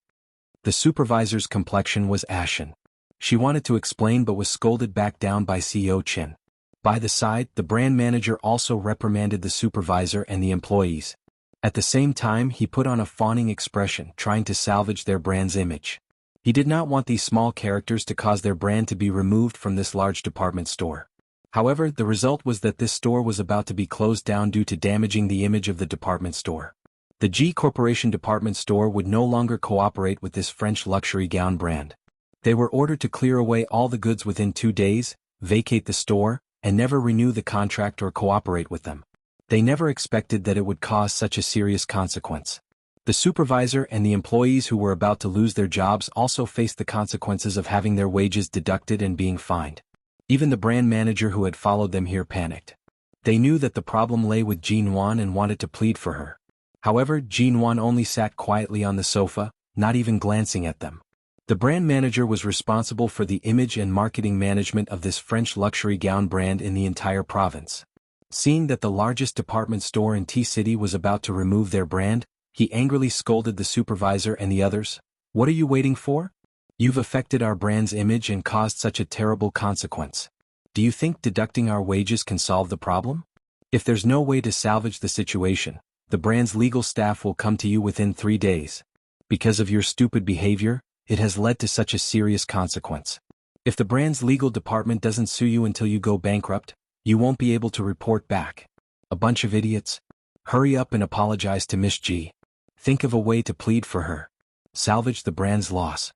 The supervisor's complexion was ashen. She wanted to explain but was scolded back down by CEO Qin. By the side, the brand manager also reprimanded the supervisor and the employees. At the same time, he put on a fawning expression, trying to salvage their brand's image. He did not want these small characters to cause their brand to be removed from this large department store. However, the result was that this store was about to be closed down due to damaging the image of the department store. The G Corporation department store would no longer cooperate with this French luxury gown brand. They were ordered to clear away all the goods within 2 days, vacate the store, and never renew the contract or cooperate with them. They never expected that it would cause such a serious consequence. The supervisor and the employees who were about to lose their jobs also faced the consequences of having their wages deducted and being fined. Even the brand manager who had followed them here panicked. They knew that the problem lay with Jean Wan and wanted to plead for her. However, Jean Wan only sat quietly on the sofa, not even glancing at them. The brand manager was responsible for the image and marketing management of this French luxury gown brand in the entire province. Seeing that the largest department store in T-City was about to remove their brand, he angrily scolded the supervisor and the others. "What are you waiting for? You've affected our brand's image and caused such a terrible consequence. Do you think deducting our wages can solve the problem? If there's no way to salvage the situation, the brand's legal staff will come to you within 3 days. Because of your stupid behavior, it has led to such a serious consequence. If the brand's legal department doesn't sue you until you go bankrupt, you won't be able to report back. A bunch of idiots. Hurry up and apologize to Miss G. Think of a way to plead for her. Salvage the brand's loss."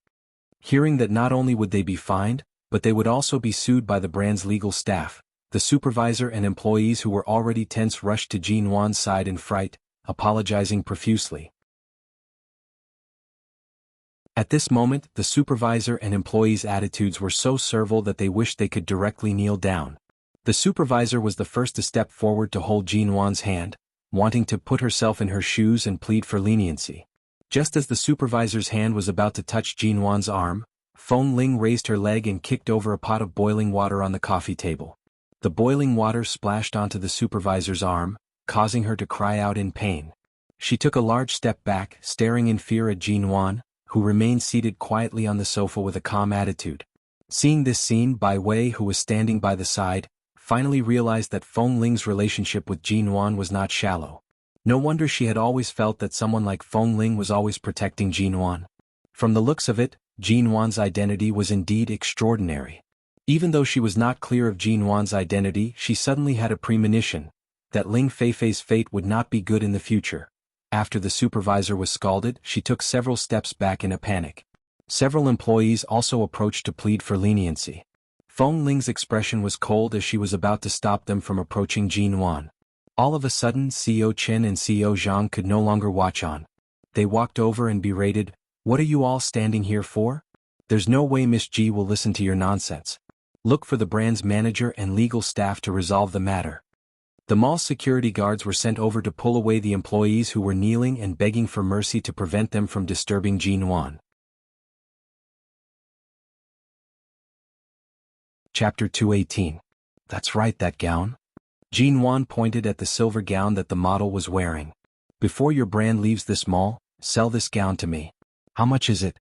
Hearing that not only would they be fined, but they would also be sued by the brand's legal staff, the supervisor and employees who were already tense rushed to Jean Wan's side in fright, apologizing profusely. At this moment, the supervisor and employees' attitudes were so servile that they wished they could directly kneel down. The supervisor was the first to step forward to hold Jean Wan's hand, wanting to put herself in her shoes and plead for leniency. Just as the supervisor's hand was about to touch Jean Wan's arm, Feng Ling raised her leg and kicked over a pot of boiling water on the coffee table. The boiling water splashed onto the supervisor's arm, causing her to cry out in pain. She took a large step back, staring in fear at Jean Wan, who remained seated quietly on the sofa with a calm attitude. Seeing this scene, Bai Wei, who was standing by the side, finally realized that Feng Ling's relationship with Jean Wan was not shallow. No wonder she had always felt that someone like Feng Ling was always protecting Jean Wan. From the looks of it, Jean Wan's identity was indeed extraordinary. Even though she was not clear of Jean Wan's identity, she suddenly had a premonition that Ling Feifei's fate would not be good in the future. After the supervisor was scalded, she took several steps back in a panic. Several employees also approached to plead for leniency. Feng Ling's expression was cold as she was about to stop them from approaching Jean Wan. All of a sudden, CEO Chen and CEO Zhang could no longer watch on. They walked over and berated, "What are you all standing here for? There's no way Miss G will listen to your nonsense. Look for the brand's manager and legal staff to resolve the matter." The mall's security guards were sent over to pull away the employees who were kneeling and begging for mercy to prevent them from disturbing Jean Wan. Chapter 218. That's right, that gown. Jean Wan pointed at the silver gown that the model was wearing. "Before your brand leaves this mall, sell this gown to me. How much is it?"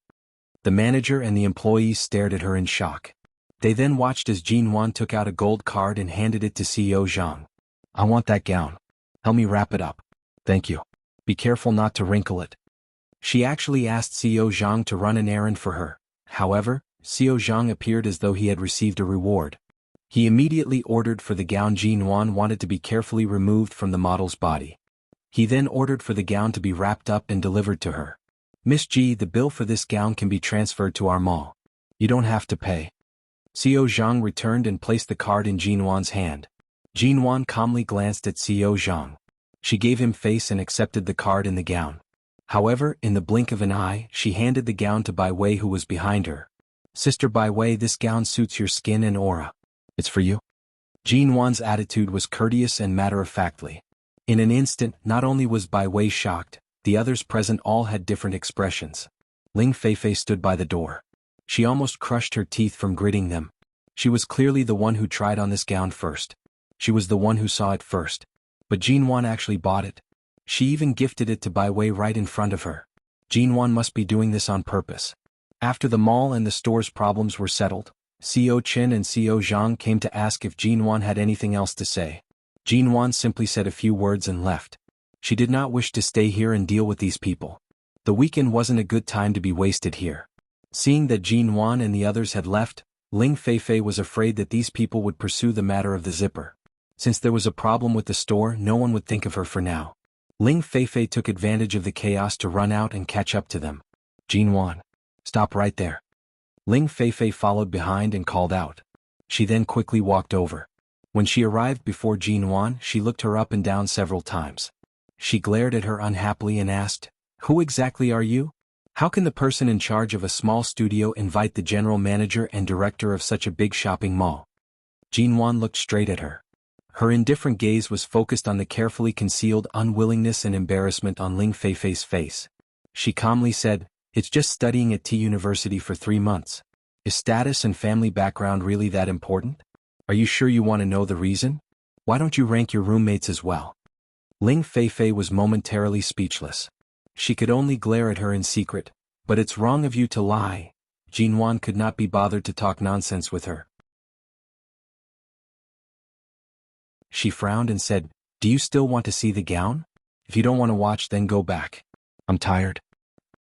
The manager and the employees stared at her in shock. They then watched as Jean Wan took out a gold card and handed it to CEO Zhang. "I want that gown. Help me wrap it up. Thank you. Be careful not to wrinkle it." She actually asked CEO Zhang to run an errand for her. However, CEO Zhang appeared as though he had received a reward. He immediately ordered for the gown Jean Wan wanted to be carefully removed from the model's body. He then ordered for the gown to be wrapped up and delivered to her. "Miss G, the bill for this gown can be transferred to our mall. You don't have to pay." CEO Zhang returned and placed the card in Jean Wan's hand. Jean Wan calmly glanced at CEO Zhang. She gave him face and accepted the card and the gown. However, in the blink of an eye, she handed the gown to Bai Wei, who was behind her. "Sister Bai Wei, this gown suits your skin and aura. It's for you." Jean Wan's attitude was courteous and matter-of-factly. In an instant, not only was Bai Wei shocked, the others present all had different expressions. Ling Feifei stood by the door. She almost crushed her teeth from gritting them. She was clearly the one who tried on this gown first. She was the one who saw it first. But Jean Wan actually bought it. She even gifted it to Bai Wei right in front of her. Jean Wan must be doing this on purpose. After the mall and the store's problems were settled, CEO Chen and CEO Zhang came to ask if Jean Wan had anything else to say. Jean Wan simply said a few words and left. She did not wish to stay here and deal with these people. The weekend wasn't a good time to be wasted here. Seeing that Jean Wan and the others had left, Ling Feifei was afraid that these people would pursue the matter of the zipper. Since there was a problem with the store, no one would think of her for now. Ling Feifei took advantage of the chaos to run out and catch up to them. Jinwan. Stop right there. Ling Feifei followed behind and called out. She then quickly walked over. When she arrived before Jinwan, she looked her up and down several times. She glared at her unhappily and asked, "Who exactly are you? How can the person in charge of a small studio invite the general manager and director of such a big shopping mall?" Jinwan looked straight at her. Her indifferent gaze was focused on the carefully concealed unwillingness and embarrassment on Ling Feifei's face. She calmly said, "It's just studying at T University for 3 months. Is status and family background really that important? Are you sure you want to know the reason? Why don't you rank your roommates as well?" Ling Feifei was momentarily speechless. She could only glare at her in secret. "But it's wrong of you to lie." Jinwan could not be bothered to talk nonsense with her. She frowned and said, "Do you still want to see the gown? If you don't want to watch, then go back. I'm tired.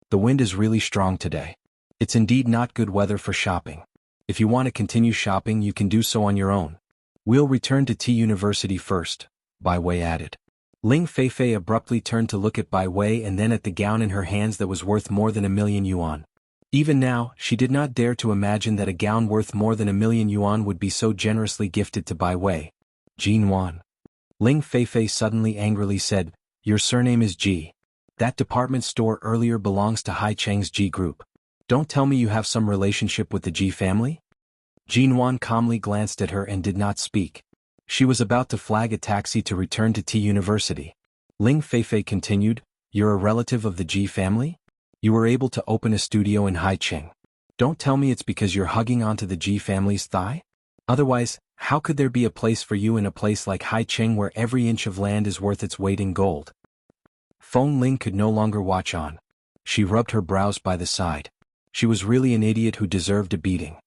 The wind is really strong today. It's indeed not good weather for shopping. If you want to continue shopping, you can do so on your own. We'll return to T University first," Bai Wei added. Ling Feifei abruptly turned to look at Bai Wei and then at the gown in her hands that was worth more than 1,000,000 yuan. Even now, she did not dare to imagine that a gown worth more than 1,000,000 yuan would be so generously gifted to Bai Wei. Jinwan. Ling Feifei suddenly angrily said, "Your surname is Ji. That department store earlier belongs to Hai Cheng's Ji Group. Don't tell me you have some relationship with the Ji family?" Jinwan calmly glanced at her and did not speak. She was about to flag a taxi to return to T University. Ling Feifei continued, "You're a relative of the Ji family? You were able to open a studio in Hai Cheng. Don't tell me it's because you're hugging onto the Ji family's thigh? Otherwise, how could there be a place for you in a place like Hai Cheng where every inch of land is worth its weight in gold?" Feng Ling could no longer watch on. She rubbed her brows by the side. She was really an idiot who deserved a beating.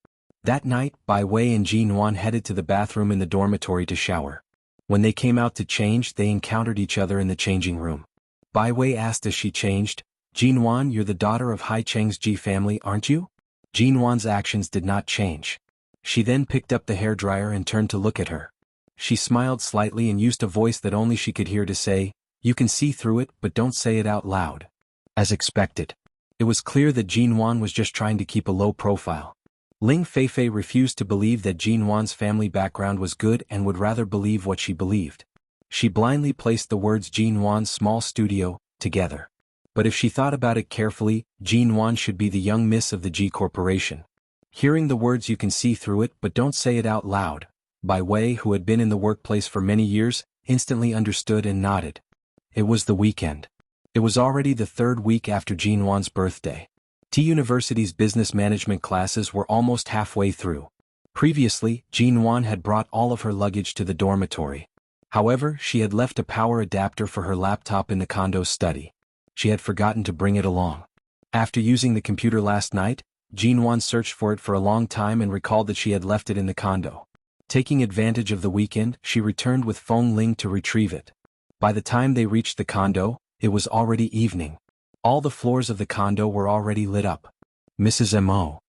That night, Bai Wei and Jinwan headed to the bathroom in the dormitory to shower. When they came out to change, they encountered each other in the changing room. Bai Wei asked as she changed, "Jinwan, you're the daughter of Hai Cheng's Ji family, aren't you?" Jinwan's actions did not change. She then picked up the hairdryer and turned to look at her. She smiled slightly and used a voice that only she could hear to say, "You can see through it, but don't say it out loud." As expected. It was clear that Jinwan was just trying to keep a low profile. Ling Feifei refused to believe that Jinwan's family background was good and would rather believe what she believed. She blindly placed the words Jinwan's small studio together. But if she thought about it carefully, Jinwan should be the young miss of the Ji Corporation. Hearing the words "you can see through it but don't say it out loud," Bai Wei, who had been in the workplace for many years, instantly understood and nodded. It was the weekend. It was already the 3rd week after Jinwan's birthday. T University's business management classes were almost halfway through. Previously, Jinwan had brought all of her luggage to the dormitory. However, she had left a power adapter for her laptop in the condo's study. She had forgotten to bring it along. After using the computer last night, Jinwan searched for it for a long time and recalled that she had left it in the condo. Taking advantage of the weekend, she returned with Feng Ling to retrieve it. By the time they reached the condo, it was already evening. All the floors of the condo were already lit up. "Mrs. Mo."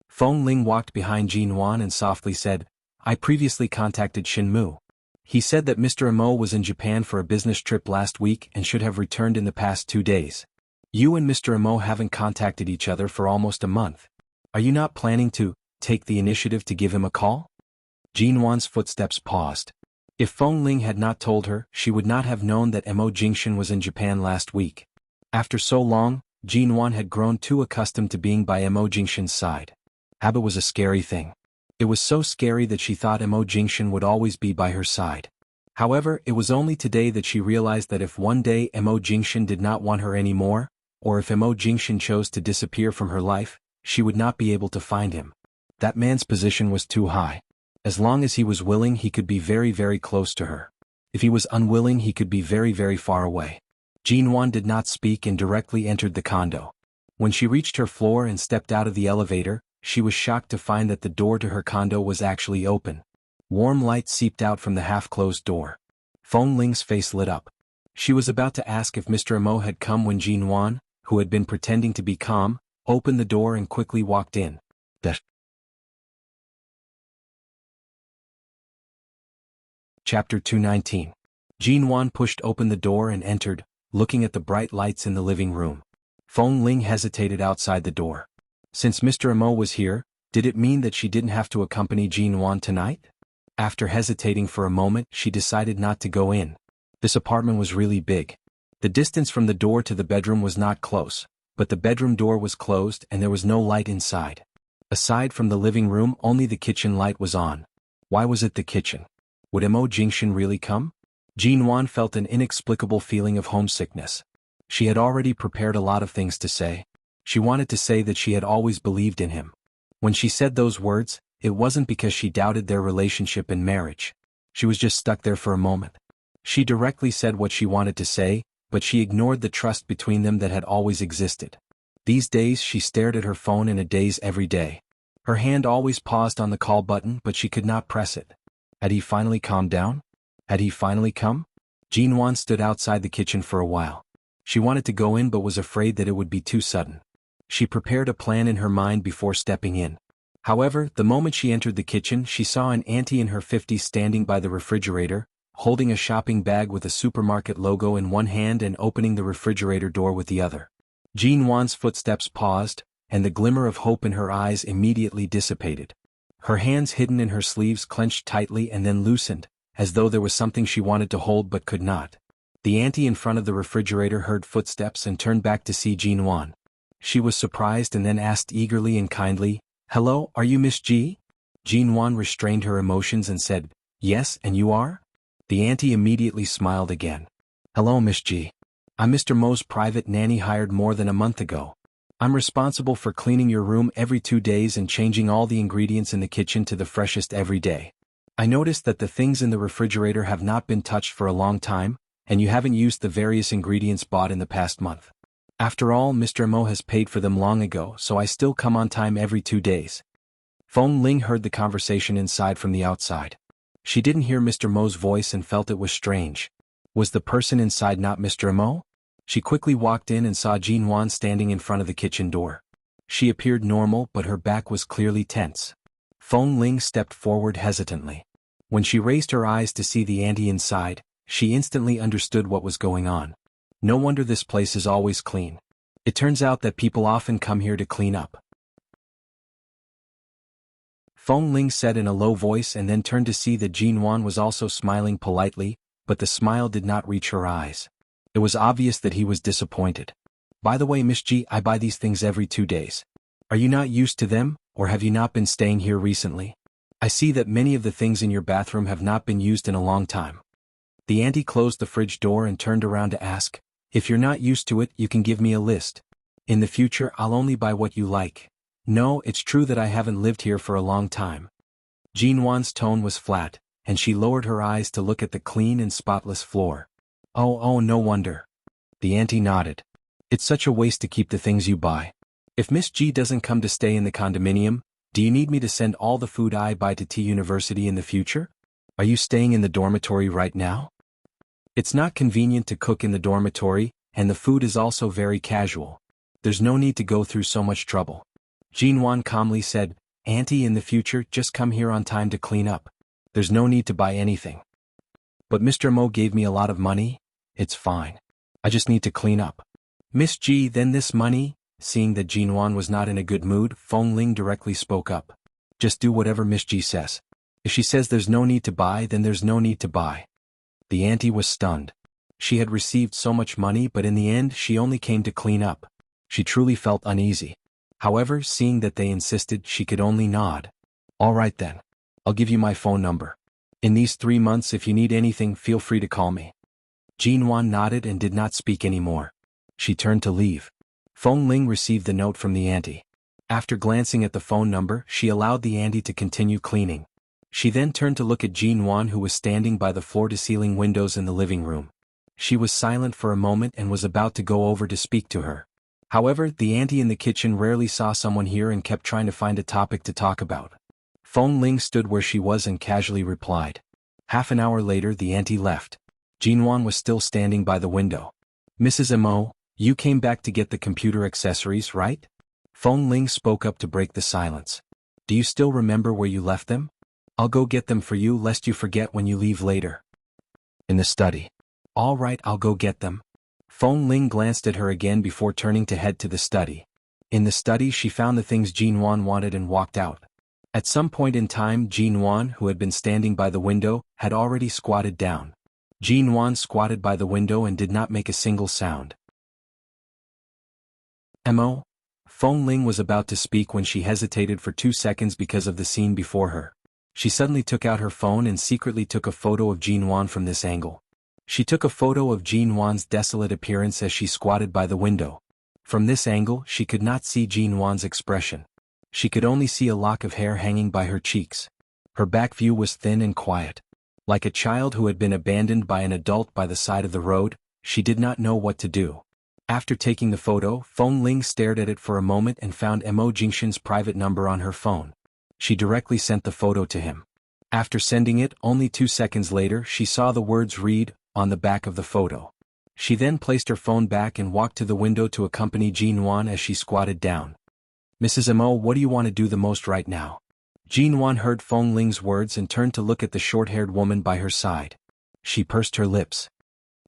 Feng Ling walked behind Jinwan and softly said, "I previously contacted Shinmu. He said that Mr. Mo was in Japan for a business trip last week and should have returned in the past 2 days. You and Mr. Mo haven't contacted each other for almost a month. Are you not planning to take the initiative to give him a call?" Jinwan's footsteps paused. If Feng Ling had not told her, she would not have known that Mo Jingshan was in Japan last week. After so long, Jinwan had grown too accustomed to being by Mo Jingshan's side. Habit was a scary thing. It was so scary that she thought Mo Jingshan would always be by her side. However, it was only today that she realized that if one day Mo Jingshan did not want her anymore, or if Mo Jingshan chose to disappear from her life, she would not be able to find him. That man's position was too high. As long as he was willing, he could be very, very close to her. If he was unwilling, he could be very, very far away. Jinwan did not speak and directly entered the condo. When she reached her floor and stepped out of the elevator, she was shocked to find that the door to her condo was actually open. Warm light seeped out from the half-closed door. Feng Ling's face lit up. She was about to ask if Mr. Mo had come when Jinwan, who had been pretending to be calm, opened the door and quickly walked in. Chapter 219. Jean Wan pushed open the door and entered, looking at the bright lights in the living room. Feng Ling hesitated outside the door. Since Mr. Amo was here, did it mean that she didn't have to accompany Jean Wan tonight? After hesitating for a moment, she decided not to go in. This apartment was really big. The distance from the door to the bedroom was not close, but the bedroom door was closed and there was no light inside. Aside from the living room, only the kitchen light was on. Why was it the kitchen? Would Mo Jingshan really come? Jean Wan felt an inexplicable feeling of homesickness. She had already prepared a lot of things to say. She wanted to say that she had always believed in him. When she said those words, it wasn't because she doubted their relationship and marriage. She was just stuck there for a moment. She directly said what she wanted to say, but she ignored the trust between them that had always existed. These days she stared at her phone in a daze every day. Her hand always paused on the call button, but she could not press it. Had he finally calmed down? Had he finally come? Jean Wan stood outside the kitchen for a while. She wanted to go in but was afraid that it would be too sudden. She prepared a plan in her mind before stepping in. However, the moment she entered the kitchen, she saw an auntie in her 50s standing by the refrigerator, holding a shopping bag with a supermarket logo in one hand and opening the refrigerator door with the other. Jean Wan's footsteps paused, and the glimmer of hope in her eyes immediately dissipated. Her hands hidden in her sleeves clenched tightly and then loosened, as though there was something she wanted to hold but could not. The auntie in front of the refrigerator heard footsteps and turned back to see Jean Wan. She was surprised and then asked eagerly and kindly, "Hello, are you Miss G?" Jean Wan restrained her emotions and said, "Yes, and you are?" The auntie immediately smiled again. "Hello, Miss G. I'm Mr. Mo's private nanny hired more than a month ago. I'm responsible for cleaning your room every 2 days and changing all the ingredients in the kitchen to the freshest every day. I noticed that the things in the refrigerator have not been touched for a long time, and you haven't used the various ingredients bought in the past month. After all, Mr. Mo has paid for them long ago, so I still come on time every 2 days." Feng Ling heard the conversation inside from the outside. She didn't hear Mr. Mo's voice and felt it was strange. Was the person inside not Mr. Mo? She quickly walked in and saw Jean Wan standing in front of the kitchen door. She appeared normal, but her back was clearly tense. Feng Ling stepped forward hesitantly. When she raised her eyes to see the auntie inside, she instantly understood what was going on. No wonder this place is always clean. It turns out that people often come here to clean up. Feng Ling said in a low voice and then turned to see that Jean Wan was also smiling politely, but the smile did not reach her eyes. It was obvious that he was disappointed. "By the way, Miss G, I buy these things every 2 days. Are you not used to them, or have you not been staying here recently? I see that many of the things in your bathroom have not been used in a long time." The auntie closed the fridge door and turned around to ask, "If you're not used to it, you can give me a list. In the future, I'll only buy what you like." "No, it's true that I haven't lived here for a long time." Jean Wan's tone was flat, and she lowered her eyes to look at the clean and spotless floor. Oh, no wonder." The auntie nodded. "It's such a waste to keep the things you buy. If Miss G doesn't come to stay in the condominium, do you need me to send all the food I buy to T University in the future? Are you staying in the dormitory right now? It's not convenient to cook in the dormitory, and the food is also very casual. There's no need to go through so much trouble." Jean Wan calmly said, "Auntie, in the future, just come here on time to clean up. There's no need to buy anything." "But Mr. Mo gave me a lot of money." "It's fine. I just need to clean up." "Miss G, then this money?" Seeing that Jean Wan was not in a good mood, Feng Ling directly spoke up. "Just do whatever Miss G says. If she says there's no need to buy, then there's no need to buy." The auntie was stunned. She had received so much money, but in the end she only came to clean up. She truly felt uneasy. However, seeing that they insisted, she could only nod. "All right then. I'll give you my phone number. In these 3 months, if you need anything, feel free to call me." Jean Wan nodded and did not speak anymore. She turned to leave. Feng Ling received the note from the auntie. After glancing at the phone number, she allowed the auntie to continue cleaning. She then turned to look at Jean Wan, who was standing by the floor-to-ceiling windows in the living room. She was silent for a moment and was about to go over to speak to her. However, the auntie in the kitchen rarely saw someone here and kept trying to find a topic to talk about. Feng Ling stood where she was and casually replied. Half an hour later, the auntie left. Jean Wan was still standing by the window. "Mrs. Mo, you came back to get the computer accessories, right?" Feng Ling spoke up to break the silence. "Do you still remember where you left them? I'll go get them for you lest you forget when you leave later." In the study. All right, I'll go get them. Feng Ling glanced at her again before turning to head to the study. In the study she found the things Jinwan wanted and walked out. At some point in time Jinwan, who had been standing by the window, had already squatted down. Jinwan squatted by the window and did not make a single sound. Mo? Feng Ling was about to speak when she hesitated for 2 seconds because of the scene before her. She suddenly took out her phone and secretly took a photo of Jinwan from this angle. She took a photo of Jinwan's desolate appearance as she squatted by the window. From this angle she could not see Jinwan's expression. She could only see a lock of hair hanging by her cheeks. Her back view was thin and quiet. Like a child who had been abandoned by an adult by the side of the road, she did not know what to do. After taking the photo, Feng Ling stared at it for a moment and found Mo Jingshan's private number on her phone. She directly sent the photo to him. After sending it, only 2 seconds later she saw the words read on the back of the photo. She then placed her phone back and walked to the window to accompany Jinwan as she squatted down. Mrs. Mo, what do you want to do the most right now? Jinwan heard Feng Ling's words and turned to look at the short-haired woman by her side. She pursed her lips.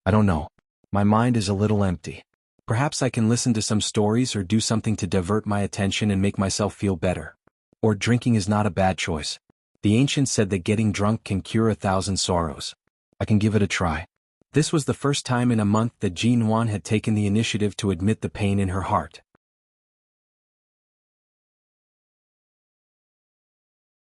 I don't know. My mind is a little empty. Perhaps I can listen to some stories or do something to divert my attention and make myself feel better. Or drinking is not a bad choice. The ancients said that getting drunk can cure 1,000 sorrows. I can give it a try. This was the first time in a month that Jinwan had taken the initiative to admit the pain in her heart.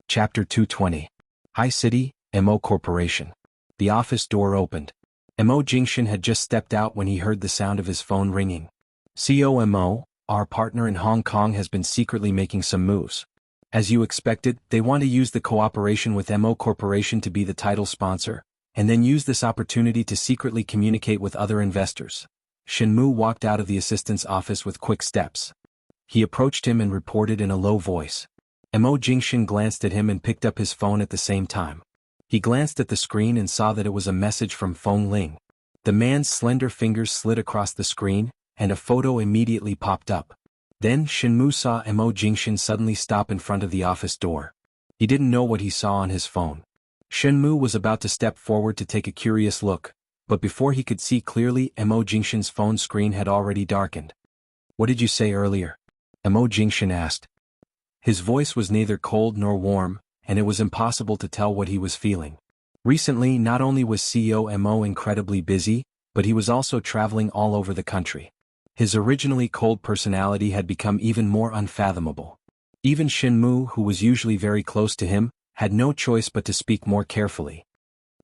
Chapter 220. High City, Mo Corporation. The office door opened. Mo Jingshan had just stepped out when he heard the sound of his phone ringing. CEO Mo, our partner in Hong Kong, has been secretly making some moves. As you expected, they want to use the cooperation with Mo Corporation to be the title sponsor, and then use this opportunity to secretly communicate with other investors. Shenmu walked out of the assistant's office with quick steps. He approached him and reported in a low voice. Mo Jingshan glanced at him and picked up his phone at the same time. He glanced at the screen and saw that it was a message from Feng Ling. The man's slender fingers slid across the screen, and a photo immediately popped up. Then Shenmu saw Mo Jingshan suddenly stop in front of the office door. He didn't know what he saw on his phone. Shenmu was about to step forward to take a curious look, but before he could see clearly, Mo Jingshan's phone screen had already darkened. What did you say earlier? Mo Jingshan asked. His voice was neither cold nor warm, and it was impossible to tell what he was feeling. Recently, not only was CEO Mo incredibly busy, but he was also traveling all over the country. His originally cold personality had become even more unfathomable. Even Shenmu, who was usually very close to him, had no choice but to speak more carefully.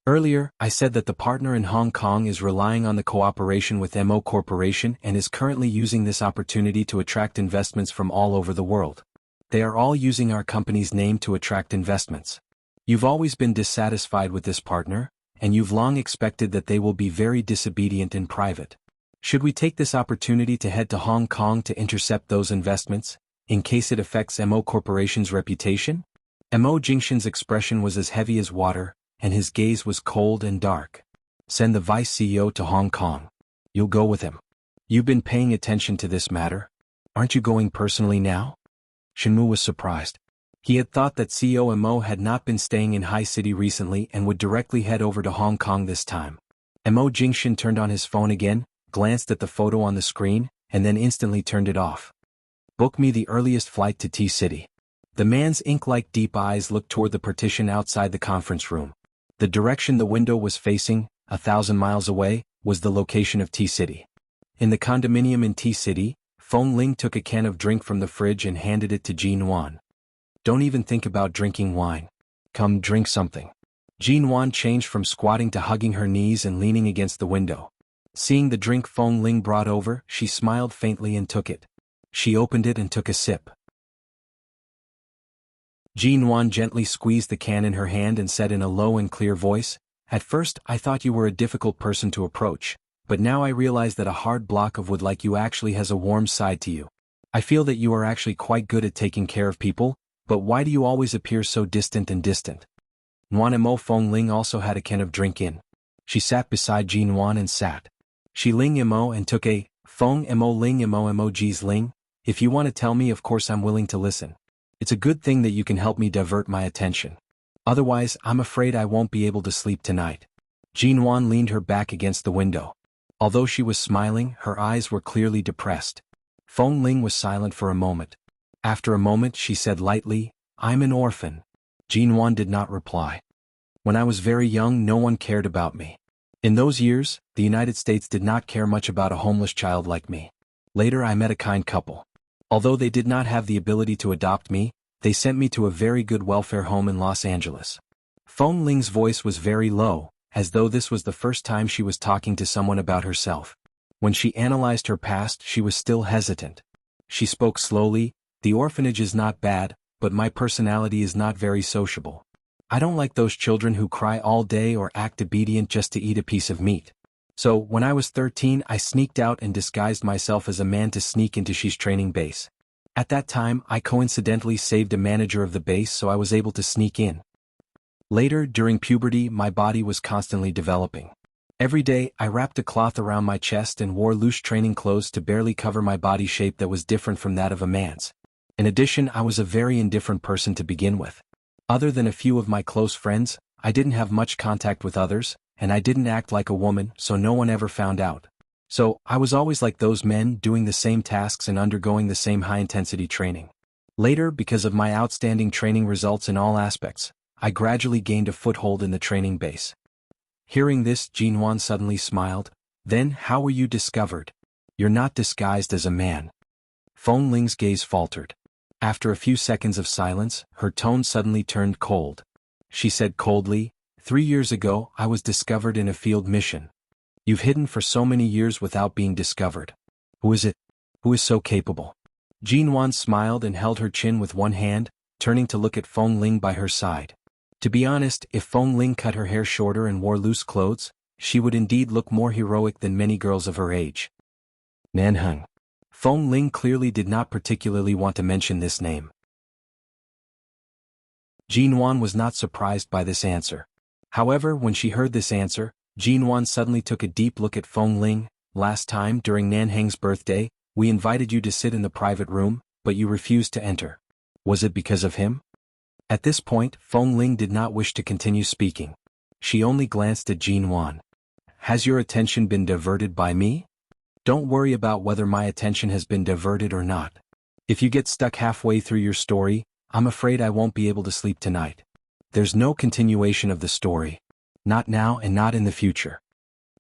Earlier, I said that the partner in Hong Kong is relying on the cooperation with Mo Corporation and is currently using this opportunity to attract investments from all over the world. They are all using our company's name to attract investments. You've always been dissatisfied with this partner, and you've long expected that they will be very disobedient in private. Should we take this opportunity to head to Hong Kong to intercept those investments, in case it affects Mo Corporation's reputation? Mo Jingshan's expression was as heavy as water, and his gaze was cold and dark. Send the vice CEO to Hong Kong. You'll go with him. You've been paying attention to this matter. Aren't you going personally now? Shenmu was surprised. He had thought that CEO Mo had not been staying in High City recently and would directly head over to Hong Kong this time. Mo Jingshan turned on his phone again, glanced at the photo on the screen, and then instantly turned it off. Book me the earliest flight to T-City. The man's ink-like deep eyes looked toward the partition outside the conference room. The direction the window was facing, 1,000 miles away, was the location of T-City. In the condominium in T-City, Feng Ling took a can of drink from the fridge and handed it to Jinwan. Don't even think about drinking wine. Come drink something. Jinwan changed from squatting to hugging her knees and leaning against the window. Seeing the drink Feng Ling brought over, she smiled faintly and took it. She opened it and took a sip. Jinwan gently squeezed the can in her hand and said in a low and clear voice, At first, I thought you were a difficult person to approach, but now I realize that a hard block of wood like you actually has a warm side to you. I feel that you are actually quite good at taking care of people, but why do you always appear so distant and distant? Mo Feng Ling also had a can of drink in. She sat beside Jinwan and sat. She Ling Mo and took a, Feng Mo Ling Mo emojis Ling. If you want to tell me, of course I'm willing to listen. It's a good thing that you can help me divert my attention. Otherwise, I'm afraid I won't be able to sleep tonight. Jinwan leaned her back against the window. Although she was smiling, her eyes were clearly depressed. Feng Ling was silent for a moment. After a moment she said lightly, "I'm an orphan." Jinwan did not reply. "When I was very young no one cared about me. In those years, the United States did not care much about a homeless child like me. Later I met a kind couple. Although they did not have the ability to adopt me, they sent me to a very good welfare home in Los Angeles." Feng Ling's voice was very low, as though this was the first time she was talking to someone about herself. When she analyzed her past she was still hesitant. She spoke slowly, "The orphanage is not bad, but my personality is not very sociable. I don't like those children who cry all day or act obedient just to eat a piece of meat. So, when I was 13 I sneaked out and disguised myself as a man to sneak into Xi's training base. At that time I coincidentally saved a manager of the base so I was able to sneak in. Later, during puberty my body was constantly developing. Every day I wrapped a cloth around my chest and wore loose training clothes to barely cover my body shape that was different from that of a man's. In addition, I was a very indifferent person to begin with. Other than a few of my close friends, I didn't have much contact with others, and I didn't act like a woman, so no one ever found out. So, I was always like those men, doing the same tasks and undergoing the same high-intensity training. Later, because of my outstanding training results in all aspects, I gradually gained a foothold in the training base." Hearing this, Jinwan suddenly smiled. "Then, how were you discovered? You're not disguised as a man." Feng Ling's gaze faltered. After a few seconds of silence, her tone suddenly turned cold. She said coldly, 3 years ago, I was discovered in a field mission. You've hidden for so many years without being discovered. Who is it? Who is so capable?" Jinwan smiled and held her chin with one hand, turning to look at Feng Ling by her side. To be honest, if Feng Ling cut her hair shorter and wore loose clothes, she would indeed look more heroic than many girls of her age. Nanheng. Feng Ling clearly did not particularly want to mention this name. Jinwan was not surprised by this answer. However, when she heard this answer, Jinwan suddenly took a deep look at Feng Ling. "Last time, during Nanheng's birthday, we invited you to sit in the private room, but you refused to enter. Was it because of him?" At this point, Feng Ling did not wish to continue speaking. She only glanced at Jinwan. "Has your attention been diverted by me? Don't worry about whether my attention has been diverted or not. If you get stuck halfway through your story, I'm afraid I won't be able to sleep tonight. There's no continuation of the story. Not now and not in the future."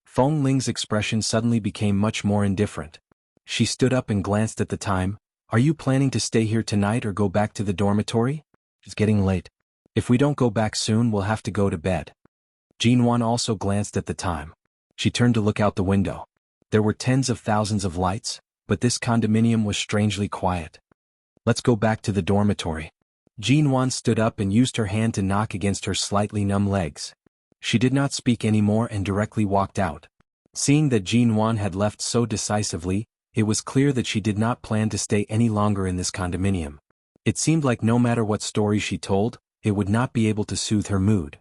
Feng Ling's expression suddenly became much more indifferent. She stood up and glanced at the time. "Are you planning to stay here tonight or go back to the dormitory? It's getting late. If we don't go back soon we'll have to go to bed." Jinwan also glanced at the time. She turned to look out the window. There were tens of thousands of lights, but this condominium was strangely quiet. "Let's go back to the dormitory." Jinwan stood up and used her hand to knock against her slightly numb legs. She did not speak anymore and directly walked out. Seeing that Jinwan had left so decisively, it was clear that she did not plan to stay any longer in this condominium. It seemed like no matter what story she told, it would not be able to soothe her mood.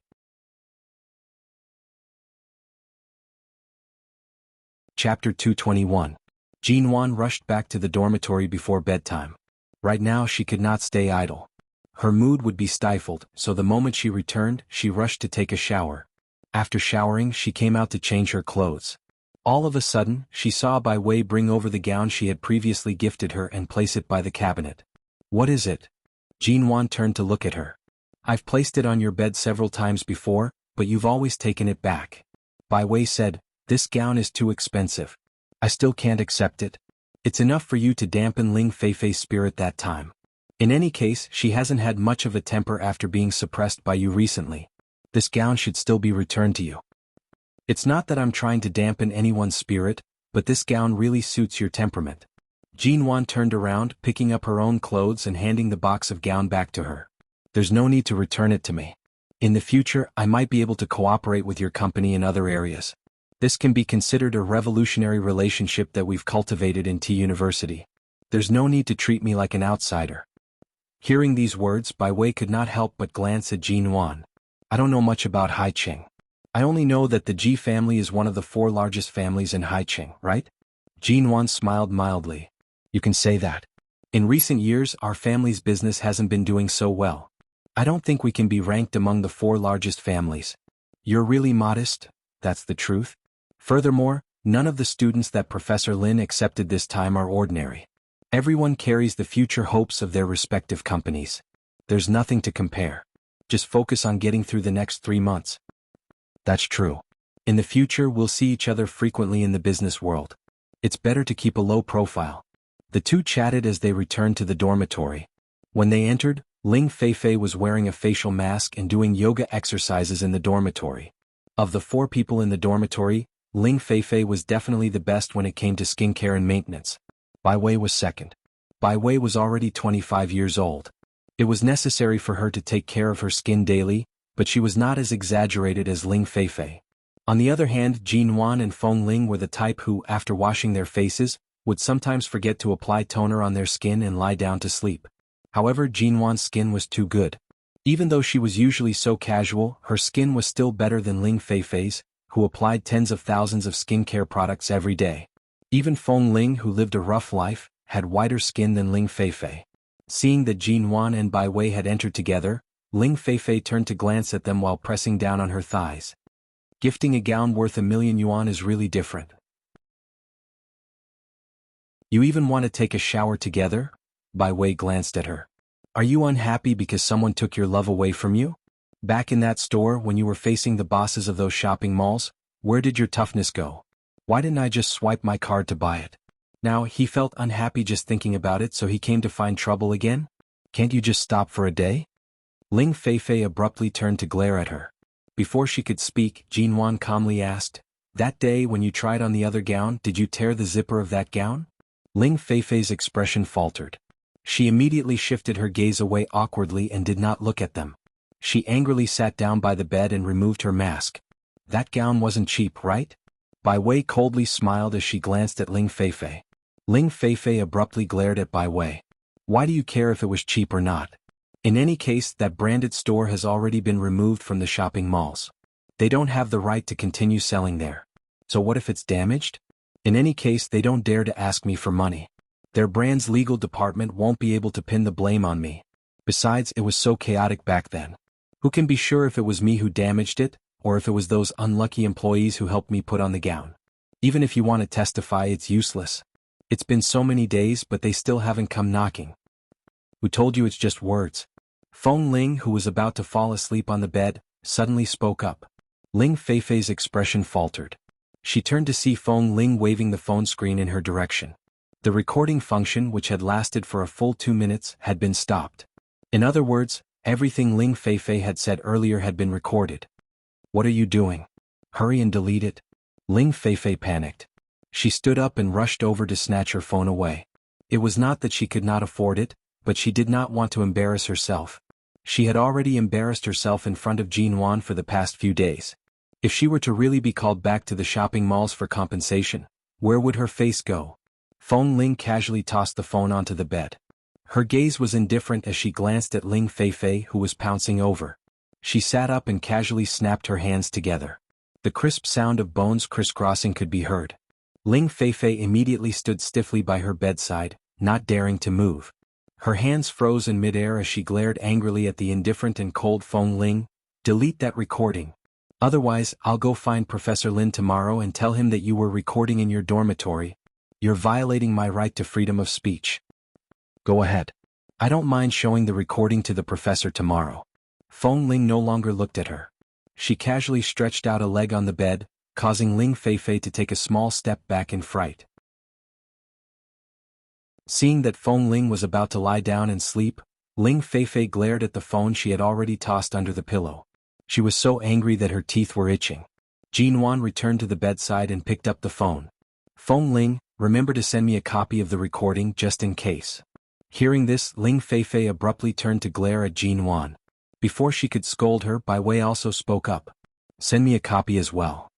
Chapter 221. Jinwan rushed back to the dormitory before bedtime. Right now she could not stay idle. Her mood would be stifled, so the moment she returned, she rushed to take a shower. After showering, she came out to change her clothes. All of a sudden, she saw Bai Wei bring over the gown she had previously gifted her and place it by the cabinet. "What is it?" Jinwan turned to look at her. "I've placed it on your bed several times before, but you've always taken it back." Bai Wei said, "This gown is too expensive. I still can't accept it. It's enough for you to dampen Ling Feifei's spirit that time. In any case, she hasn't had much of a temper after being suppressed by you recently. This gown should still be returned to you. It's not that I'm trying to dampen anyone's spirit, but this gown really suits your temperament." Jinwan turned around, picking up her own clothes and handing the box of gown back to her. "There's no need to return it to me. In the future, I might be able to cooperate with your company in other areas. This can be considered a revolutionary relationship that we've cultivated in T University. There's no need to treat me like an outsider." Hearing these words, Bai Wei could not help but glance at Jinwan. "I don't know much about Haiqing. I only know that the Ji family is one of the 4 largest families in Haiqing, right?" Jinwan smiled mildly. "You can say that. In recent years our family's business hasn't been doing so well. I don't think we can be ranked among the 4 largest families." "You're really modest?" that's the truth. Furthermore, none of the students that Professor Lin accepted this time are ordinary. Everyone carries the future hopes of their respective companies. There's nothing to compare. Just focus on getting through the next 3 months. That's true. In the future we'll see each other frequently in the business world. It's better to keep a low profile. The two chatted as they returned to the dormitory. When they entered, Ling Feifei was wearing a facial mask and doing yoga exercises in the dormitory. Of the 4 people in the dormitory, Ling Feifei was definitely the best when it came to skincare and maintenance. Bai Wei was second. Bai Wei was already 25 years old. It was necessary for her to take care of her skin daily, but she was not as exaggerated as Ling Feifei. On the other hand, Jin Wan and Feng Ling were the type who, after washing their faces, would sometimes forget to apply toner on their skin and lie down to sleep. However, Jin Wan's skin was too good. Even though she was usually so casual, her skin was still better than Ling Feifei's, who applied tens of thousands of skincare products every day. Even Feng Ling, who lived a rough life, had whiter skin than Ling Feifei. Seeing that Jin Wan and Bai Wei had entered together, Ling Feifei turned to glance at them while pressing down on her thighs. Gifting a gown worth 1,000,000 yuan is really different. You even want to take a shower together? Bai Wei glanced at her. Are you unhappy because someone took your love away from you? Back in that store when you were facing the bosses of those shopping malls, where did your toughness go? Why didn't I just swipe my card to buy it? Now, he felt unhappy just thinking about it, so he came to find trouble again? Can't you just stop for a day? Ling Feifei abruptly turned to glare at her. Before she could speak, Jin Wan calmly asked, that day when you tried on the other gown, did you tear the zipper of that gown? Ling Feifei's expression faltered. She immediately shifted her gaze away awkwardly and did not look at them. She angrily sat down by the bed and removed her mask. That gown wasn't cheap, right? Bai Wei coldly smiled as she glanced at Ling Feifei. Ling Feifei abruptly glared at Bai Wei. Why do you care if it was cheap or not? In any case, that branded store has already been removed from the shopping malls. They don't have the right to continue selling there. So what if it's damaged? In any case, they don't dare to ask me for money. Their brand's legal department won't be able to pin the blame on me. Besides, it was so chaotic back then. Who can be sure if it was me who damaged it, or if it was those unlucky employees who helped me put on the gown? Even if you want to testify, it's useless. It's been so many days, but they still haven't come knocking. Who told you it's just words? Feng Ling, who was about to fall asleep on the bed, suddenly spoke up. Ling Feifei's expression faltered. She turned to see Feng Ling waving the phone screen in her direction. The recording function, which had lasted for a full 2 minutes, had been stopped. In other words, everything Ling Feifei had said earlier had been recorded. What are you doing? Hurry and delete it. Ling Feifei panicked. She stood up and rushed over to snatch her phone away. It was not that she could not afford it, but she did not want to embarrass herself. She had already embarrassed herself in front of Jin Wan for the past few days. If she were to really be called back to the shopping malls for compensation, where would her face go? Feng Ling casually tossed the phone onto the bed. Her gaze was indifferent as she glanced at Ling Feifei, who was pouncing over. She sat up and casually snapped her hands together. The crisp sound of bones crisscrossing could be heard. Ling Feifei immediately stood stiffly by her bedside, not daring to move. Her hands froze in midair as she glared angrily at the indifferent and cold Feng Ling. Delete that recording. Otherwise, I'll go find Professor Lin tomorrow and tell him that you were recording in your dormitory. You're violating my right to freedom of speech. Go ahead. I don't mind showing the recording to the professor tomorrow. Feng Ling no longer looked at her. She casually stretched out a leg on the bed, causing Ling Feifei to take a small step back in fright. Seeing that Feng Ling was about to lie down and sleep, Ling Feifei glared at the phone she had already tossed under the pillow. She was so angry that her teeth were itching. Jin Wan returned to the bedside and picked up the phone. Feng Ling, remember to send me a copy of the recording just in case. Hearing this, Ling Feifei abruptly turned to glare at Jin Wan. Before she could scold her, Bai Wei also spoke up. Send me a copy as well.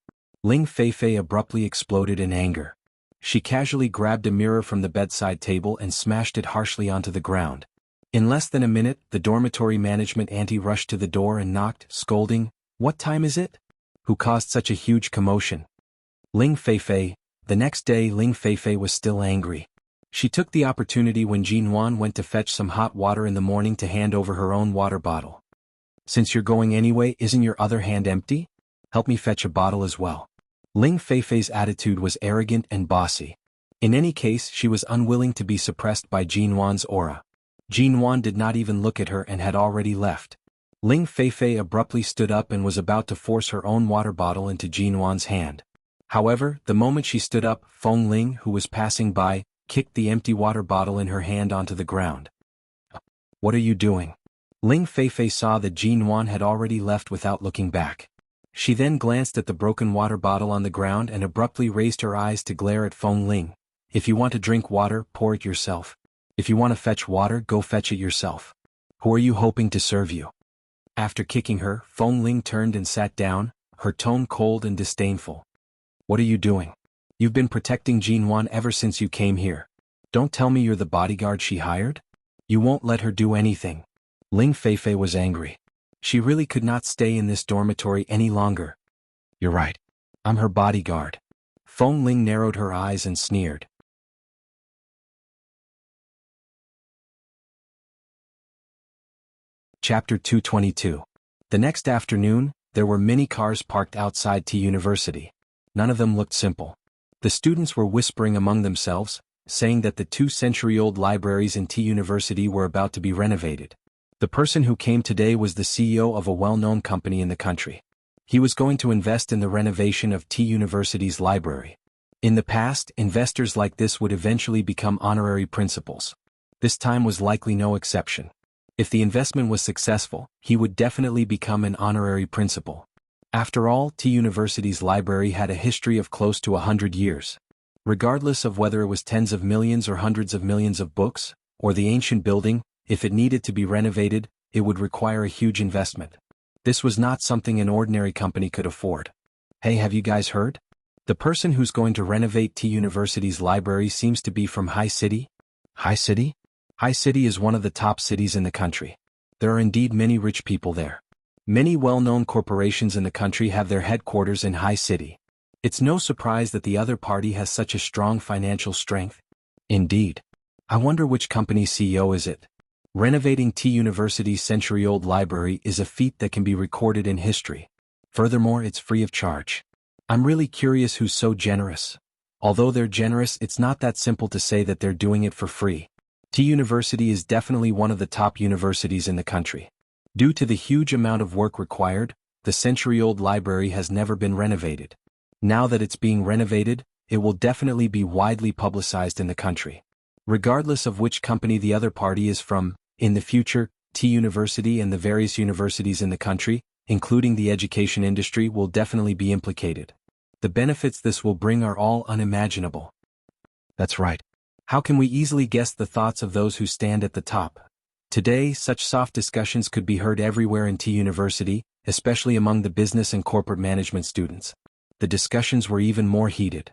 Ling Feifei abruptly exploded in anger. She casually grabbed a mirror from the bedside table and smashed it harshly onto the ground. In less than a minute, the dormitory management auntie rushed to the door and knocked, scolding, "What time is it? Who caused such a huge commotion?" Ling Feifei. The next day, Ling Feifei was still angry. She took the opportunity when Jin Wan went to fetch some hot water in the morning to hand over her own water bottle. Since you're going anyway, isn't your other hand empty? Help me fetch a bottle as well. Ling Feifei's attitude was arrogant and bossy. In any case, she was unwilling to be suppressed by Jin Wan's aura. Jin Wan did not even look at her and had already left. Ling Feifei abruptly stood up and was about to force her own water bottle into Jin Wan's hand. However, the moment she stood up, Feng Ling, who was passing by, kicked the empty water bottle in her hand onto the ground. What are you doing? Ling Feifei saw that Jin Wan had already left without looking back. She then glanced at the broken water bottle on the ground and abruptly raised her eyes to glare at Feng Ling. If you want to drink water, pour it yourself. If you want to fetch water, go fetch it yourself. Who are you hoping to serve you? After kicking her, Feng Ling turned and sat down, her tone cold and disdainful. What are you doing? You've been protecting Jin Wan ever since you came here. Don't tell me you're the bodyguard she hired? You won't let her do anything. Ling Feifei was angry. She really could not stay in this dormitory any longer. You're right. I'm her bodyguard. Feng Ling narrowed her eyes and sneered. Chapter 222. The next afternoon, there were many cars parked outside T University. None of them looked simple. The students were whispering among themselves, saying that the 2-century-old libraries in T University were about to be renovated. The person who came today was the CEO of a well-known company in the country. He was going to invest in the renovation of T University's library. In the past, investors like this would eventually become honorary principals. This time was likely no exception. If the investment was successful, he would definitely become an honorary principal. After all, T University's library had a history of close to 100 years. Regardless of whether it was tens of millions or hundreds of millions of books, or the ancient building, if it needed to be renovated, it would require a huge investment. This was not something an ordinary company could afford. Hey, have you guys heard? The person who's going to renovate T University's library seems to be from High City? High City? High City is one of the top cities in the country. There are indeed many rich people there. Many well-known corporations in the country have their headquarters in High City. It's no surprise that the other party has such a strong financial strength. Indeed. I wonder which company's CEO is it? Renovating T University's century-old library is a feat that can be recorded in history. Furthermore, it's free of charge. I'm really curious who's so generous. Although they're generous, it's not that simple to say that they're doing it for free. T University is definitely one of the top universities in the country. Due to the huge amount of work required, the century-old library has never been renovated. Now that it's being renovated, it will definitely be widely publicized in the country. Regardless of which company the other party is from, in the future, T University and the various universities in the country, including the education industry, will definitely be implicated. The benefits this will bring are all unimaginable. That's right. How can we easily guess the thoughts of those who stand at the top? Today, such soft discussions could be heard everywhere in T University, especially among the business and corporate management students. The discussions were even more heated.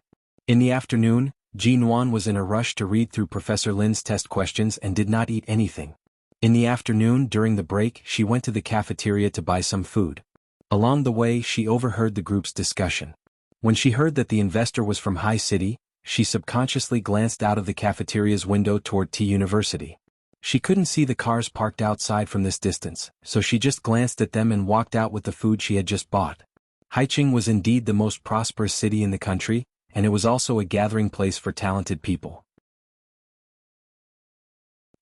In the afternoon, Jin Wan was in a rush to read through Professor Lin's test questions and did not eat anything. In the afternoon, during the break, she went to the cafeteria to buy some food. Along the way, she overheard the group's discussion. When she heard that the investor was from High City, she subconsciously glanced out of the cafeteria's window toward T University. She couldn't see the cars parked outside from this distance, so she just glanced at them and walked out with the food she had just bought. Haicheng was indeed the most prosperous city in the country, and it was also a gathering place for talented people.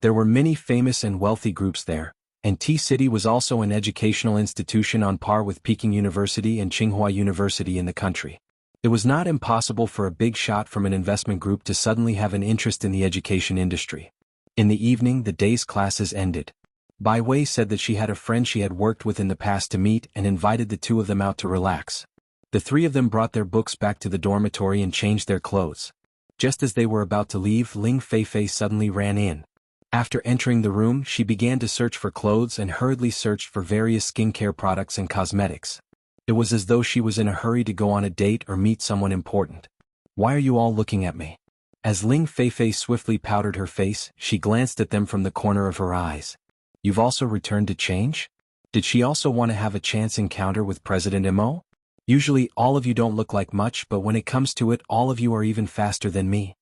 There were many famous and wealthy groups there, and T-City was also an educational institution on par with Peking University and Tsinghua University in the country. It was not impossible for a big shot from an investment group to suddenly have an interest in the education industry. In the evening, the day's classes ended. Bai Wei said that she had a friend she had worked with in the past to meet and invited the two of them out to relax. The three of them brought their books back to the dormitory and changed their clothes. Just as they were about to leave, Ling Feifei suddenly ran in. After entering the room, she began to search for clothes and hurriedly searched for various skincare products and cosmetics. It was as though she was in a hurry to go on a date or meet someone important. Why are you all looking at me? As Ling Feifei swiftly powdered her face, she glanced at them from the corner of her eyes. You've also returned to change? Did she also want to have a chance encounter with President Mo? Usually all of you don't look like much, but when it comes to it, all of you are even faster than me.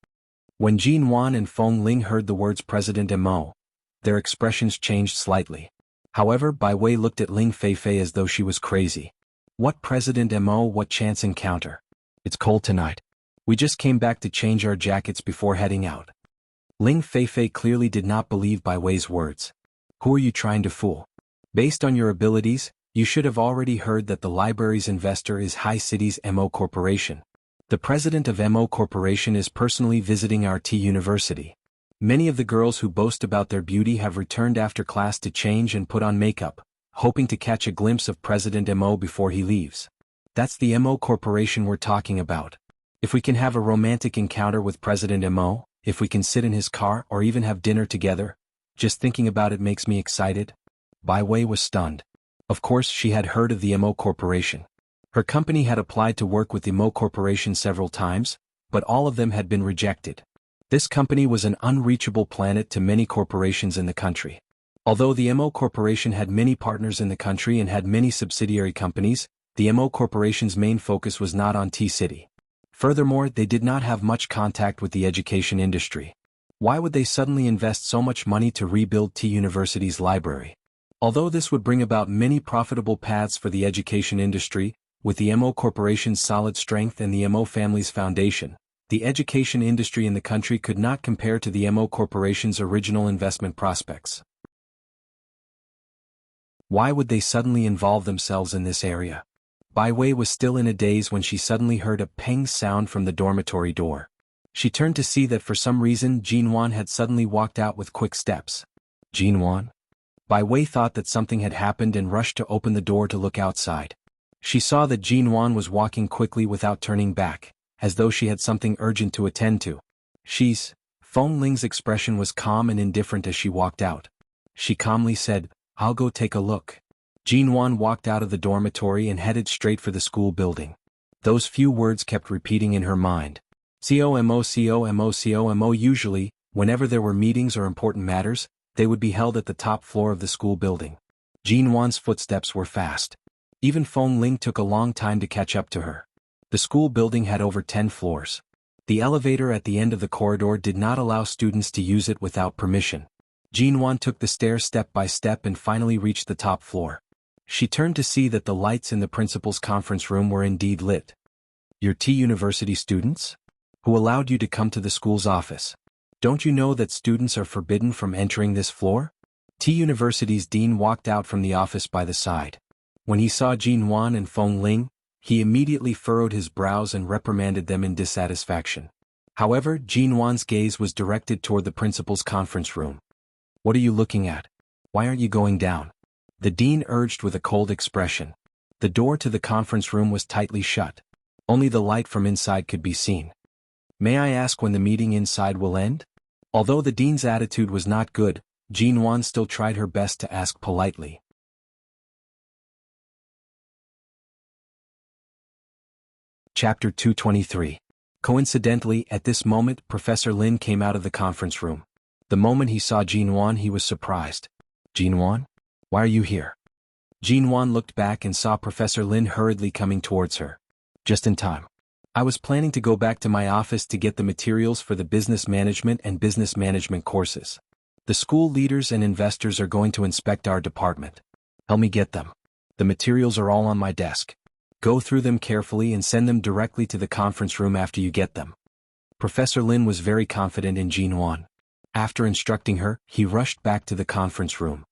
When Jin Wan and Feng Ling heard the words President Mo, their expressions changed slightly. However, Bai Wei looked at Ling Feifei as though she was crazy. What President Mo? What chance encounter? It's cold tonight. We just came back to change our jackets before heading out. Ling Feifei clearly did not believe Bai Wei's words. Who are you trying to fool? Based on your abilities, you should have already heard that the library's investor is High City's Mo Corporation. The president of Mo Corporation is personally visiting our T University. Many of the girls who boast about their beauty have returned after class to change and put on makeup, hoping to catch a glimpse of President Mo before he leaves. That's the Mo Corporation we're talking about. If we can have a romantic encounter with President Mo, if we can sit in his car or even have dinner together, just thinking about it makes me excited. Bai Wei was stunned. Of course she had heard of the Mo Corporation. Her company had applied to work with the Mo Corporation several times, but all of them had been rejected. This company was an unreachable planet to many corporations in the country. Although the Mo Corporation had many partners in the country and had many subsidiary companies, the Mo Corporation's main focus was not on T-City. Furthermore, they did not have much contact with the education industry. Why would they suddenly invest so much money to rebuild T University's library? Although this would bring about many profitable paths for the education industry, with the Mo Corporation's solid strength and the Mo family's foundation, the education industry in the country could not compare to the Mo Corporation's original investment prospects. Why would they suddenly involve themselves in this area? Bai Wei was still in a daze when she suddenly heard a ping sound from the dormitory door. She turned to see that for some reason Jinwan had suddenly walked out with quick steps. Jinwan? Bai Wei thought that something had happened and rushed to open the door to look outside. She saw that Jinwan was walking quickly without turning back, as though she had something urgent to attend to. Feng Ling's expression was calm and indifferent as she walked out. She calmly said, "I'll go take a look." Jinwan walked out of the dormitory and headed straight for the school building. Those few words kept repeating in her mind. COMO COMO COMO. Usually, whenever there were meetings or important matters, they would be held at the top floor of the school building. Jinwan's footsteps were fast. Even Feng Ling took a long time to catch up to her. The school building had over 10 floors. The elevator at the end of the corridor did not allow students to use it without permission. Jinwan took the stairs step by step and finally reached the top floor. She turned to see that the lights in the principal's conference room were indeed lit. "You're T University students? Who allowed you to come to the school's office? Don't you know that students are forbidden from entering this floor?" T University's dean walked out from the office by the side. When he saw Jinwan and Feng Ling, he immediately furrowed his brows and reprimanded them in dissatisfaction. However, Jinwan's gaze was directed toward the principal's conference room. "What are you looking at? Why aren't you going down?" The dean urged with a cold expression. The door to the conference room was tightly shut. Only the light from inside could be seen. "May I ask when the meeting inside will end?" Although the dean's attitude was not good, Jinwan still tried her best to ask politely. Chapter 223. Coincidentally, at this moment, Professor Lin came out of the conference room. The moment he saw Jinwan, he was surprised. "Jinwan? Why are you here?" Jinwan looked back and saw Professor Lin hurriedly coming towards her. "Just in time. I was planning to go back to my office to get the materials for the business management and business management courses. The school leaders and investors are going to inspect our department. Help me get them. The materials are all on my desk. Go through them carefully and send them directly to the conference room after you get them." Professor Lin was very confident in Jinwan. After instructing her, he rushed back to the conference room.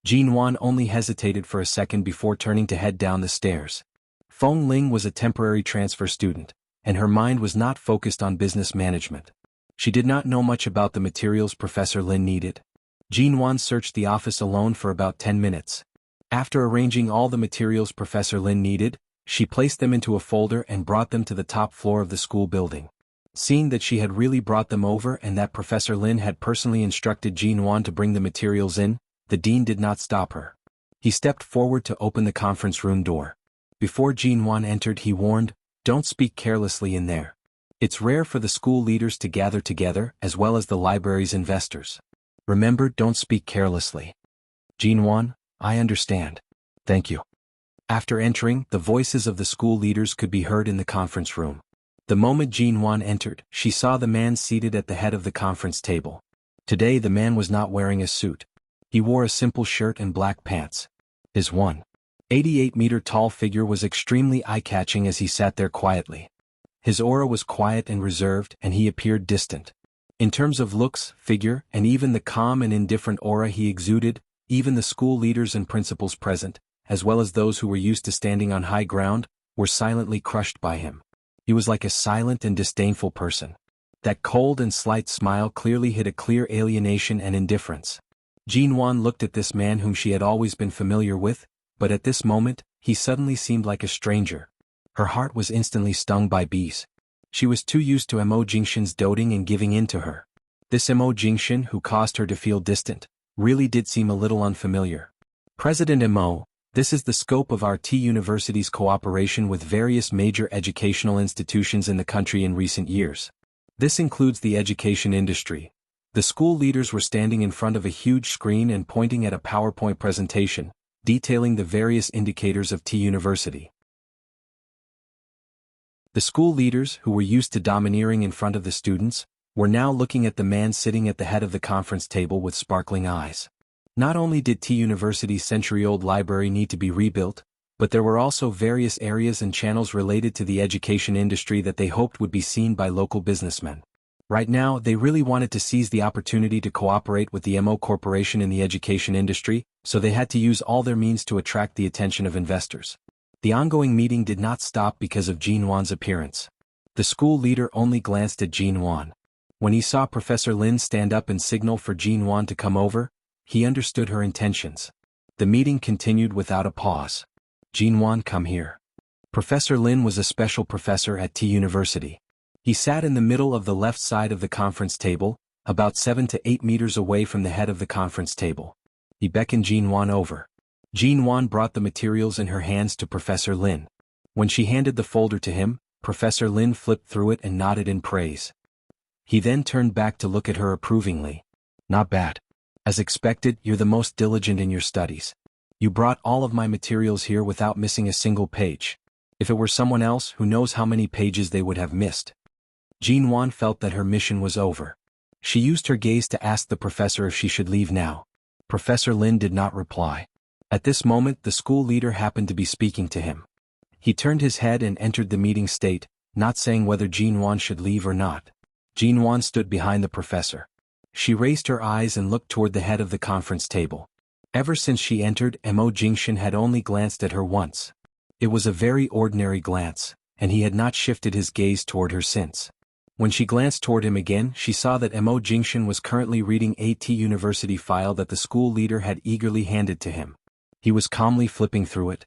Jinwan only hesitated for a second before turning to head down the stairs. Feng Ling was a temporary transfer student, and her mind was not focused on business management. She did not know much about the materials Professor Lin needed. Jinwan searched the office alone for about 10 minutes. After arranging all the materials Professor Lin needed, she placed them into a folder and brought them to the top floor of the school building. Seeing that she had really brought them over and that Professor Lin had personally instructed Jinwan to bring the materials in, the dean did not stop her. He stepped forward to open the conference room door. Before Jinwan entered, he warned, "Don't speak carelessly in there. It's rare for the school leaders to gather together as well as the library's investors. Remember, don't speak carelessly." "Jinwan, I understand. Thank you." After entering, the voices of the school leaders could be heard in the conference room. The moment Jinwan entered, she saw the man seated at the head of the conference table. Today the man was not wearing a suit. He wore a simple shirt and black pants. His 88-meter-tall figure was extremely eye-catching as he sat there quietly. His aura was quiet and reserved, and he appeared distant. In terms of looks, figure, and even the calm and indifferent aura he exuded, even the school leaders and principals present, as well as those who were used to standing on high ground, were silently crushed by him. He was like a silent and disdainful person. That cold and slight smile clearly hid a clear alienation and indifference. Jinwan looked at this man whom she had always been familiar with, but at this moment, he suddenly seemed like a stranger. Her heart was instantly stung by bees. She was too used to Mo Jingshan's doting and giving in to her. This Mo Jingshan, who caused her to feel distant, really did seem a little unfamiliar. President Mo, this is the scope of our T University's cooperation with various major educational institutions in the country in recent years. This includes the education industry. The school leaders were standing in front of a huge screen and pointing at a PowerPoint presentation, detailing the various indicators of T University. The school leaders, who were used to domineering in front of the students, were now looking at the man sitting at the head of the conference table with sparkling eyes. Not only did T University's century-old library need to be rebuilt, but there were also various areas and channels related to the education industry that they hoped would be seen by local businessmen. Right now, they really wanted to seize the opportunity to cooperate with the MO Corporation in the education industry, so they had to use all their means to attract the attention of investors. The ongoing meeting did not stop because of Jinwan's appearance. The school leader only glanced at Jinwan. When he saw Professor Lin stand up and signal for Jinwan to come over, he understood her intentions. The meeting continued without a pause. Jinwan, come here. Professor Lin was a special professor at T University. He sat in the middle of the left side of the conference table, about 7 to 8 meters away from the head of the conference table. He beckoned Jinwan over. Jinwan brought the materials in her hands to Professor Lin. When she handed the folder to him, Professor Lin flipped through it and nodded in praise. He then turned back to look at her approvingly. Not bad. As expected, you're the most diligent in your studies. You brought all of my materials here without missing a single page. If it were someone else, who knows how many pages they would have missed. Jinwan felt that her mission was over. She used her gaze to ask the professor if she should leave now. Professor Lin did not reply. At this moment, the school leader happened to be speaking to him. He turned his head and entered the meeting state, not saying whether Jinwan should leave or not. Jinwan stood behind the professor. She raised her eyes and looked toward the head of the conference table. Ever since she entered, Mo Jingshan had only glanced at her once. It was a very ordinary glance, and he had not shifted his gaze toward her since. When she glanced toward him again, she saw that Mo Jingshan was currently reading a T University file that the school leader had eagerly handed to him. He was calmly flipping through it.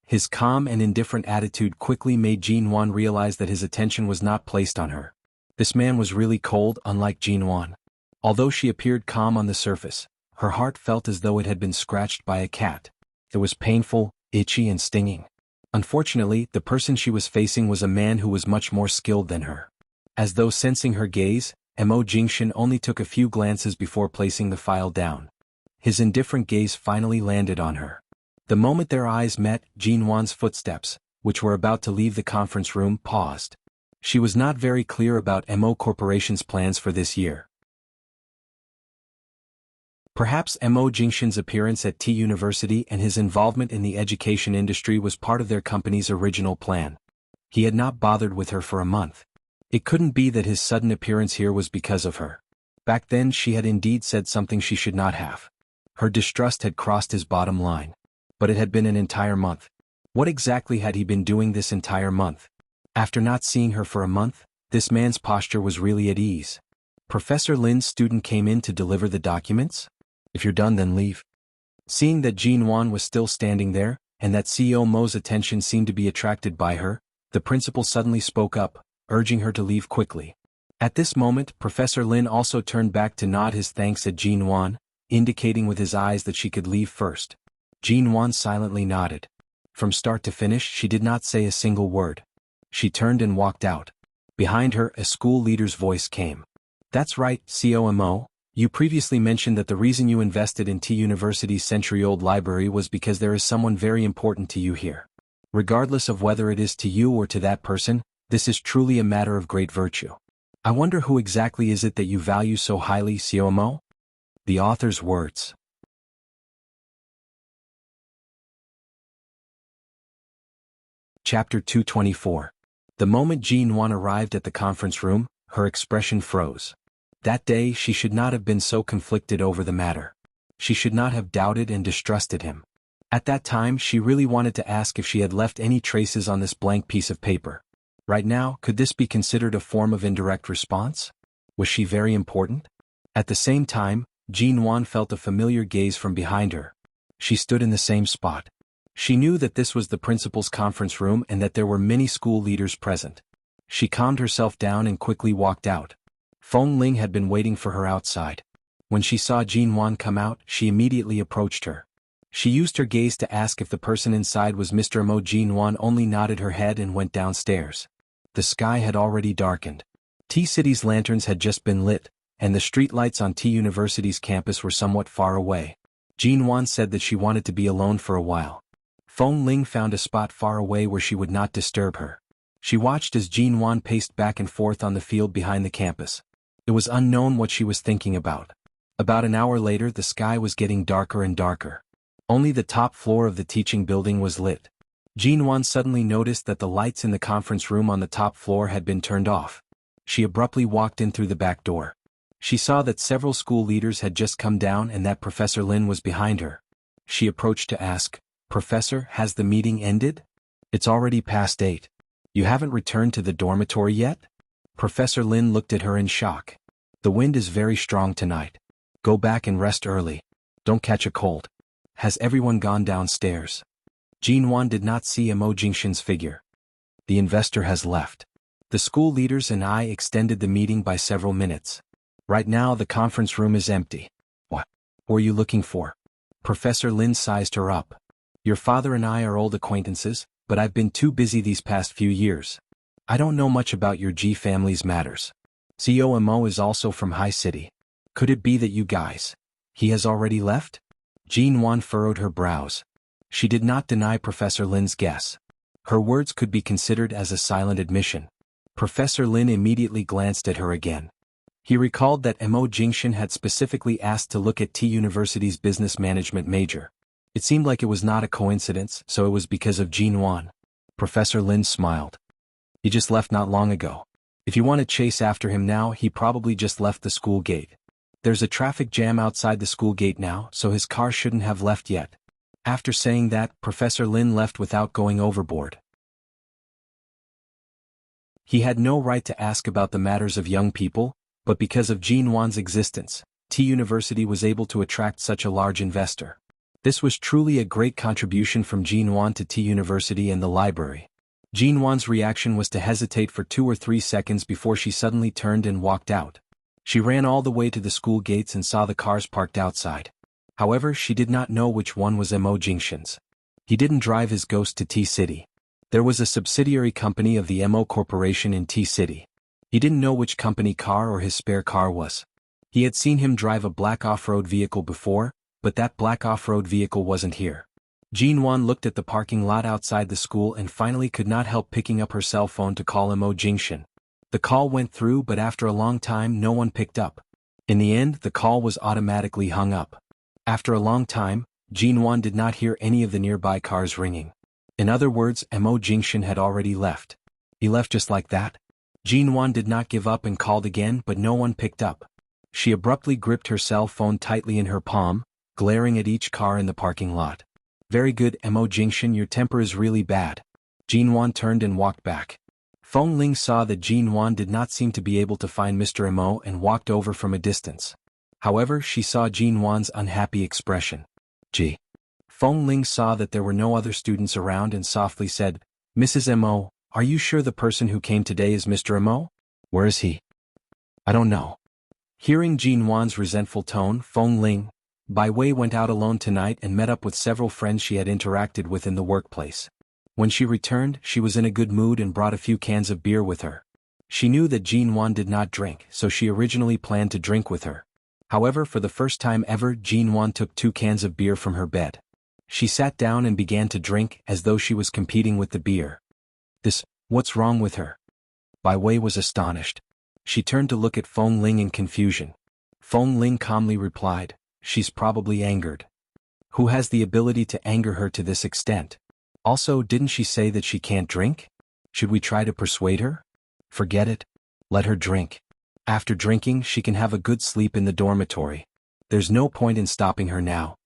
His calm and indifferent attitude quickly made Jinwan realize that his attention was not placed on her. This man was really cold, unlike Jinwan. Although she appeared calm on the surface, her heart felt as though it had been scratched by a cat. It was painful, itchy and stinging. Unfortunately, the person she was facing was a man who was much more skilled than her. As though sensing her gaze, Mo Jingshan only took a few glances before placing the file down. His indifferent gaze finally landed on her. The moment their eyes met, Jinwan's footsteps, which were about to leave the conference room, paused. She was not very clear about Mo Corporation's plans for this year. Perhaps Mo Jingshan's appearance at T University and his involvement in the education industry was part of their company's original plan. He had not bothered with her for a month. It couldn't be that his sudden appearance here was because of her. Back then she had indeed said something she should not have. Her distrust had crossed his bottom line. But it had been an entire month. What exactly had he been doing this entire month? After not seeing her for a month, this man's posture was really at ease. Professor Lin's student came in to deliver the documents? If you're done, then leave. Seeing that Jinwan was still standing there, and that CEO Mo's attention seemed to be attracted by her, the principal suddenly spoke up, urging her to leave quickly. At this moment, Professor Lin also turned back to nod his thanks at Jinwan, indicating with his eyes that she could leave first. Jinwan silently nodded. From start to finish, she did not say a single word. She turned and walked out. Behind her, a school leader's voice came. That's right, COMO. You previously mentioned that the reason you invested in T University's century-old library was because there is someone very important to you here. Regardless of whether it is to you or to that person, this is truly a matter of great virtue. I wonder who exactly is it that you value so highly, COMO? The author's words. Chapter 224. The moment Jean Wan arrived at the conference room, her expression froze. That day she should not have been so conflicted over the matter. She should not have doubted and distrusted him. At that time she really wanted to ask if she had left any traces on this blank piece of paper. Right now, could this be considered a form of indirect response? Was she very important? At the same time, Jean Wan felt a familiar gaze from behind her. She stood in the same spot. She knew that this was the principal's conference room and that there were many school leaders present. She calmed herself down and quickly walked out. Feng Ling had been waiting for her outside. When she saw Jean Wan come out, she immediately approached her. She used her gaze to ask if the person inside was Mr. Mo. Jean Wan only nodded her head and went downstairs. The sky had already darkened. T-City's lanterns had just been lit, and the streetlights on T-University's campus were somewhat far away. Jean Wan said that she wanted to be alone for a while. Feng Ling found a spot far away where she would not disturb her. She watched as Jean Wan paced back and forth on the field behind the campus. It was unknown what she was thinking about. About an hour later the sky was getting darker and darker. Only the top floor of the teaching building was lit. Jean Wan suddenly noticed that the lights in the conference room on the top floor had been turned off. She abruptly walked in through the back door. She saw that several school leaders had just come down and that Professor Lin was behind her. She approached to ask, "Professor, has the meeting ended? It's already past 8. You haven't returned to the dormitory yet?" Professor Lin looked at her in shock. "The wind is very strong tonight. Go back and rest early. Don't catch a cold. Has everyone gone downstairs?" Jean Wan did not see Mo Jingshan's figure. "The investor has left. The school leaders and I extended the meeting by several minutes. Right now the conference room is empty." "What were you looking for?" Professor Lin sized her up. "Your father and I are old acquaintances, but I've been too busy these past few years. I don't know much about your G family's matters. CEO Mo is also from High City. Could it be that you guys? He has already left?" Jean Wan furrowed her brows. She did not deny Professor Lin's guess. Her words could be considered as a silent admission. Professor Lin immediately glanced at her again. He recalled that Mo Jingshan had specifically asked to look at T-University's business management major. It seemed like it was not a coincidence, so it was because of Jean Wan. Professor Lin smiled. "He just left not long ago. If you want to chase after him now, he probably just left the school gate. There's a traffic jam outside the school gate now, so his car shouldn't have left yet." After saying that, Professor Lin left without going overboard. He had no right to ask about the matters of young people, but because of Jean Wan's existence, T-University was able to attract such a large investor. This was truly a great contribution from Jean Wan to T-University and the library. Jean Wan's reaction was to hesitate for 2 or 3 seconds before she suddenly turned and walked out. She ran all the way to the school gates and saw the cars parked outside. However, she did not know which one was Mo Jingshan's. He didn't drive his ghost to T-City. There was a subsidiary company of the Mo Corporation in T-City. He didn't know which company car or his spare car was. He had seen him drive a black off-road vehicle before, but that black off-road vehicle wasn't here. Jean Wan looked at the parking lot outside the school and finally could not help picking up her cell phone to call Mo Jingshan. The call went through, but after a long time no one picked up. In the end, the call was automatically hung up. After a long time, Jean Wan did not hear any of the nearby cars ringing. In other words, Mo Jingshan had already left. He left just like that? Jean Wan did not give up and called again, but no one picked up. She abruptly gripped her cell phone tightly in her palm, glaring at each car in the parking lot. "Very good, Mo Jingshan, your temper is really bad." Jean Wan turned and walked back. Feng Ling saw that Jean Wan did not seem to be able to find Mr. Mo and walked over from a distance. However, she saw Jean Wan's unhappy expression. "Gee." Feng Ling saw that there were no other students around and softly said, "Mrs. Mo, are you sure the person who came today is Mr. Mo? Where is he?" "I don't know." Hearing Jean Wan's resentful tone, Feng Ling, by way, went out alone tonight and met up with several friends she had interacted with in the workplace. When she returned, she was in a good mood and brought a few cans of beer with her. She knew that Jean Wan did not drink, so she originally planned to drink with her. However, for the first time ever, Jean Wan took 2 cans of beer from her bed. She sat down and began to drink as though she was competing with the beer. What's wrong with her?" Bai Wei was astonished. She turned to look at Feng Ling in confusion. Feng Ling calmly replied, "She's probably angered." "Who has the ability to anger her to this extent?" Also, didn't she say that she can't drink? Should we try to persuade her? Forget it. Let her drink. After drinking, she can have a good sleep in the dormitory. There's no point in stopping her now.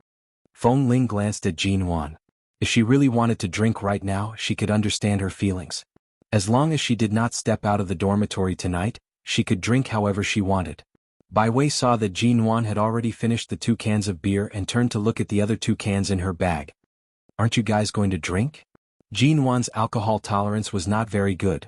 Feng Ling glanced at Jin Wan. If she really wanted to drink right now, she could understand her feelings. As long as she did not step out of the dormitory tonight, she could drink however she wanted. Bai Wei saw that Jin Wan had already finished the 2 cans of beer and turned to look at the other 2 cans in her bag. Aren't you guys going to drink? Jin Wan's alcohol tolerance was not very good.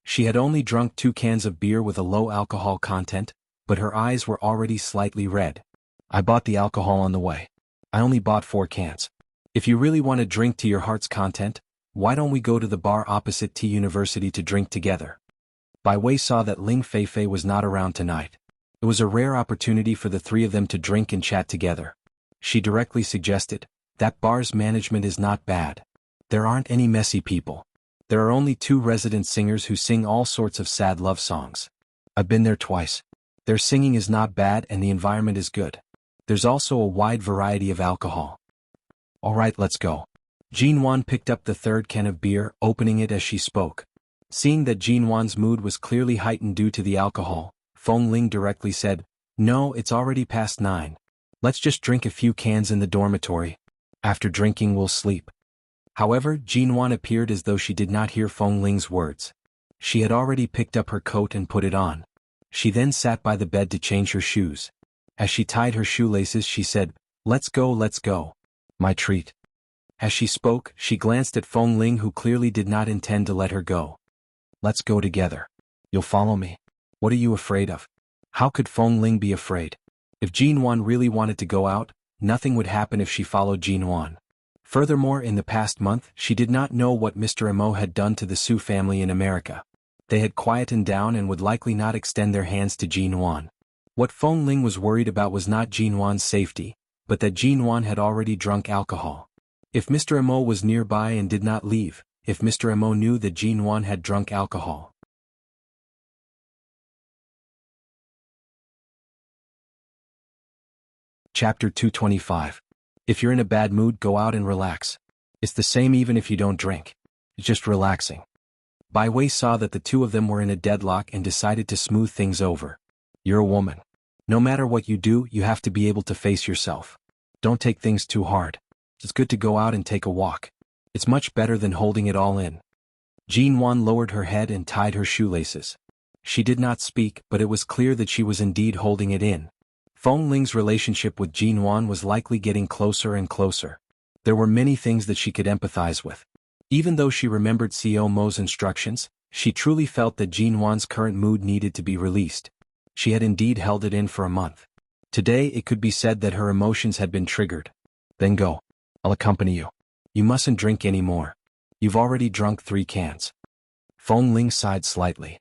She had only drunk 2 cans of beer with a low alcohol content, but her eyes were already slightly red. I bought the alcohol on the way. I only bought 4 cans. If you really want to drink to your heart's content, why don't we go to the bar opposite T University to drink together? Bai Wei saw that Ling Feifei was not around tonight. It was a rare opportunity for the 3 of them to drink and chat together. She directly suggested, that bar's management is not bad. There aren't any messy people. There are only 2 resident singers who sing all sorts of sad love songs. I've been there twice. Their singing is not bad and the environment is good. There's also a wide variety of alcohol. Alright, let's go. Jin Wan picked up the 3rd can of beer, opening it as she spoke. Seeing that Jin Wan's mood was clearly heightened due to the alcohol, Feng Ling directly said, No, it's already past 9. Let's just drink a few cans in the dormitory. After drinking we'll sleep. However, Jin Wan appeared as though she did not hear Feng Ling's words. She had already picked up her coat and put it on. She then sat by the bed to change her shoes. As she tied her shoelaces she said, Let's go. My treat. As she spoke, she glanced at Feng Ling who clearly did not intend to let her go. Let's go together. You'll follow me. What are you afraid of? How could Feng Ling be afraid? If Jin Wan really wanted to go out, nothing would happen if she followed Jin Wan. Furthermore, in the past month, she did not know what Mr. Amo had done to the Su family in America. They had quietened down and would likely not extend their hands to Jin Wan. What Feng Ling was worried about was not Jin Wan's safety, but that Jin Wan had already drunk alcohol. If Mr. Amo was nearby and did not leave, if Mr. Amo knew that Jin Wan had drunk alcohol. Chapter 225. If you're in a bad mood, go out and relax. It's the same even if you don't drink. It's just relaxing. Bai Wei saw that the 2 of them were in a deadlock and decided to smooth things over. You're a woman. No matter what you do, you have to be able to face yourself. Don't take things too hard. It's good to go out and take a walk. It's much better than holding it all in. Jin Wan lowered her head and tied her shoelaces. She did not speak, but it was clear that she was indeed holding it in. Feng Ling's relationship with Jin Wan was likely getting closer and closer. There were many things that she could empathize with. Even though she remembered Co. Mo's instructions, she truly felt that Jin Wan's current mood needed to be released. She had indeed held it in for a month. Today it could be said that her emotions had been triggered. Then go. I'll accompany you. You mustn't drink anymore. You've already drunk 3 cans. Feng Ling sighed slightly.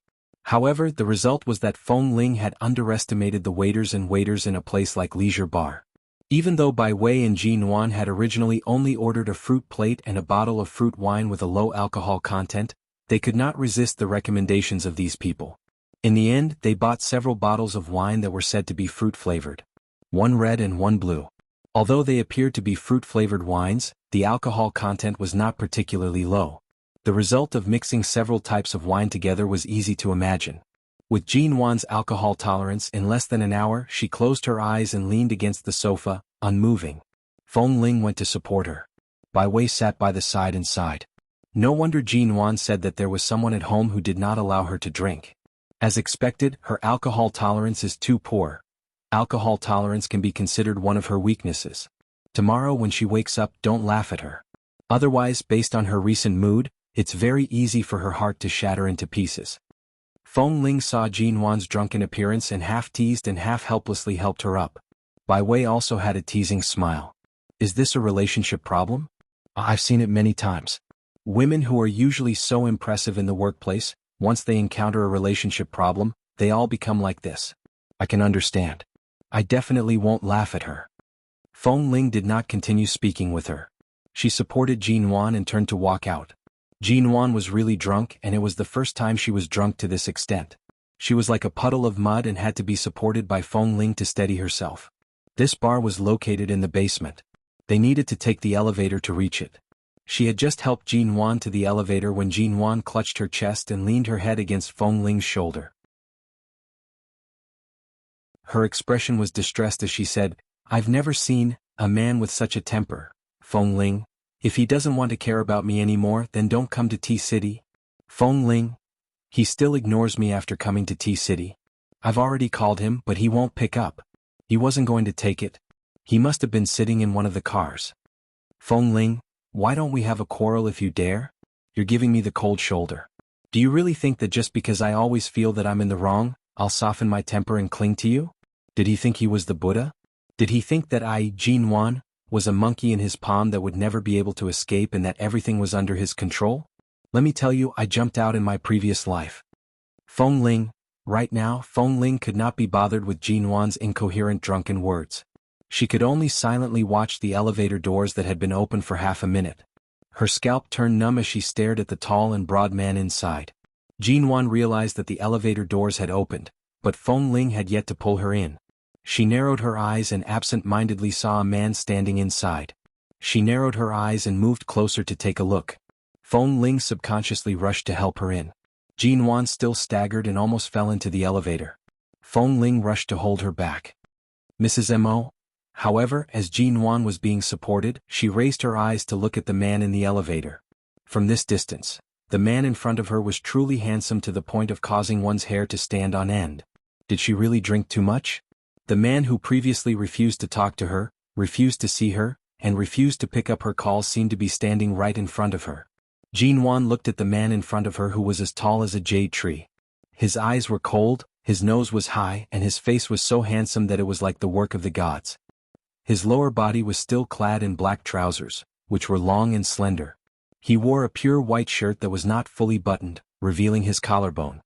However, the result was that Feng Ling had underestimated the waiters in a place like Leisure Bar. Even though Bai Wei and Jin Wan had originally only ordered a fruit plate and a bottle of fruit wine with a low alcohol content, they could not resist the recommendations of these people. In the end, they bought several bottles of wine that were said to be fruit-flavored. 1 red and 1 blue. Although they appeared to be fruit-flavored wines, the alcohol content was not particularly low. The result of mixing several types of wine together was easy to imagine. With Jin Wan's alcohol tolerance, in less than an hour she closed her eyes and leaned against the sofa, unmoving. Feng Ling went to support her. Bai Wei sat by the side and sighed. No wonder Jin Wan said that there was someone at home who did not allow her to drink. As expected, her alcohol tolerance is too poor. Alcohol tolerance can be considered one of her weaknesses. Tomorrow when she wakes up, don't laugh at her. Otherwise, based on her recent mood, it's very easy for her heart to shatter into pieces. Feng Ling saw Jin Wan's drunken appearance and half teased and half helplessly helped her up. Bai Wei also had a teasing smile. Is this a relationship problem? I've seen it many times. Women who are usually so impressive in the workplace, once they encounter a relationship problem, they all become like this. I can understand. I definitely won't laugh at her. Feng Ling did not continue speaking with her. She supported Jin Wan and turned to walk out. Jin Wan was really drunk and it was the first time she was drunk to this extent. She was like a puddle of mud and had to be supported by Feng Ling to steady herself. This bar was located in the basement. They needed to take the elevator to reach it. She had just helped Jin Wan to the elevator when Jin Wan clutched her chest and leaned her head against Feng Ling's shoulder. Her expression was distressed as she said, "I've never seen a man with such a temper, Feng Ling. If he doesn't want to care about me anymore, then don't come to T-City." Feng Ling. He still ignores me after coming to T-City. I've already called him, but he won't pick up. He wasn't going to take it. He must have been sitting in one of the cars. Feng Ling, why don't we have a quarrel if you dare? You're giving me the cold shoulder. Do you really think that just because I always feel that I'm in the wrong, I'll soften my temper and cling to you? Did he think he was the Buddha? Did he think that I, Jin Wan, was a monkey in his palm that would never be able to escape and that everything was under his control? Let me tell you, I jumped out in my previous life. Feng Ling. Right now, Feng Ling could not be bothered with Jin Wan's incoherent drunken words. She could only silently watch the elevator doors that had been open for half a minute. Her scalp turned numb as she stared at the tall and broad man inside. Jin Wan realized that the elevator doors had opened, but Feng Ling had yet to pull her in. She narrowed her eyes and absent-mindedly saw a man standing inside. She narrowed her eyes and moved closer to take a look. Feng Ling subconsciously rushed to help her in. Jin Wan still staggered and almost fell into the elevator. Feng Ling rushed to hold her back. Mrs. Mo? However, as Jin Wan was being supported, she raised her eyes to look at the man in the elevator. From this distance, the man in front of her was truly handsome to the point of causing one's hair to stand on end. Did she really drink too much? The man who previously refused to talk to her, refused to see her, and refused to pick up her calls seemed to be standing right in front of her. Jin Wan looked at the man in front of her who was as tall as a jade tree. His eyes were cold, his nose was high, and his face was so handsome that it was like the work of the gods. His lower body was still clad in black trousers, which were long and slender. He wore a pure white shirt that was not fully buttoned, revealing his collarbone.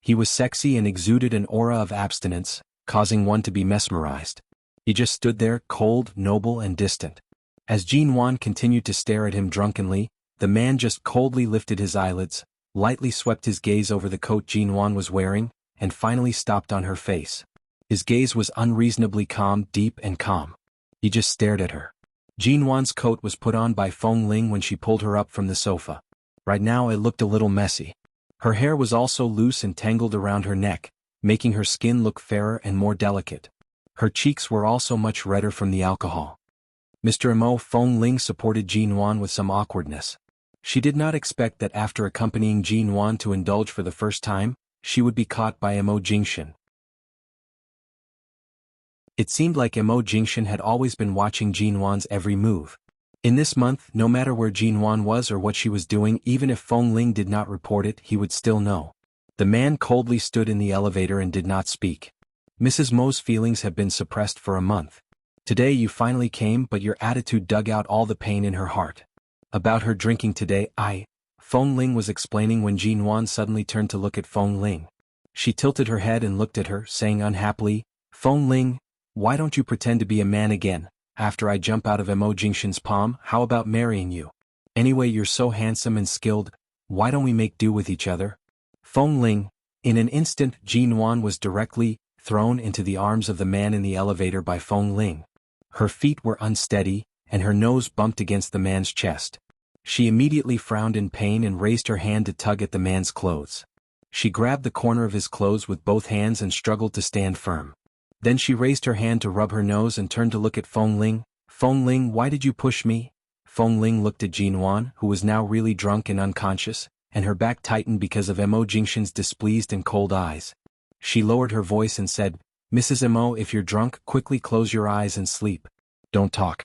He was sexy and exuded an aura of abstinence, causing one to be mesmerized. He just stood there, cold, noble, and distant. As Jin Wan continued to stare at him drunkenly, the man just coldly lifted his eyelids, lightly swept his gaze over the coat Jin Wan was wearing, and finally stopped on her face. His gaze was unreasonably calm, deep and calm. He just stared at her. Jin Wan's coat was put on by Feng Ling when she pulled her up from the sofa. Right now it looked a little messy. Her hair was also loose and tangled around her neck, making her skin look fairer and more delicate. Her cheeks were also much redder from the alcohol. Mr. Mo. Feng Ling supported Jin Wan with some awkwardness. She did not expect that after accompanying Jin Wan to indulge for the first time, she would be caught by Mo Jingshan. It seemed like Mo Jingshan had always been watching Jin Wan's every move. In this month, no matter where Jin Wan was or what she was doing, even if Feng Ling did not report it, he would still know. The man coldly stood in the elevator and did not speak. Mrs. Mo's feelings have been suppressed for a month. Today you finally came, but your attitude dug out all the pain in her heart. About her drinking today, Feng Ling was explaining when Jin Wan suddenly turned to look at Feng Ling. She tilted her head and looked at her, saying unhappily, "Feng Ling, why don't you pretend to be a man again? After I jump out of Mo Jingshan's palm, how about marrying you? Anyway, you're so handsome and skilled, why don't we make do with each other?" Feng Ling. In an instant, Jin Wan was directly thrown into the arms of the man in the elevator by Feng Ling. Her feet were unsteady, and her nose bumped against the man's chest. She immediately frowned in pain and raised her hand to tug at the man's clothes. She grabbed the corner of his clothes with both hands and struggled to stand firm. Then she raised her hand to rub her nose and turned to look at Feng Ling. "Feng Ling, why did you push me?" Feng Ling looked at Jin Wan, who was now really drunk and unconscious, and her back tightened because of Mo Jingshan's displeased and cold eyes. She lowered her voice and said, "Mrs. Mo, if you're drunk, quickly close your eyes and sleep. Don't talk."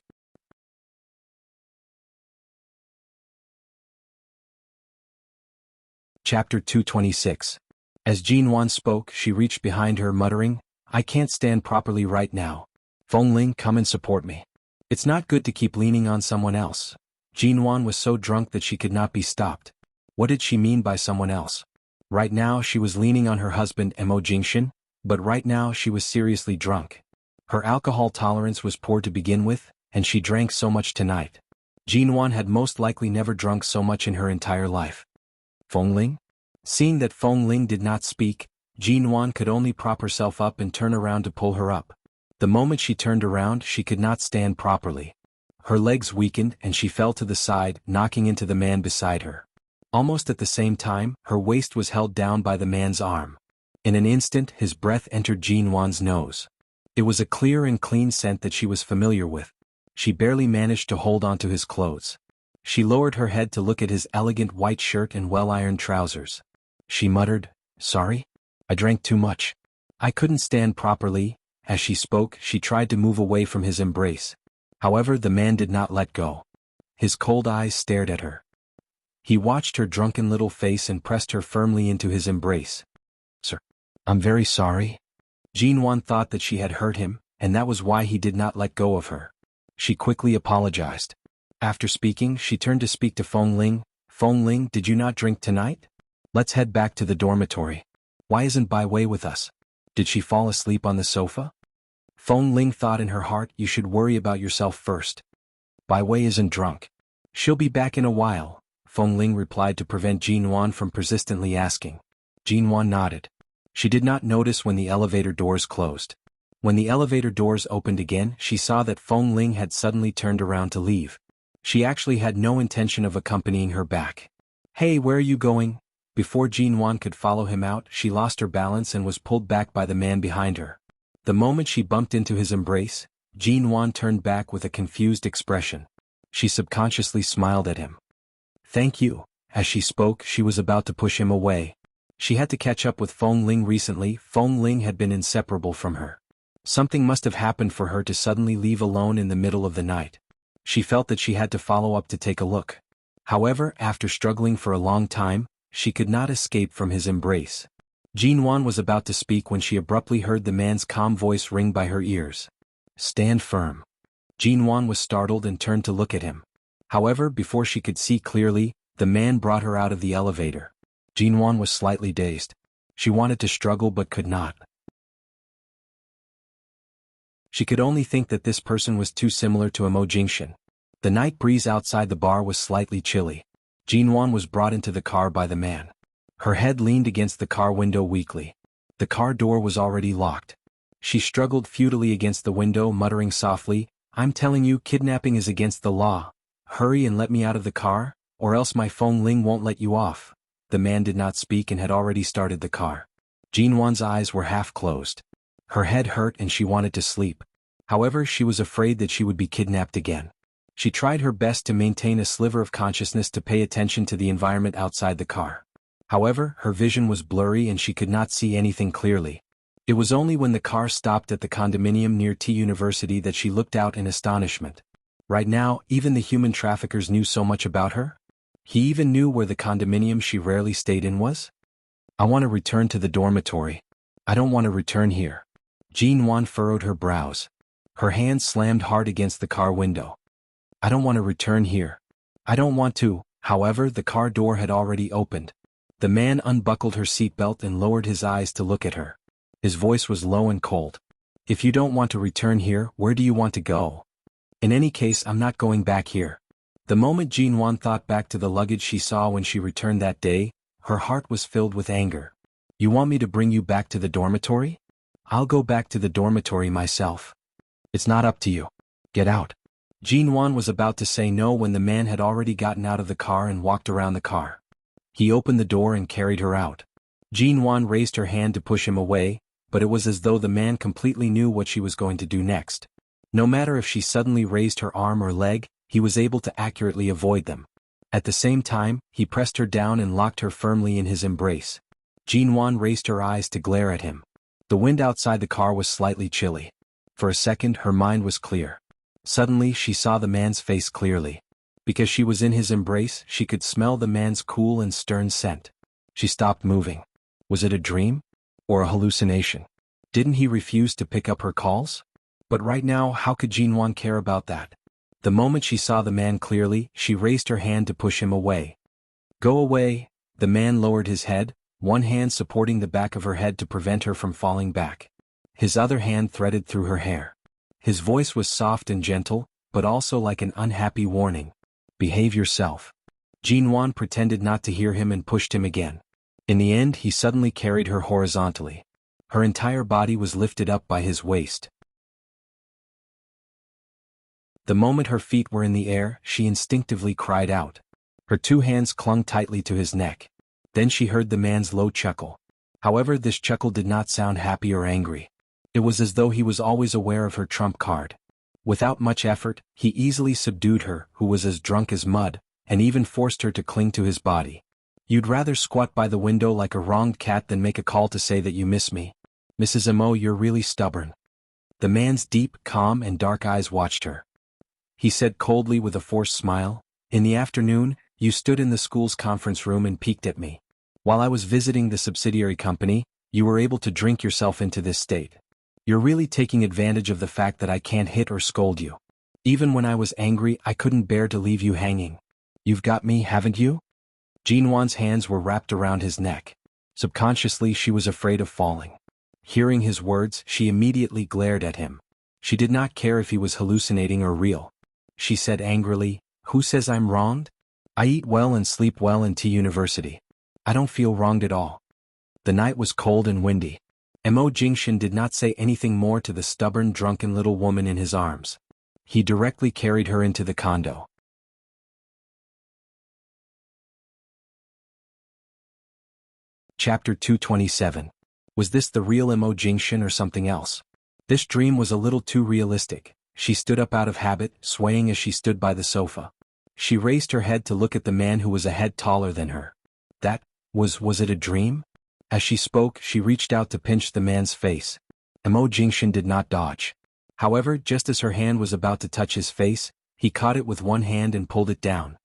Chapter 226. As Jin Wan spoke, she reached behind her muttering, "I can't stand properly right now. Feng Ling, come and support me. It's not good to keep leaning on someone else." Jin Wan was so drunk that she could not be stopped. What did she mean by someone else? Right now she was leaning on her husband Mo Jingshan, but right now she was seriously drunk. Her alcohol tolerance was poor to begin with, and she drank so much tonight. Jin Wan had most likely never drunk so much in her entire life. Feng Ling? Seeing that Feng Ling did not speak, Jin Wan could only prop herself up and turn around to pull her up. The moment she turned around, she could not stand properly. Her legs weakened and she fell to the side, knocking into the man beside her. Almost at the same time, her waist was held down by the man's arm. In an instant, his breath entered Jean Wan's nose. It was a clear and clean scent that she was familiar with. She barely managed to hold onto his clothes. She lowered her head to look at his elegant white shirt and well-ironed trousers. She muttered, "Sorry? I drank too much. I couldn't stand properly." As she spoke, she tried to move away from his embrace. However, the man did not let go. His cold eyes stared at her. He watched her drunken little face and pressed her firmly into his embrace. "Sir, I'm very sorry." Jean Wan thought that she had hurt him, and that was why he did not let go of her. She quickly apologized. After speaking, she turned to speak to Feng Ling. "Feng Ling, did you not drink tonight? Let's head back to the dormitory. Why isn't Bai Wei with us? Did she fall asleep on the sofa?" Feng Ling thought in her heart, "You should worry about yourself first. Bai Wei isn't drunk. She'll be back in a while," Feng Ling replied to prevent Jean Wan from persistently asking. Jean Wan nodded. She did not notice when the elevator doors closed. When the elevator doors opened again, she saw that Feng Ling had suddenly turned around to leave. She actually had no intention of accompanying her back. "Hey, where are you going?" Before Jean Wan could follow him out, she lost her balance and was pulled back by the man behind her. The moment she bumped into his embrace, Jean Wan turned back with a confused expression. She subconsciously smiled at him. "Thank you." As she spoke, she was about to push him away. She had to catch up with Feng Ling recently. Feng Ling had been inseparable from her. Something must have happened for her to suddenly leave alone in the middle of the night. She felt that she had to follow up to take a look. However, after struggling for a long time, she could not escape from his embrace. Jean Wan was about to speak when she abruptly heard the man's calm voice ring by her ears. "Stand firm." Jean Wan was startled and turned to look at him. However, before she could see clearly, the man brought her out of the elevator. Jean Wan was slightly dazed. She wanted to struggle but could not. She could only think that this person was too similar to Mo Jingxian. The night breeze outside the bar was slightly chilly. Jean Wan was brought into the car by the man. Her head leaned against the car window weakly. The car door was already locked. She struggled futilely against the window, muttering softly, "I'm telling you, kidnapping is against the law. Hurry and let me out of the car, or else my Feng Ling won't let you off." The man did not speak and had already started the car. Jean Wan's eyes were half closed. Her head hurt and she wanted to sleep. However, she was afraid that she would be kidnapped again. She tried her best to maintain a sliver of consciousness to pay attention to the environment outside the car. However, her vision was blurry and she could not see anything clearly. It was only when the car stopped at the condominium near T University that she looked out in astonishment. Right now, even the human traffickers knew so much about her? He even knew where the condominium she rarely stayed in was? "I want to return to the dormitory. I don't want to return here." Jean Wan furrowed her brows. Her hand slammed hard against the car window. "I don't want to return here. I don't want to." However, the car door had already opened. The man unbuckled her seatbelt and lowered his eyes to look at her. His voice was low and cold. "If you don't want to return here, where do you want to go? In any case, I'm not going back here." The moment Jean Wan thought back to the luggage she saw when she returned that day, her heart was filled with anger. "You want me to bring you back to the dormitory? I'll go back to the dormitory myself. It's not up to you. Get out." Jean Wan was about to say no when the man had already gotten out of the car and walked around the car. He opened the door and carried her out. Jean Wan raised her hand to push him away, but it was as though the man completely knew what she was going to do next. No matter if she suddenly raised her arm or leg, he was able to accurately avoid them. At the same time, he pressed her down and locked her firmly in his embrace. Jean Wan raised her eyes to glare at him. The wind outside the car was slightly chilly. For a second, her mind was clear. Suddenly, she saw the man's face clearly. Because she was in his embrace, she could smell the man's cool and stern scent. She stopped moving. Was it a dream? Or a hallucination? Didn't he refuse to pick up her calls? But right now, how could Jean Wan care about that? The moment she saw the man clearly, she raised her hand to push him away. "Go away." The man lowered his head, one hand supporting the back of her head to prevent her from falling back. His other hand threaded through her hair. His voice was soft and gentle, but also like an unhappy warning. "Behave yourself." Jean Wan pretended not to hear him and pushed him again. In the end, he suddenly carried her horizontally. Her entire body was lifted up by his waist. The moment her feet were in the air, she instinctively cried out. Her two hands clung tightly to his neck. Then she heard the man's low chuckle. However, this chuckle did not sound happy or angry. It was as though he was always aware of her trump card. Without much effort, he easily subdued her, who was as drunk as mud, and even forced her to cling to his body. You'd rather squat by the window like a wronged cat than make a call to say that you miss me. Mrs. Amo, you're really stubborn. The man's deep, calm, and dark eyes watched her. He said coldly with a forced smile, in the afternoon, you stood in the school's conference room and peeked at me. While I was visiting the subsidiary company, you were able to drink yourself into this state. You're really taking advantage of the fact that I can't hit or scold you. Even when I was angry, I couldn't bear to leave you hanging. You've got me, haven't you? Jinwan's hands were wrapped around his neck. Subconsciously, she was afraid of falling. Hearing his words, she immediately glared at him. She did not care if he was hallucinating or real. She said angrily, who says I'm wronged? I eat well and sleep well in T University. I don't feel wronged at all. The night was cold and windy. Mo Jingshin did not say anything more to the stubborn, drunken little woman in his arms. He directly carried her into the condo. Chapter 227. Was this the real Mo Jingshin or something else? This dream was a little too realistic. She stood up out of habit, swaying as she stood by the sofa. She raised her head to look at the man who was a head taller than her. Was it a dream? As she spoke, she reached out to pinch the man's face. Mo Jingshin did not dodge. However, just as her hand was about to touch his face, he caught it with one hand and pulled it down.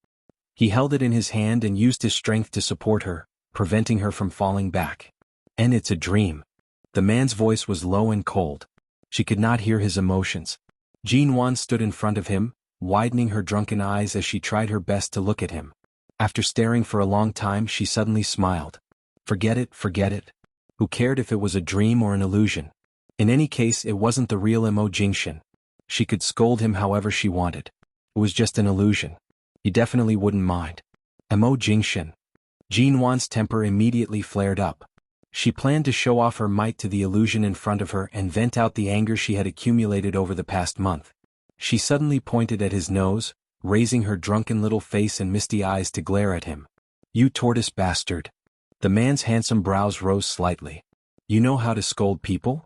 He held it in his hand and used his strength to support her, preventing her from falling back. And it's a dream. The man's voice was low and cold. She could not hear his emotions. Jinwan stood in front of him, widening her drunken eyes as she tried her best to look at him. After staring for a long time, she suddenly smiled. Forget it. Who cared if it was a dream or an illusion? In any case, it wasn't the real Mo Jingshin. She could scold him however she wanted. It was just an illusion. He definitely wouldn't mind. Mo Jingshin. Jinwan's temper immediately flared up. She planned to show off her might to the illusion in front of her and vent out the anger she had accumulated over the past month. She suddenly pointed at his nose, raising her drunken little face and misty eyes to glare at him. You tortoise bastard. The man's handsome brows rose slightly. You know how to scold people?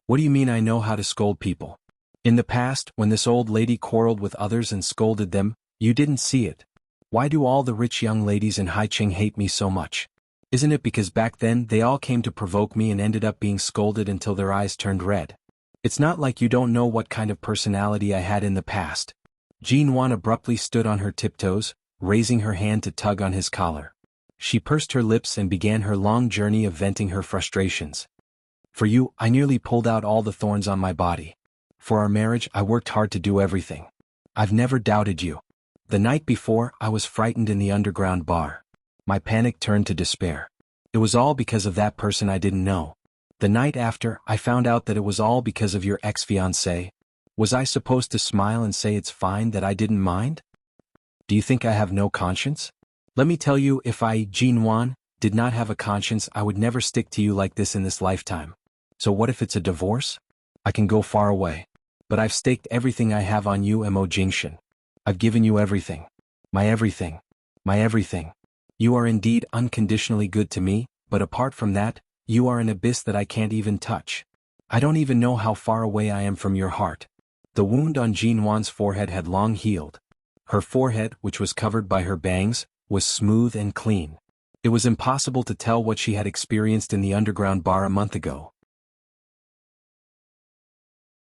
What do you mean I know how to scold people? In the past, when this old lady quarreled with others and scolded them, you didn't see it. Why do all the rich young ladies in Haicheng hate me so much? Isn't it because back then they all came to provoke me and ended up being scolded until their eyes turned red? It's not like you don't know what kind of personality I had in the past. Jinwan abruptly stood on her tiptoes, raising her hand to tug on his collar. She pursed her lips and began her long journey of venting her frustrations. For you, I nearly pulled out all the thorns on my body. For our marriage, I worked hard to do everything. I've never doubted you. The night before, I was frightened in the underground bar. My panic turned to despair. It was all because of that person I didn't know. The night after, I found out that it was all because of your ex-fiancé. Was I supposed to smile and say it's fine that I didn't mind? Do you think I have no conscience? Let me tell you, if I, Jinwan, did not have a conscience, I would never stick to you like this in this lifetime. So what if it's a divorce? I can go far away. But I've staked everything I have on you, Mo Jingshin. I've given you everything. My everything. My everything. You are indeed unconditionally good to me, but apart from that, you are an abyss that I can't even touch. I don't even know how far away I am from your heart. The wound on Jinwan's forehead had long healed. Her forehead, which was covered by her bangs, was smooth and clean. It was impossible to tell what she had experienced in the underground bar a month ago.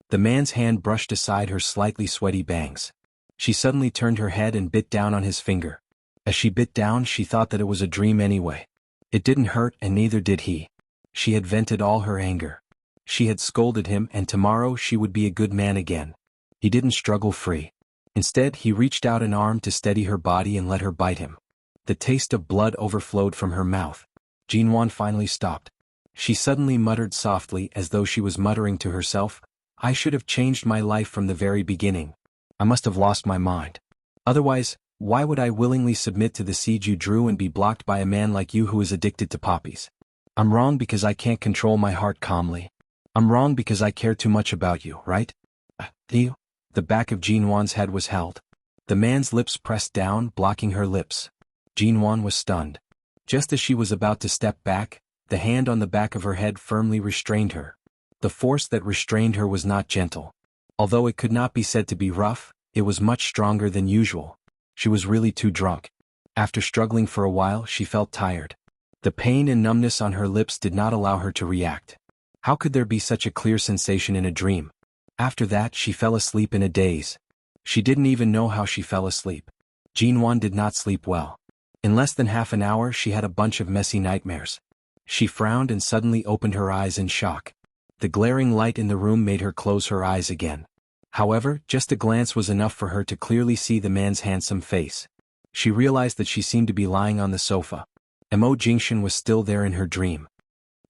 The man's hand brushed aside her slightly sweaty bangs. She suddenly turned her head and bit down on his finger. As she bit down, she thought that it was a dream anyway. It didn't hurt and neither did he. She had vented all her anger. She had scolded him and tomorrow she would be a good man again. He didn't struggle free. Instead, he reached out an arm to steady her body and let her bite him. The taste of blood overflowed from her mouth. Jinwan finally stopped. She suddenly muttered softly as though she was muttering to herself, I should have changed my life from the very beginning. I must have lost my mind. Otherwise, why would I willingly submit to the siege you drew and be blocked by a man like you who is addicted to poppies? I'm wrong because I can't control my heart calmly. I'm wrong because I care too much about you, right? Do you? The back of Jinwan's head was held. The man's lips pressed down, blocking her lips. Jinwan was stunned. Just as she was about to step back, the hand on the back of her head firmly restrained her. The force that restrained her was not gentle. Although it could not be said to be rough, it was much stronger than usual. She was really too drunk. After struggling for a while, she felt tired. The pain and numbness on her lips did not allow her to react. How could there be such a clear sensation in a dream? After that, she fell asleep in a daze. She didn't even know how she fell asleep. Jinwan did not sleep well. In less than half an hour, she had a bunch of messy nightmares. She frowned and suddenly opened her eyes in shock. The glaring light in the room made her close her eyes again. However, just a glance was enough for her to clearly see the man's handsome face. She realized that she seemed to be lying on the sofa. Mo Jingshan was still there in her dream.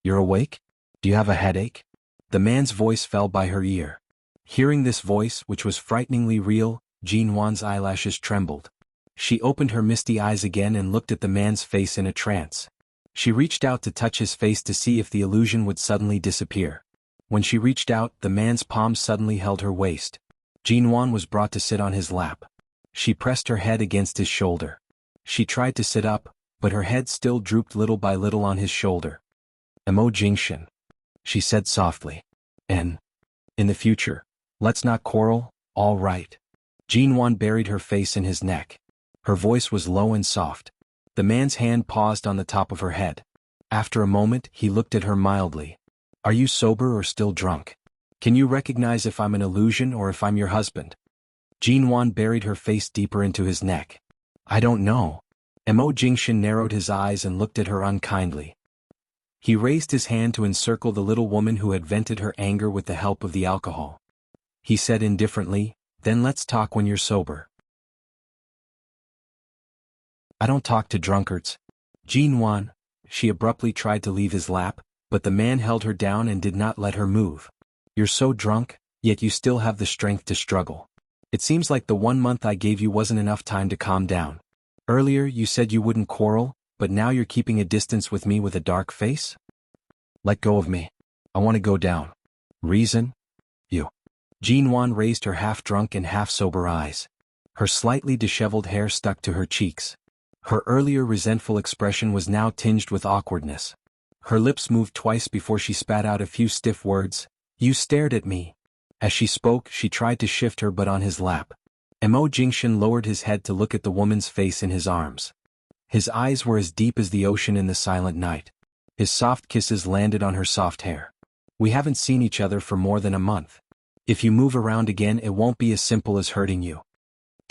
"You're awake? Do you have a headache?" The man's voice fell by her ear. Hearing this voice, which was frighteningly real, Jinwan's eyelashes trembled. She opened her misty eyes again and looked at the man's face in a trance. She reached out to touch his face to see if the illusion would suddenly disappear. When she reached out, the man's palm suddenly held her waist. Jinwan was brought to sit on his lap. She pressed her head against his shoulder. She tried to sit up, but her head still drooped little by little on his shoulder. "Mo Jingshan," she said softly. "In the future, let's not quarrel, all right?" Jinwan buried her face in his neck. Her voice was low and soft. The man's hand paused on the top of her head. After a moment, he looked at her mildly. "Are you sober or still drunk? Can you recognize if I'm an illusion or if I'm your husband?" Jinwan buried her face deeper into his neck. "I don't know." Mo Jingshan narrowed his eyes and looked at her unkindly. He raised his hand to encircle the little woman who had vented her anger with the help of the alcohol. He said indifferently, "Then let's talk when you're sober." "I don't talk to drunkards." Jinwan, she abruptly tried to leave his lap, but the man held her down and did not let her move. "You're so drunk, yet you still have the strength to struggle. It seems like the 1 month I gave you wasn't enough time to calm down. Earlier you said you wouldn't quarrel, but now you're keeping a distance with me with a dark face? Let go of me. I want to go down." "Reason? You." Jinwan raised her half-drunk and half-sober eyes. Her slightly disheveled hair stuck to her cheeks. Her earlier resentful expression was now tinged with awkwardness. Her lips moved twice before she spat out a few stiff words. "You stared at me." As she spoke, she tried to shift her butt on his lap. Mo Jingshan lowered his head to look at the woman's face in his arms. His eyes were as deep as the ocean in the silent night. His soft kisses landed on her soft hair. "We haven't seen each other for more than a month. If you move around again, it won't be as simple as hurting you."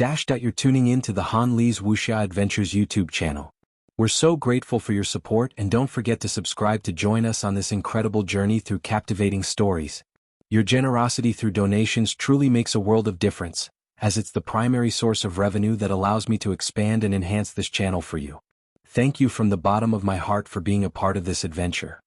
You're tuning in to the Han Lee's Wuxia Adventures YouTube channel. We're so grateful for your support, and don't forget to subscribe to join us on this incredible journey through captivating stories. Your generosity through donations truly makes a world of difference, as it's the primary source of revenue that allows me to expand and enhance this channel for you. Thank you from the bottom of my heart for being a part of this adventure.